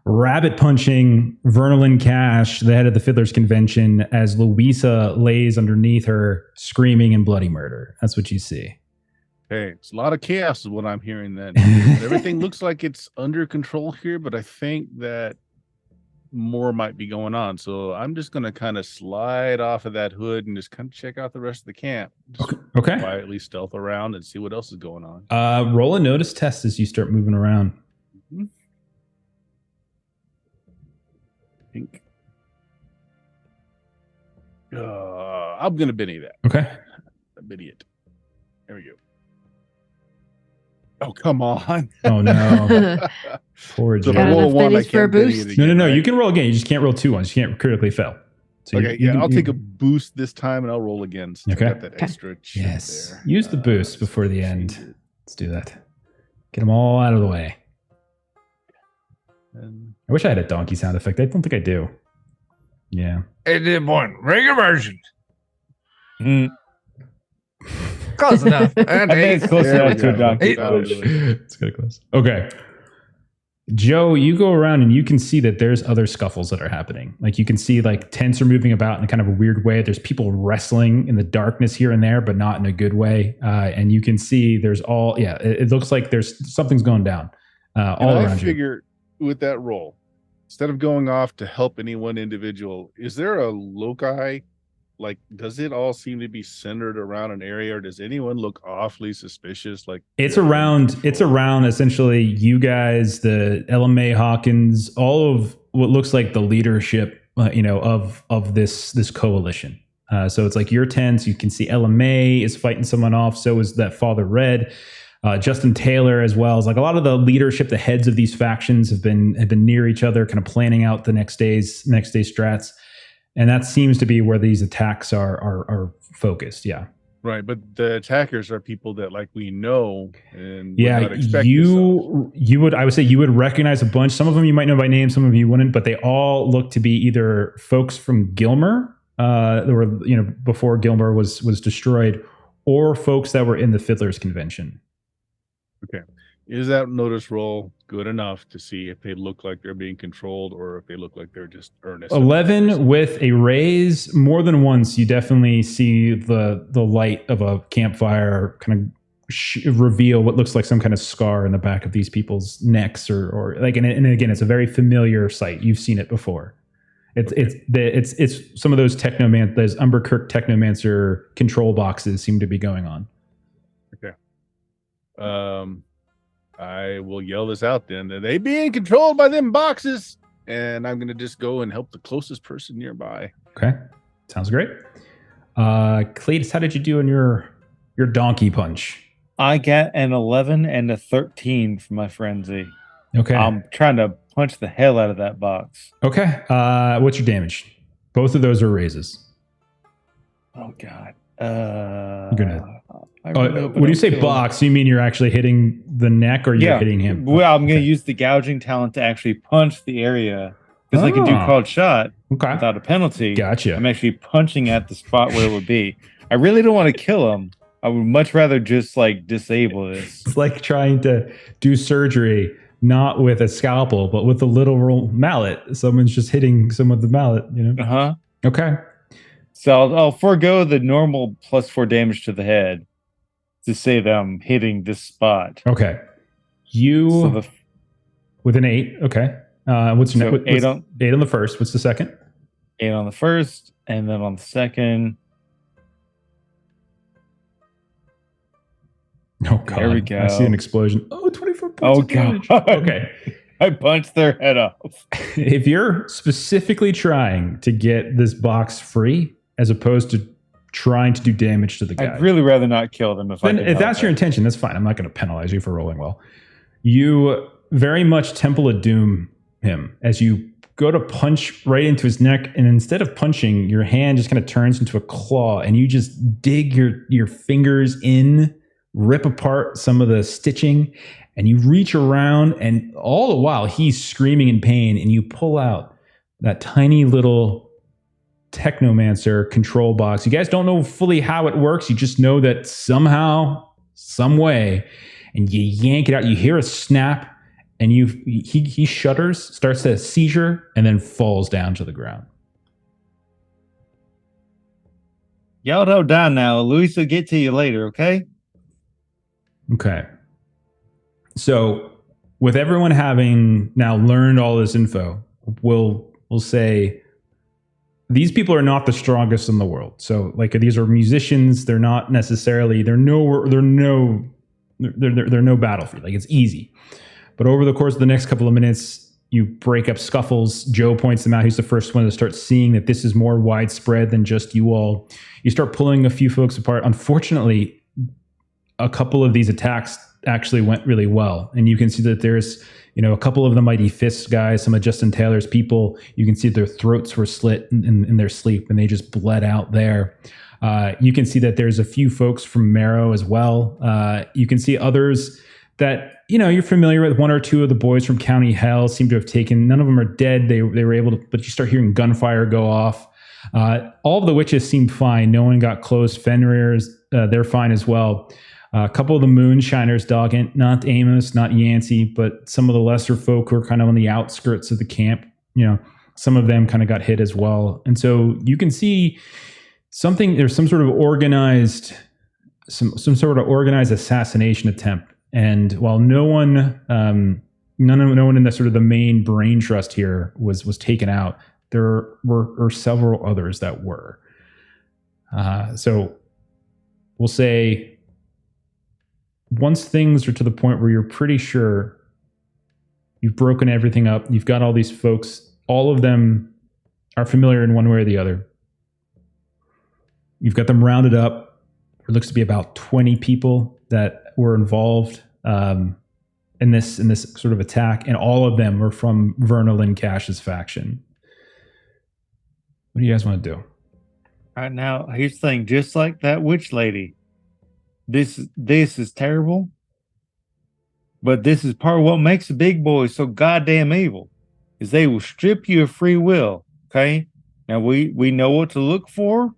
[SPEAKER 1] rabbit punching Vernalyn Cash, the head of the Fiddlers Convention, as Louisa lays underneath her, screaming in bloody murder. That's what you see.
[SPEAKER 2] Hey, it's a lot of chaos is what I'm hearing then. Everything looks like it's under control here, but I think that more might be going on. So I'm just going to kind of slide off of that hood and just kind of check out the rest of the camp. Just
[SPEAKER 1] Okay.
[SPEAKER 2] quietly stealth around and see what else is going on.
[SPEAKER 1] Roll a notice test as you start moving around.
[SPEAKER 2] I think. I'm going to Benny that.
[SPEAKER 1] Okay.
[SPEAKER 2] Benny it. There we go. Oh, come on.
[SPEAKER 1] Oh, no. Poor
[SPEAKER 2] So if
[SPEAKER 1] Joe.
[SPEAKER 2] I
[SPEAKER 6] Got
[SPEAKER 2] roll
[SPEAKER 6] enough
[SPEAKER 2] one, I
[SPEAKER 6] pennies for a
[SPEAKER 2] can't Benny
[SPEAKER 6] boost?
[SPEAKER 2] it
[SPEAKER 1] No,
[SPEAKER 2] again,
[SPEAKER 1] you
[SPEAKER 2] right?
[SPEAKER 1] can roll again. You just can't roll 2 ones. You can't critically fail. So
[SPEAKER 2] Okay,
[SPEAKER 1] you
[SPEAKER 2] yeah,
[SPEAKER 1] can-
[SPEAKER 2] I'll
[SPEAKER 1] you
[SPEAKER 2] take a
[SPEAKER 1] can-
[SPEAKER 2] boost this time and I'll roll again. So
[SPEAKER 1] Okay.
[SPEAKER 2] I got that
[SPEAKER 6] Okay.
[SPEAKER 2] extra chip
[SPEAKER 1] Yes.
[SPEAKER 2] there.
[SPEAKER 1] Use the boost before the end. Let's do that. Get them all out of the way.
[SPEAKER 2] And
[SPEAKER 1] I wish I had a donkey sound effect. I don't think I do. Yeah.
[SPEAKER 4] It did one regular version.
[SPEAKER 5] Mm.
[SPEAKER 4] Close enough.
[SPEAKER 5] I think it's close
[SPEAKER 2] There we
[SPEAKER 5] enough to a
[SPEAKER 2] go.
[SPEAKER 5] donkey.
[SPEAKER 2] That'll do it.
[SPEAKER 1] It's kind of close. Okay. Joe, you go around and you can see that there's other scuffles that are happening. Like you can see like tents are moving about in kind of a weird way. There's people wrestling in the darkness here and there, but not in a good way. And you can see there's it looks like there's something's going down all
[SPEAKER 2] and I
[SPEAKER 1] around you.
[SPEAKER 2] figure with that roll, instead of going off to help any one individual, is there a loci? Like, does it all seem to be centered around an area, or does anyone look awfully suspicious? Like
[SPEAKER 1] It's
[SPEAKER 2] they're in
[SPEAKER 1] around
[SPEAKER 2] control?
[SPEAKER 1] essentially you guys, the LMA Hawkins, all of what looks like the leadership, of this coalition. So it's like your tents. You can see LMA is fighting someone off. So is that Father Red, Justin Taylor as well. As like a lot of the leadership, the heads of these factions have been near each other, kind of planning out the next day's strats. And that seems to be where these attacks are focused. Yeah.
[SPEAKER 2] Right, but the attackers are people that like we know and would
[SPEAKER 1] Yeah,
[SPEAKER 2] not expect this of.
[SPEAKER 1] I would say you would recognize a bunch. Some of them you might know by name, some of them you wouldn't, but they all look to be either folks from Gilmer, that were before Gilmer was destroyed, or folks that were in the Fiddlers Convention.
[SPEAKER 2] Is that notice roll good enough to see if they look like they're being controlled or if they look like they're just earnest?
[SPEAKER 1] 11 with a raise. More than once, you definitely see the light of a campfire kind of reveal what looks like some kind of scar in the back of these people's necks, or like, and again, it's a very familiar sight. You've seen it before. It's some of those those Umberkirk Technomancer control boxes seem to be going on.
[SPEAKER 2] I will yell this out then. Are they being controlled by them boxes? And I'm going to just go and help the closest person nearby.
[SPEAKER 1] Okay, sounds great. Cletus, how did you do in your donkey punch?
[SPEAKER 5] I got an 11 and a 13 for my frenzy.
[SPEAKER 1] Okay.
[SPEAKER 5] I'm trying to punch the hell out of that box.
[SPEAKER 1] Okay. What's your damage? Both of those are raises.
[SPEAKER 5] Oh God.
[SPEAKER 1] You're gonna.
[SPEAKER 5] I really hope I
[SPEAKER 1] When you
[SPEAKER 5] don't
[SPEAKER 1] say
[SPEAKER 5] kill him.
[SPEAKER 1] box, you mean you're actually hitting the neck, or you're hitting him?
[SPEAKER 5] Well, I'm going to
[SPEAKER 1] Okay.
[SPEAKER 5] use the gouging talent to actually punch the area because I can do
[SPEAKER 1] Ah.
[SPEAKER 5] called shot
[SPEAKER 1] Okay.
[SPEAKER 5] without a penalty.
[SPEAKER 1] Gotcha.
[SPEAKER 5] I'm actually punching at the spot where it would be. I really don't want to kill him. I would much rather just like disable this.
[SPEAKER 1] It's like trying to do surgery, not with a scalpel, but with a literal mallet. Someone's just hitting someone with the mallet,
[SPEAKER 5] Uh huh.
[SPEAKER 1] Okay.
[SPEAKER 5] So I'll forego the normal +4 damage to the head to say that I'm hitting this spot.
[SPEAKER 1] Okay. You
[SPEAKER 5] So the
[SPEAKER 1] with an 8. Okay. What's your
[SPEAKER 5] so
[SPEAKER 1] what's,
[SPEAKER 5] 8 on
[SPEAKER 1] 8 on the first? What's the second?
[SPEAKER 5] 8 on the first, and then on the second.
[SPEAKER 1] Oh, God.
[SPEAKER 5] There we go.
[SPEAKER 1] I see an explosion. Oh, 24 points
[SPEAKER 5] Oh
[SPEAKER 1] of damage.
[SPEAKER 5] God.
[SPEAKER 1] Okay.
[SPEAKER 5] I punched their head off.
[SPEAKER 1] If you're specifically trying to get this box free, as opposed to trying to do damage to the guy,
[SPEAKER 5] I'd really rather not kill them
[SPEAKER 1] then if that's your intention, that's fine. I'm not going to penalize you for rolling well. You very much Temple of Doom him as you go to punch right into his neck, and instead of punching, your hand just kind of turns into a claw, and you just dig your fingers in, rip apart some of the stitching, and you reach around, and all the while he's screaming in pain, and you pull out that tiny little Technomancer control box. You guys don't know fully how it works. You just know that somehow, some way, and you yank it out. You hear a snap, and he shudders, starts a seizure, and then falls down to the ground.
[SPEAKER 5] Y'all don't die now. Luis will get to you later, okay?
[SPEAKER 1] Okay. So, with everyone having now learned all this info, we'll say these people are not the strongest in the world. So, like, these are musicians. They're not necessarily. They're no battlefield. Like, it's easy. But over the course of the next couple of minutes, you break up scuffles. Joe points them out. He's the first one to start seeing that this is more widespread than just you all. You start pulling a few folks apart. Unfortunately, a couple of these attacks actually went really well. And you can see that there's, a couple of the Mighty Fist guys, some of Justin Taylor's people. You can see their throats were slit in their sleep, and they just bled out there. You can see that there's a few folks from Marrow as well. You can see others that, you're familiar with. One or two of the boys from County Hell seem to have taken. None of them are dead. They were able to, but you start hearing gunfire go off. All of the witches seem fine. No one got close. Fenrir's, they're fine as well. A couple of the Moonshiners, not Amos, not Yancey, but some of the lesser folk who are kind of on the outskirts of the camp, some of them kind of got hit as well. And so you can see there's some sort of organized assassination attempt. And while no one in the sort of the main brain trust here was taken out, there were several others that were. So we'll say once things are to the point where you're pretty sure you've broken everything up, you've got all these folks, all of them are familiar in one way or the other. You've got them rounded up. It looks to be about 20 people that were involved in this sort of attack, and all of them were from Vernal and Cash's faction. What do you guys want to do?
[SPEAKER 5] All right, now here's the thing. Just like that witch lady, this is terrible, but this is part of what makes the big boys so goddamn evil, is they will strip you of free will. Okay, now we know what to look for.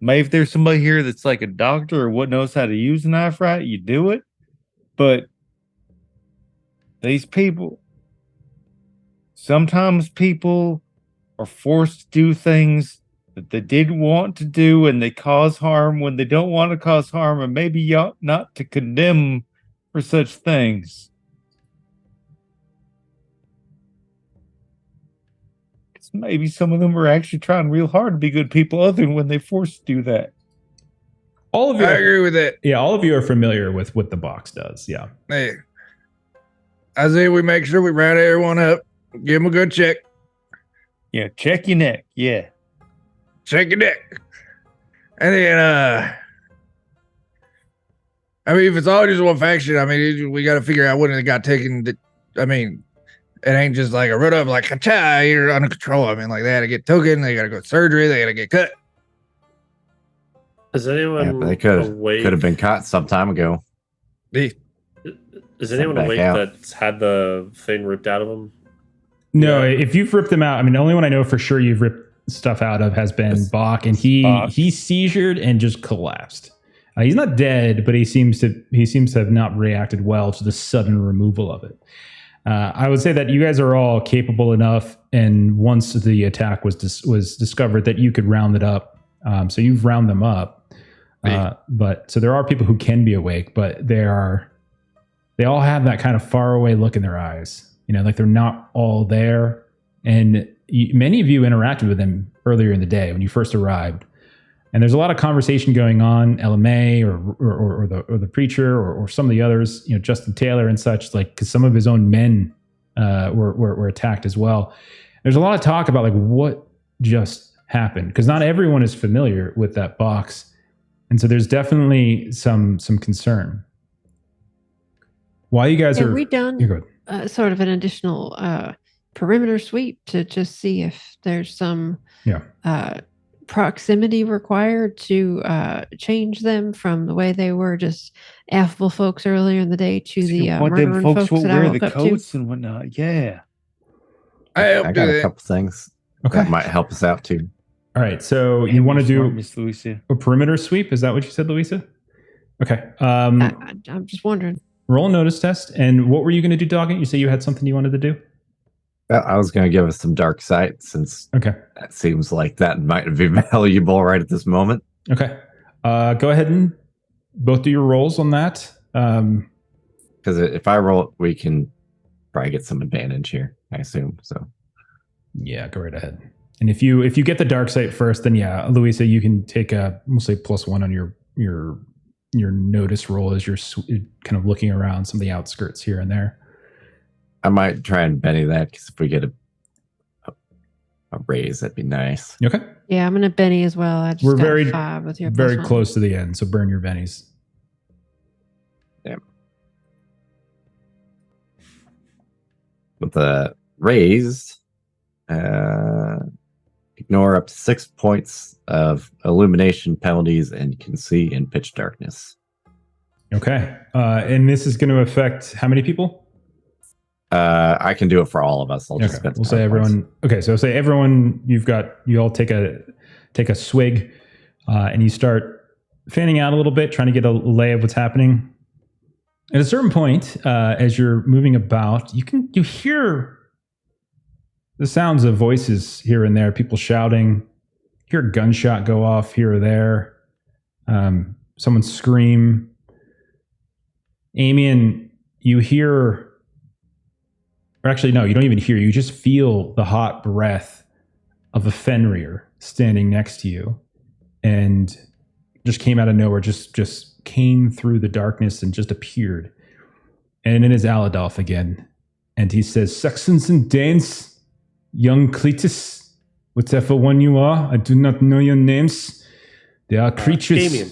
[SPEAKER 5] Maybe if there's somebody here that's like a doctor or what knows how to use a knife right, you do it. But these people, sometimes people are forced to do things that they didn't want to do, and they cause harm when they don't want to cause harm, and maybe you ought not to condemn for such things. Because maybe some of them are actually trying real hard to be good people, other than when they're forced to do that.
[SPEAKER 1] All of you,
[SPEAKER 4] I agree with that.
[SPEAKER 1] Yeah, all of you are familiar with what the box does. Yeah.
[SPEAKER 4] Hey, I say we make sure we round everyone up, give them a good check.
[SPEAKER 5] Yeah, check your neck. Yeah.
[SPEAKER 4] Check your neck. And then, if it's all just one faction, we got to figure out when it got taken. It ain't just like a run up, like, cha, you're under control. They had to get taken, they got to go to surgery, they got to get cut.
[SPEAKER 7] Is anyone
[SPEAKER 3] but they could have been caught some time ago.
[SPEAKER 7] Is anyone awake that's had the thing ripped out of them?
[SPEAKER 1] No, if you've ripped them out, the only one I know for sure you've ripped stuff out of has been Bach, and he seizured and just collapsed. He's not dead, but he seems to have not reacted well to the sudden removal of it. I would say that you guys are all capable enough, and once the attack was discovered, that you could round it up. So you've round them up. But so there are people who can be awake, but they all have that kind of faraway look in their eyes, like they're not all there. And many of you interacted with them earlier in the day when you first arrived, and there's a lot of conversation going on. LMA or the preacher or some of the others, Justin Taylor and such, because some of his own men were attacked as well. There's a lot of talk about what just happened, because not everyone is familiar with that box. And so there's definitely some concern. While you guys are...
[SPEAKER 6] we done sort of an additional perimeter sweep to just see if there's some proximity required to change them from the way they were just affable folks earlier in the day to the murdering folks
[SPEAKER 5] will
[SPEAKER 6] that I
[SPEAKER 5] wear
[SPEAKER 6] woke
[SPEAKER 5] the
[SPEAKER 6] up
[SPEAKER 5] coats
[SPEAKER 6] to?
[SPEAKER 5] and whatnot. Yeah.
[SPEAKER 3] I got a couple things that might help us out too.
[SPEAKER 1] All right, so you want to do
[SPEAKER 5] Miss Louisa.
[SPEAKER 1] a perimeter sweep? Is that what you said, Louisa? Okay.
[SPEAKER 6] I'm just wondering.
[SPEAKER 1] Roll a notice test. And what were you going to do, Doggett? You say you had something you wanted to do?
[SPEAKER 3] Well, I was going to give us some dark sight since
[SPEAKER 1] Okay.
[SPEAKER 3] that seems like that might be valuable right at this moment.
[SPEAKER 1] Okay. Go ahead and both do your rolls on that.
[SPEAKER 3] Because if I roll, we can probably get some advantage here, I assume. So
[SPEAKER 1] Yeah, go right ahead. And if you get the dark sight first, then yeah, Louisa, you can take we'll say +1 on your notice roll as you're kind of looking around some of the outskirts here and there.
[SPEAKER 3] I might try and Benny that because if we get a raise, that'd be nice.
[SPEAKER 1] Okay.
[SPEAKER 6] Yeah, I'm gonna Benny as well. I just
[SPEAKER 1] We're
[SPEAKER 6] got
[SPEAKER 1] very,
[SPEAKER 6] 5 with your
[SPEAKER 1] very
[SPEAKER 6] +1.
[SPEAKER 1] close to the end, so burn your bennies.
[SPEAKER 3] With the raised, ignore up to 6 points of illumination penalties and can see in pitch darkness.
[SPEAKER 1] Okay. And this is going to affect how many people?
[SPEAKER 3] I can do it for all of us. I'll just
[SPEAKER 1] Okay.
[SPEAKER 3] spend
[SPEAKER 1] We'll
[SPEAKER 3] some
[SPEAKER 1] say
[SPEAKER 3] points.
[SPEAKER 1] everyone. Okay. So say everyone, you all take a swig and you start fanning out a little bit, trying to get a lay of what's happening. At a certain point, as you're moving about, you hear the sounds of voices here and there, people shouting, hear a gunshot go off here or there, someone scream. Amian, you hear, or actually, no, you don't even hear, you just feel the hot breath of a Fenrir standing next to you and just came out of nowhere, just came through the darkness and just appeared. And it is Aladolf again. And he says, Saxons and Danes, young Cletus, whatever one you are, I do not know your names. They are creatures.
[SPEAKER 7] Amian.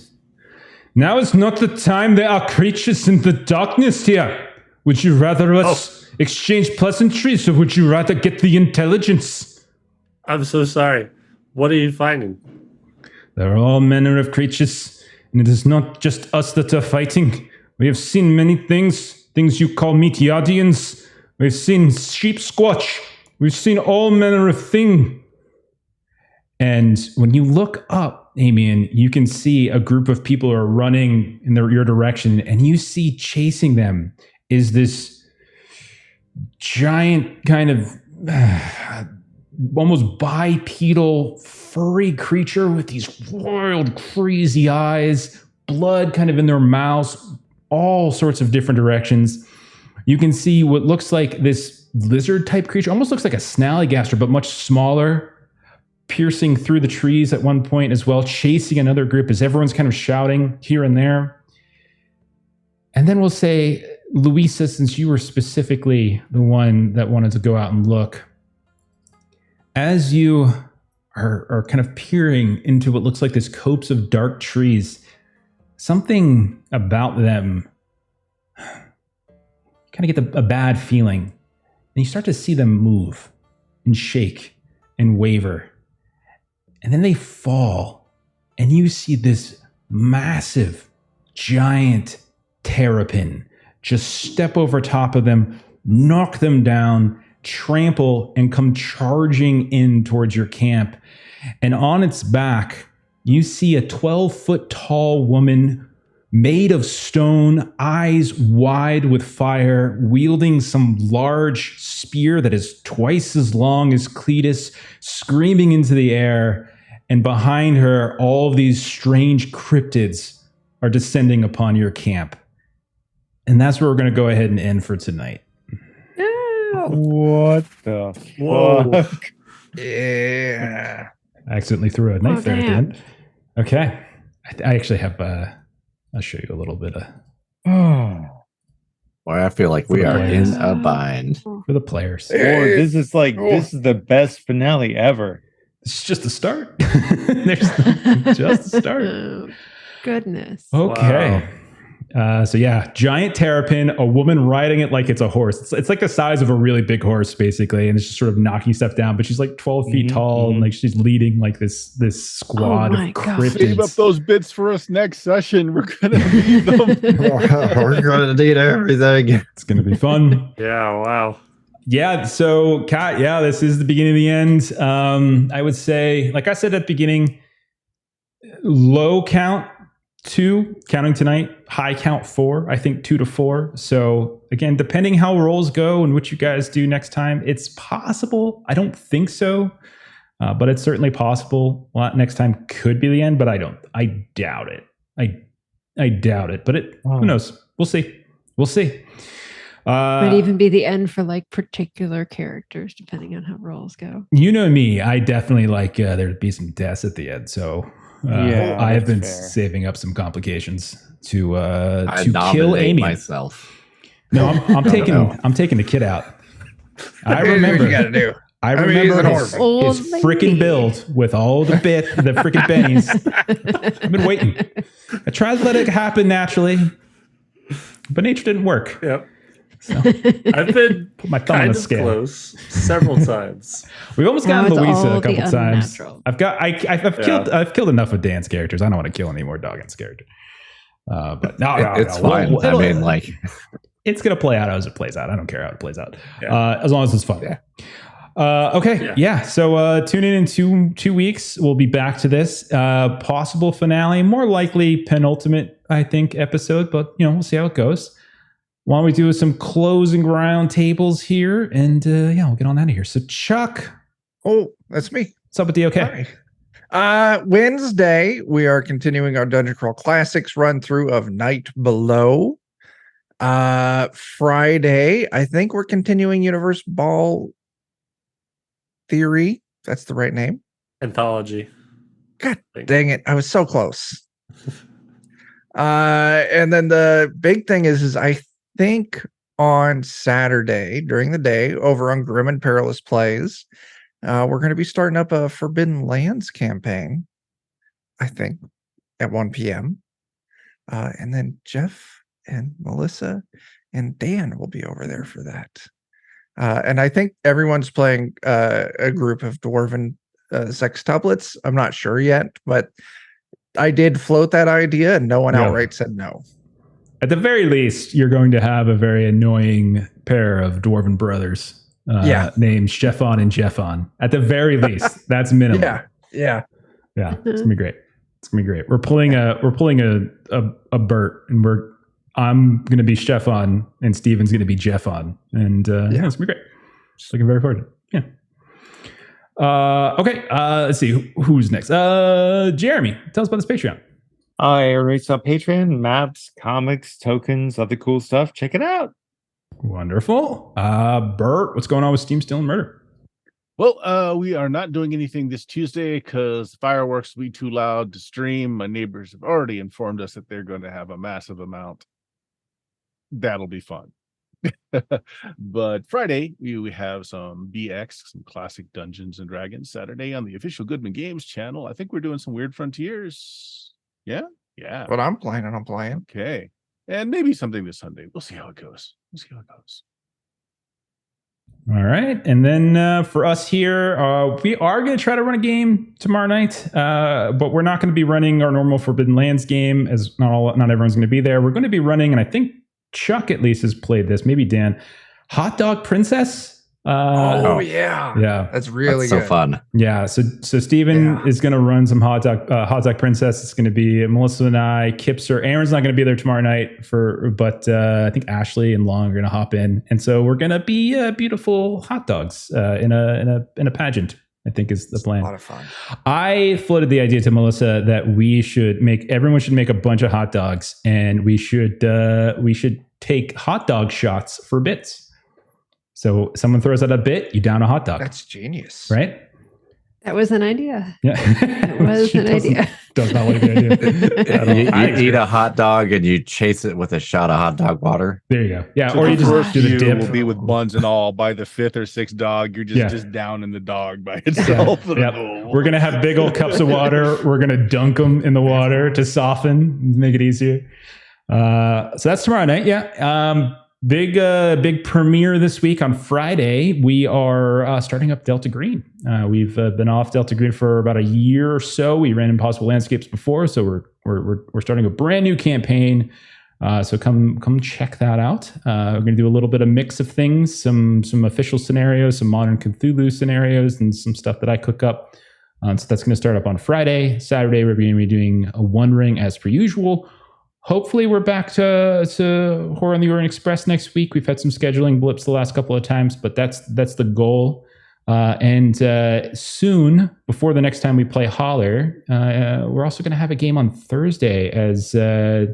[SPEAKER 1] Now is not the time. There are creatures in the darkness here. Would you rather us exchange pleasantries, or would you rather get the intelligence?
[SPEAKER 7] I'm so sorry. What are you finding?
[SPEAKER 1] There are all manner of creatures, and it is not just us that are fighting. We have seen many things you call Meteodians. We've seen sheep squatch. We've seen all manner of thing. And when you look up, Amian, you can see a group of people are running in your direction, and you see chasing them is this giant kind of almost bipedal furry creature with these wild, crazy eyes, blood kind of in their mouths, all sorts of different directions. You can see what looks like this lizard type creature, almost looks like a snallygaster, but much smaller, piercing through the trees at one point as well, chasing another group as everyone's kind of shouting here and there. And then we'll say, Louisa, since you were specifically the one that wanted to go out and look, as you are kind of peering into what looks like this copse of dark trees, something about them kind of get a bad feeling. And you start to see them move and shake and waver. And then they fall. And you see this massive, giant terrapin just step over top of them, knock them down, trample, and come charging in towards your camp. And on its back, you see a 12-foot tall woman made of stone, eyes wide with fire, wielding some large spear that is twice as long as Cletus, screaming into the air. And behind her, all of these strange cryptids are descending upon your camp. And that's where we're going to go ahead and end for tonight.
[SPEAKER 5] What the
[SPEAKER 7] Whoa.
[SPEAKER 5] fuck?
[SPEAKER 4] Yeah.
[SPEAKER 1] I accidentally threw a knife there at the
[SPEAKER 6] damn.
[SPEAKER 1] end. Okay. I actually have, I'll show you a little bit
[SPEAKER 5] Oh,
[SPEAKER 3] Boy, I feel like we are in a bind.
[SPEAKER 1] for the players.
[SPEAKER 5] Lord, this is the best finale ever.
[SPEAKER 1] It's just the start. There's just the start.
[SPEAKER 6] Oh, goodness.
[SPEAKER 1] Okay. So yeah, giant terrapin, a woman riding it like it's a horse. It's like the size of a really big horse, basically, and it's just sort of knocking stuff down. But she's like 12 feet tall, and like she's leading like this squad
[SPEAKER 6] Oh my
[SPEAKER 1] of
[SPEAKER 6] God.
[SPEAKER 2] Save up
[SPEAKER 1] cryptids.
[SPEAKER 2] those bits for us next session. We're gonna need them.
[SPEAKER 3] We're going to need everything.
[SPEAKER 1] It's gonna be fun.
[SPEAKER 7] Yeah, wow.
[SPEAKER 1] Yeah. So, Kat, yeah, this is the beginning of the end. I would say, like I said at the beginning, low count 2, counting tonight. High count 4. I think 2 to 4. So again, depending how rolls go and what you guys do next time, it's possible. I don't think so, but it's certainly possible. Well, next time could be the end, but I doubt it. I doubt it. But who knows? We'll see. We'll see.
[SPEAKER 6] Might even be the end for like particular characters, depending on how rolls go.
[SPEAKER 1] You know me. I definitely like there to be some deaths at the end. So I have been saving up some complications to kill Amy
[SPEAKER 3] myself.
[SPEAKER 1] No, I'm taking the kid out. I remember
[SPEAKER 4] what you gotta do.
[SPEAKER 1] I remember his
[SPEAKER 6] orphan.
[SPEAKER 1] freaking build with all the freaking bennies. I've been waiting. I tried to let it happen naturally, but nature didn't work.
[SPEAKER 7] Yep.
[SPEAKER 1] So
[SPEAKER 7] I've been
[SPEAKER 1] put my thumb on the scale.
[SPEAKER 7] Close several times.
[SPEAKER 1] We've almost gotten
[SPEAKER 6] Now it's
[SPEAKER 1] Louisa
[SPEAKER 6] all
[SPEAKER 1] a couple
[SPEAKER 6] the
[SPEAKER 1] times.
[SPEAKER 6] unnatural.
[SPEAKER 1] I've killed enough of Dan's characters. I don't want to kill any more Doggin's character. But no,
[SPEAKER 3] It's fine. I mean, like,
[SPEAKER 1] it's gonna play out as it plays out. I don't care how it plays out,
[SPEAKER 7] Yeah.
[SPEAKER 1] as long as it's fun.
[SPEAKER 3] Yeah.
[SPEAKER 1] Okay. Yeah. So tune in 2 weeks. We'll be back to this possible finale, more likely penultimate, I think, episode. But we'll see how it goes. Why don't we do some closing round tables here, and we'll get on out of here. So Chuck,
[SPEAKER 4] Oh, that's me.
[SPEAKER 1] what's up with the okay?
[SPEAKER 4] Hi. Wednesday, we are continuing our Dungeon Crawl Classics run through of Night Below. Friday, I think we're continuing Universe Ball Theory. That's the right name.
[SPEAKER 7] Anthology.
[SPEAKER 4] God dang it. I was so close. And then the big thing is I think on Saturday during the day over on Grim and Perilous Plays, we're going to be starting up a Forbidden Lands campaign, I think, at 1 p.m. And then Jeff and Melissa and Dan will be over there for that. And I think everyone's playing a group of dwarven sextuplets. I'm not sure yet, but I did float that idea and no one outright said no.
[SPEAKER 1] At the very least, you're going to have a very annoying pair of dwarven brothers named Stefan and Jeffon. At the very least, that's minimum.
[SPEAKER 4] Yeah.
[SPEAKER 1] It's gonna be great. We're pulling a Bert, and I'm gonna be Stefan, and Steven's gonna be Jeffon, and it's gonna be great. Just looking very forward to it. Yeah. Okay. Let's see who's next. Jeremy, tell us about this Patreon.
[SPEAKER 5] Everybody's on Patreon, maps, comics, tokens, other cool stuff. Check it out.
[SPEAKER 1] Wonderful. Bert, what's going on with Steam Still and Murder?
[SPEAKER 2] Well, we are not doing anything this Tuesday because fireworks will be too loud to stream. My neighbors have already informed us that they're going to have a massive amount. That'll be fun. But Friday, we have some BX, some classic Dungeons and Dragons. Saturday on the official Goodman Games channel. I think we're doing some Weird Frontiers. Yeah.
[SPEAKER 4] But I'm playing.
[SPEAKER 2] Okay. And maybe something this Sunday. We'll see how it goes.
[SPEAKER 1] All right. And then for us here, we are going to try to run a game tomorrow night, but we're not going to be running our normal Forbidden Lands game, as not everyone's going to be there. We're going to be running, and I think Chuck at least has played this, maybe Dan, Hot Dog Princess.
[SPEAKER 4] Yeah. That's really
[SPEAKER 3] so
[SPEAKER 4] good.
[SPEAKER 3] fun.
[SPEAKER 1] Yeah. So Steven is going to run some Hot Dog Princess. It's going to be Melissa and I, Kipser. Aaron's not going to be there tomorrow night but I think Ashley and Long are going to hop in. And so we're going to be beautiful hot dogs in a pageant, I think is the plan.
[SPEAKER 4] A lot of fun.
[SPEAKER 1] I floated the idea to Melissa that everyone should make a bunch of hot dogs, and we should take hot dog shots for bits. So someone throws out a bit, you down a hot dog.
[SPEAKER 4] That's genius.
[SPEAKER 1] Right?
[SPEAKER 6] That was an idea.
[SPEAKER 1] Yeah.
[SPEAKER 6] That was an idea.
[SPEAKER 1] Does not like the idea.
[SPEAKER 3] You eat a hot dog and you chase it with a shot of hot dog water.
[SPEAKER 1] There you go. Yeah.
[SPEAKER 2] So
[SPEAKER 1] Or you
[SPEAKER 2] the
[SPEAKER 1] just
[SPEAKER 2] first
[SPEAKER 1] do the
[SPEAKER 2] few
[SPEAKER 1] dip.
[SPEAKER 2] will be with buns and all. By the 5th or 6th dog, you're just down in the dog by itself.
[SPEAKER 1] Yep. We're going to have big old cups of water. We're going to dunk them in the water to soften, make it easier. So that's tomorrow night. Yeah. Big premiere this week on Friday. We are starting up Delta Green. We've been off Delta Green for about a year or so. We ran Impossible Landscapes before, so we're starting a brand new campaign. So come check that out. We're going to do a little bit of mix of things, some official scenarios, some modern Cthulhu scenarios, and some stuff that I cook up. So that's going to start up on Friday. Saturday, we're going to be doing a One Ring as per usual. Hopefully, we're back to Horror on the Orient Express next week. We've had some scheduling blips the last couple of times, but that's the goal. And soon, before the next time we play Holler, we're also going to have a game on Thursday. As we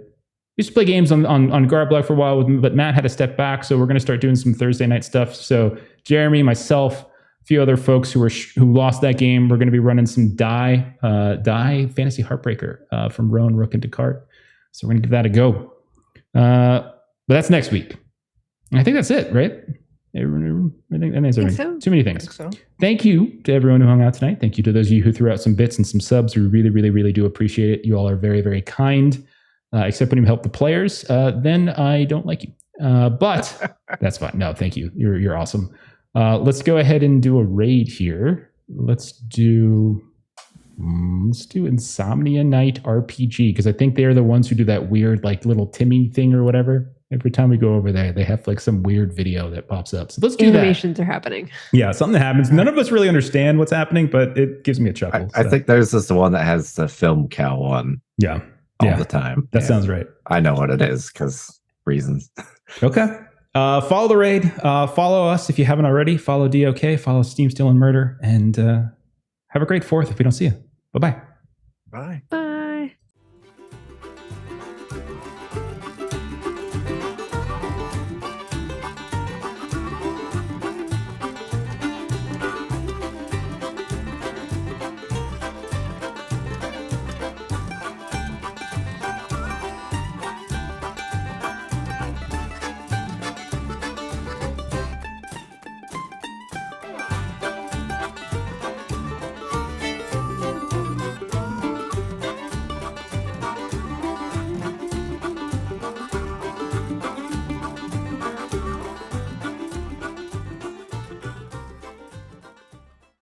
[SPEAKER 1] used to play games on Garblock for a while, but Matt had to step back, so we're going to start doing some Thursday night stuff. So Jeremy, myself, a few other folks who lost that game, we're going to be running some Die Fantasy Heartbreaker from Rowan, Rook, and Descartes. So we're going to give that a go. But that's next week. And I think that's it, right? I think so. Too many things.
[SPEAKER 4] So.
[SPEAKER 1] Thank you to everyone who hung out tonight. Thank you to those of you who threw out some bits and some subs. We really, really, really do appreciate it. You all are very, very kind. Except when you help the players, then I don't like you. But that's fine. No, thank you. You're awesome. Let's go ahead and do a raid here. Let's do Insomnia Night RPG, because I think they're the ones who do that weird like little Timmy thing or whatever. Every time we go over there, they have like some weird video that pops up. So let's do
[SPEAKER 6] Animations are happening.
[SPEAKER 1] Yeah, something happens. None of us really understand what's happening, but it gives me a chuckle.
[SPEAKER 3] I think there's this one that has the film cow one.
[SPEAKER 1] Yeah.
[SPEAKER 3] All the time.
[SPEAKER 1] That sounds right.
[SPEAKER 3] I know what it is because reasons.
[SPEAKER 1] Okay. Follow the raid. Follow us if you haven't already. Follow DOK. Follow Steam, Steal, and Murder. And have a great 4th if we don't see you. Bye-bye.
[SPEAKER 4] Bye.
[SPEAKER 6] Bye.